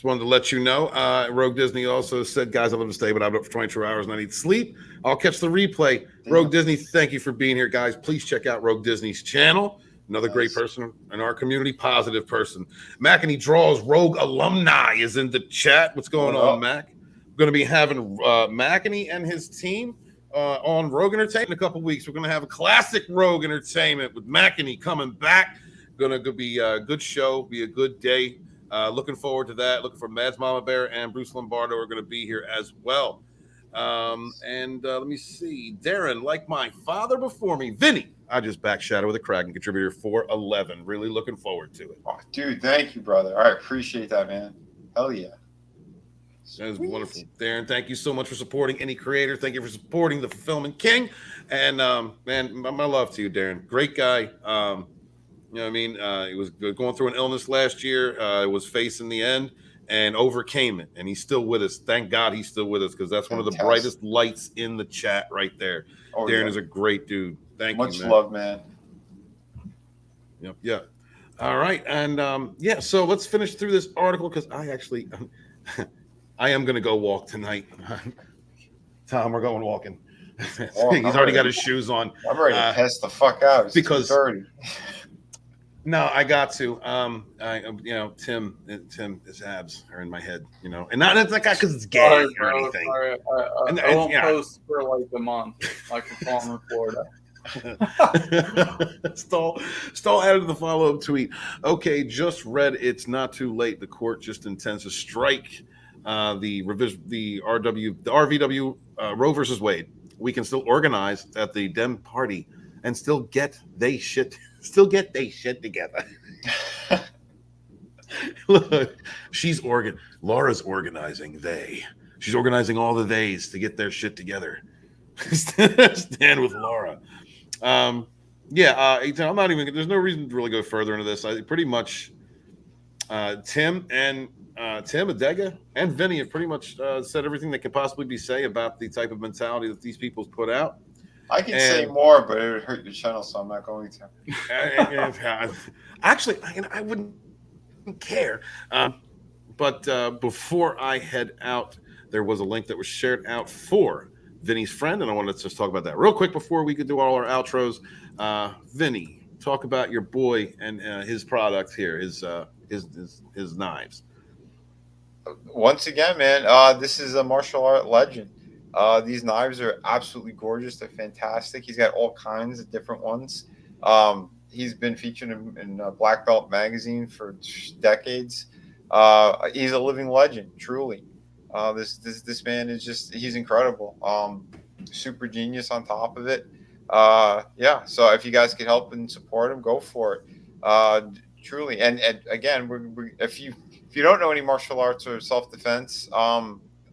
wanted to let you know. Rogue Disney also said, guys, I love to stay, but I'm up for 24 hours and I need sleep. I'll catch the replay. Rogue Disney, thank you for being here, guys. Please check out Rogue Disney's channel. Another great person in our community, positive person. Mackany Draws Rogue alumni is in the chat. What's going on, Mac? We're going to be having Mackany and his team on Rogue Entertainment in a couple weeks. We're going to have a classic Rogue Entertainment with Mackany coming back. Going to be a good show, be a good day. Looking forward to that. Looking for Mads Mama Bear and Bruce Lombardo are going to be here as well. Let me see. Darren, like my father before me, Vinny. I just back shadow with a Kracken contributor 411. Really looking forward to it. Oh, dude, thank you, brother. I appreciate that, man. Hell yeah. That is wonderful. Darren, thank you so much for supporting any creator. Thank you for supporting the Fulfillment King. And man, my love to you, Darren. Great guy. You know what I mean? He was going through an illness last year. Was facing the end and overcame it. And he's still with us. Thank God he's still with us, because that's one of the brightest lights in the chat right there. Oh, Darren is a great dude. Thank you, man. Much love, man. Yep. Yeah. All right. And yeah, so let's finish through this article, because I actually I am going to go walk tonight. Tom, we're going walking. He's already got his shoes on. I'm ready to pass the fuck out. It's because 2:30. No, I got to. Tim, his abs are in my head. And not it's like because it's gay or anything. Sorry. I won't post for like a month, like a farm in Florida. Stall added the follow-up tweet. Okay, just read. It's not too late. The court just intends to strike the RVW Roe versus Wade. We can still organize at the Dem Party and still get they shit together. Look, Laura's organizing she's organizing all the theys to get their shit together. Stand with Laura. I'm not even, there's no reason to really go further into this. I pretty much Tim, Adega, and Vinny have pretty much said everything that could possibly be said about the type of mentality that these people's put out. I can say more, but it would hurt your channel, so I'm not going to. Actually, I wouldn't care. But before I head out, there was a link that was shared out for Vinny's friend, and I wanted to just talk about that real quick before we could do all our outros. Vinny, talk about your boy and his product here, his knives. Once again, man, this is a martial art legend. These knives are absolutely gorgeous. They're fantastic. He's got all kinds of different ones. He's been featured in Black Belt magazine for decades. He's a living legend, truly. This man is he's incredible. Super genius on top of it. So if you guys could help and support him, go for it. Truly. And again, if you don't know any martial arts or self-defense,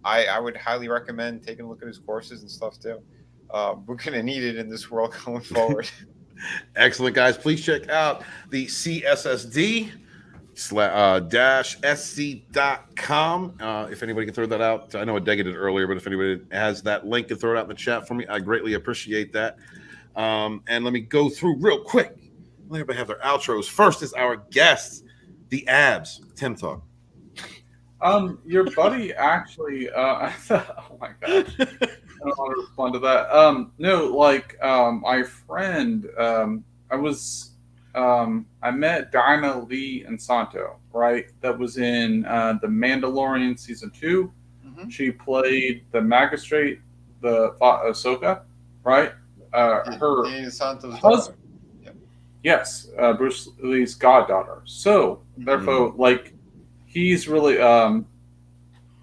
I would highly recommend taking a look at his courses and stuff too. We're going to need it in this world going forward. Excellent, guys. Please check out the CSSD -sc.com. If anybody can throw that out, I know Adega did earlier, but if anybody has that link and throw it out in the chat for me, I greatly appreciate that. And let me go through real quick. Let everybody have their outros. First is our guest, the Abs. Tim, talk. Your buddy actually, oh my God, I don't want to respond to that. My friend, I was I met Dinah Lee Insanto, right? That was in The Mandalorian season 2. She played the magistrate, the Ahsoka, right? Her Santo's husband, yes, Bruce Lee's goddaughter. So therefore, like, he's really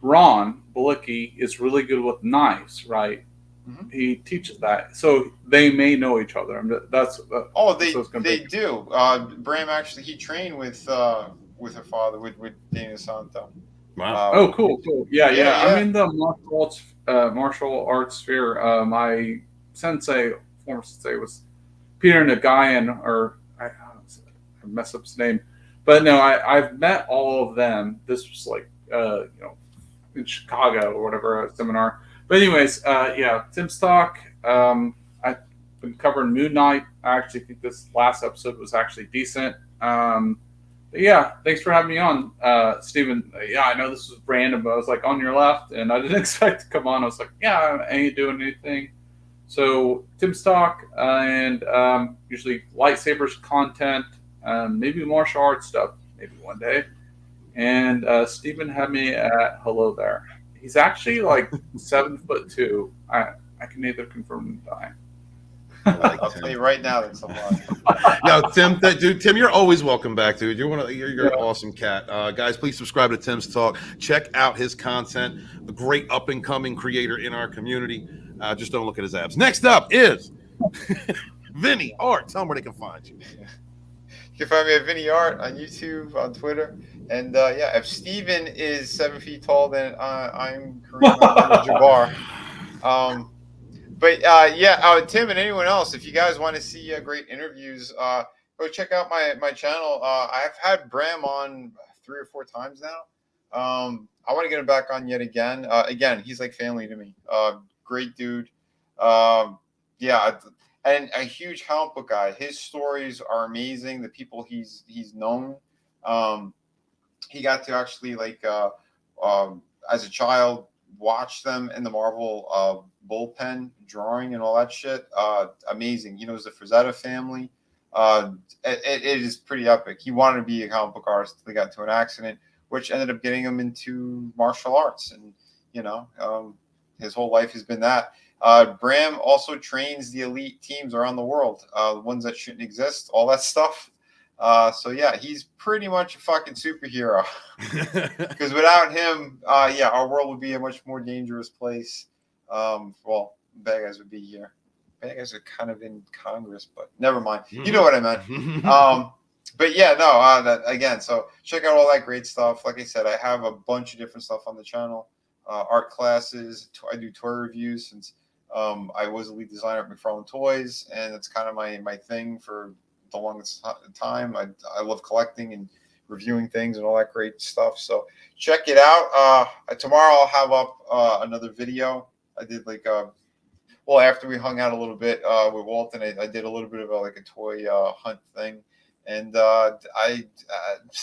Ron Balicki is really good with knives, right? He teaches that, so they may know each other. That's they do. Bram actually he trained with her father with Dana Santo. Wow. Cool. Yeah. I'm in the martial arts sphere. My former sensei was Peter Nagayan, or I mess up his name, but no, I've met all of them. This was like in Chicago or whatever, a seminar. But anyways, Tim's talk. I've been covering Moon Knight. I actually think this last episode was actually decent. But yeah, thanks for having me on, Steven. Yeah, I know this was random, but I was like on your left, and I didn't expect to come on. I was like, yeah, I ain't doing anything. So Tim's talk and usually lightsabers content, maybe martial arts stuff, maybe one day. And Steven had me at hello there. He's actually like 7'2". I can neither confirm nor deny. I'll tell you right now that's a lie. No, Tim, dude, Tim, you're always welcome back, dude. You're an awesome cat. Guys, please subscribe to Tim's Talk. Check out his content. A great up and coming creator in our community. Just don't look at his abs. Next up is Vinnieart. Tell them where they can find you. You can find me at Vinnieart on YouTube, on Twitter. And if Steven is 7 feet tall, then I'm Kareem Abdul-Jabbar. Tim and anyone else, if you guys want to see great interviews, go check out my channel. I've had Bram on 3 or 4 times now. I want to get him back on yet again. Again, he's like family to me. Great dude. And a huge comic book guy. His stories are amazing. The people he's known. He got to actually as a child watch them in the Marvel bullpen drawing and all that shit. Amazing. He knows the Frazetta family. It is pretty epic. He wanted to be a comic book artist until he got into an accident, which ended up getting him into martial arts. And his whole life has been that. Bram also trains the elite teams around the world, the ones that shouldn't exist, all that stuff. He's pretty much a fucking superhero. Because without him, our world would be a much more dangerous place. Bad guys would be here. Bad guys are kind of in Congress, but never mind. You know what I meant. So check out all that great stuff. Like I said, I have a bunch of different stuff on the channel. Art classes. I do toy reviews since I was a lead designer at McFarlane Toys, and it's kind of my thing for the longest time. I love collecting and reviewing things and all that great stuff. So check it out. Tomorrow I'll have up another video. I did after we hung out a little bit with Walton, I did a little bit of a toy hunt thing, and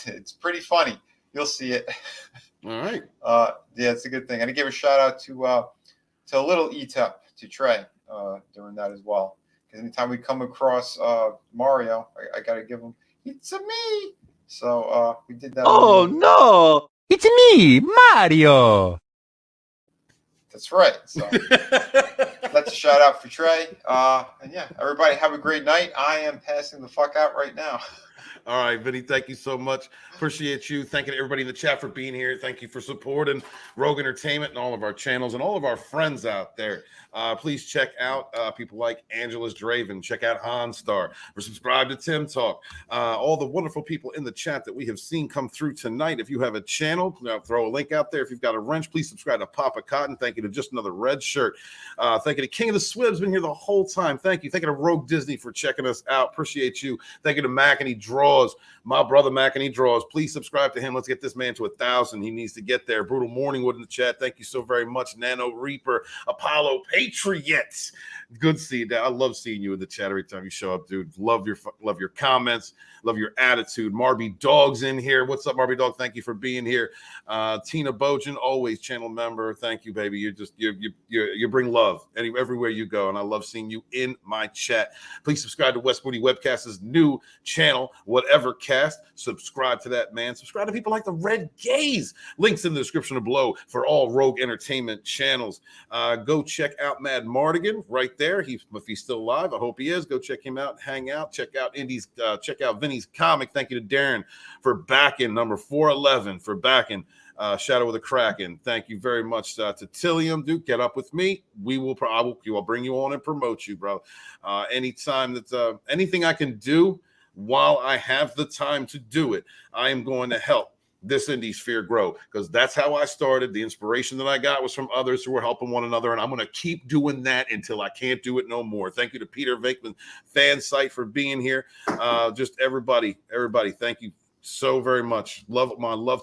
it's pretty funny. You'll see it. All right. It's a good thing. And I give a shout out to little ETEP, to Trey, doing that as well. Because anytime we come across Mario, I got to give him, it's a me. So we did that. Oh, no. It's me, Mario. That's right. So that's a shout out for Trey. Everybody have a great night. I am passing the fuck out right now. All right, Vinny, thank you so much. Appreciate you. Thanking everybody in the chat for being here. Thank you for supporting Rogue Entertainment and all of our channels and all of our friends out there. Please check out people like Angelus Draven. Check out Hanstar. Or subscribe to Tim Talk. All the wonderful people in the chat that we have seen come through tonight. If you have a channel, throw a link out there. If you've got a wrench, please subscribe to Papa Cotton. Thank you to Just Another Red Shirt. Thank you to King of the Swibs, been here the whole time. Thank you. Thank you to Rogue Disney for checking us out. Appreciate you. Thank you to Mac and Draws. My brother Mackany Draws. Please subscribe to him. Let's get this man to 1,000. He needs to get there. Brutal Morningwood in the chat. Thank you so very much. Nano Reaper, Apollo Patriots. Good to see you. I love seeing you in the chat every time you show up, dude. Love your comments. Love your attitude. Marby Dog's in here. What's up, Marby Dog? Thank you for being here. Tina Bojan, always channel member. Thank you, baby. You bring love everywhere you go, and I love seeing you in my chat. Please subscribe to West Moody Webcast's new channel, Whatever Cast. Subscribe to that, man. Subscribe to people like the Red Gaze. Links in the description below for all Rogue Entertainment channels. Go check out Mad Mardigan right there. If he's still alive, I hope he is. Go check him out, hang out, check out Vinnie's comic. Thank you to Darren for backing number 411 for backing Shadow of the Kracken. Thank you very much to Tillium. Dude, get up with me. I'll bring you on and promote you, bro. Anytime that anything I can do while I have the time to do it, I am going to help this indie sphere grow, because that's how I started. The inspiration that I got was from others who were helping one another, and I'm going to keep doing that until I can't do it no more. Thank you to Peter Vakeman Fan Site for being here. Just everybody, thank you so very much. Love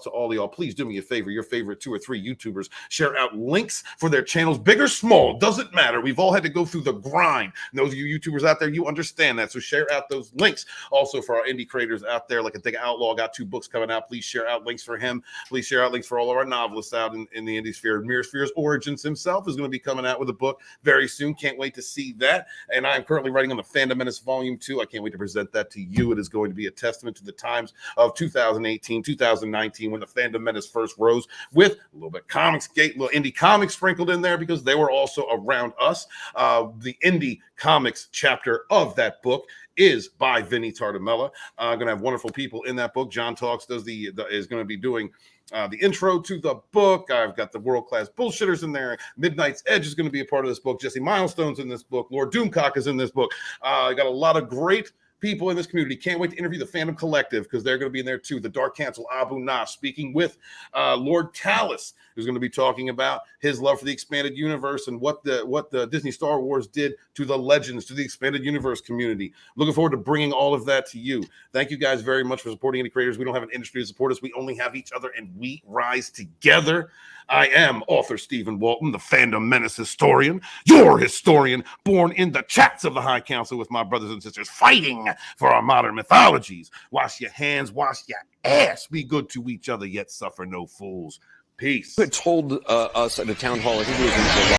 to all of y'all. Please do me a favor, your favorite 2 or 3 YouTubers, share out links for their channels, big or small, doesn't matter. We've all had to go through the grind. And those of you YouTubers out there, you understand that. So share out those links. Also for our indie creators out there, like I think Outlaw got 2 books coming out. Please share out links for him. Please share out links for all of our novelists out in the indie sphere. Mirror Sphere's Origins himself is going to be coming out with a book very soon. Can't wait to see that. And I'm currently writing on the Fandom Menace Volume 2. I can't wait to present that to you. It is going to be a testament to the times of 2018, 2019, when the Fandom Menace first rose, with a little bit Comicsgate, little indie comics sprinkled in there because they were also around us. The indie comics chapter of that book is by Vinnie Tartamella. Going to have wonderful people in that book. John Talks is going to be doing the intro to the book. I've got the world-class bullshitters in there. Midnight's Edge is going to be a part of this book. Jesse Milestone's in this book. Lord Doomcock is in this book. I got a lot of great people in this community. Can't wait to interview the Fandom Collective, because they're going to be in there too. The Dark Council, Abu Nas, speaking with Lord Talus, who's going to be talking about his love for the expanded universe and what the Disney Star Wars did to the Legends, to the expanded universe community. Looking forward to bringing all of that to you. Thank you guys very much for supporting indie creators. We don't have an industry to support us. We only have each other, and we rise together. I am author Stephen Walton, the Fandom Menace historian, your historian, born in the chats of the High Council with my brothers and sisters, fighting for our modern mythologies. Wash your hands, wash your ass. Be good to each other, yet suffer no fools. Peace. Who had told us at a town hall, I think it was in July,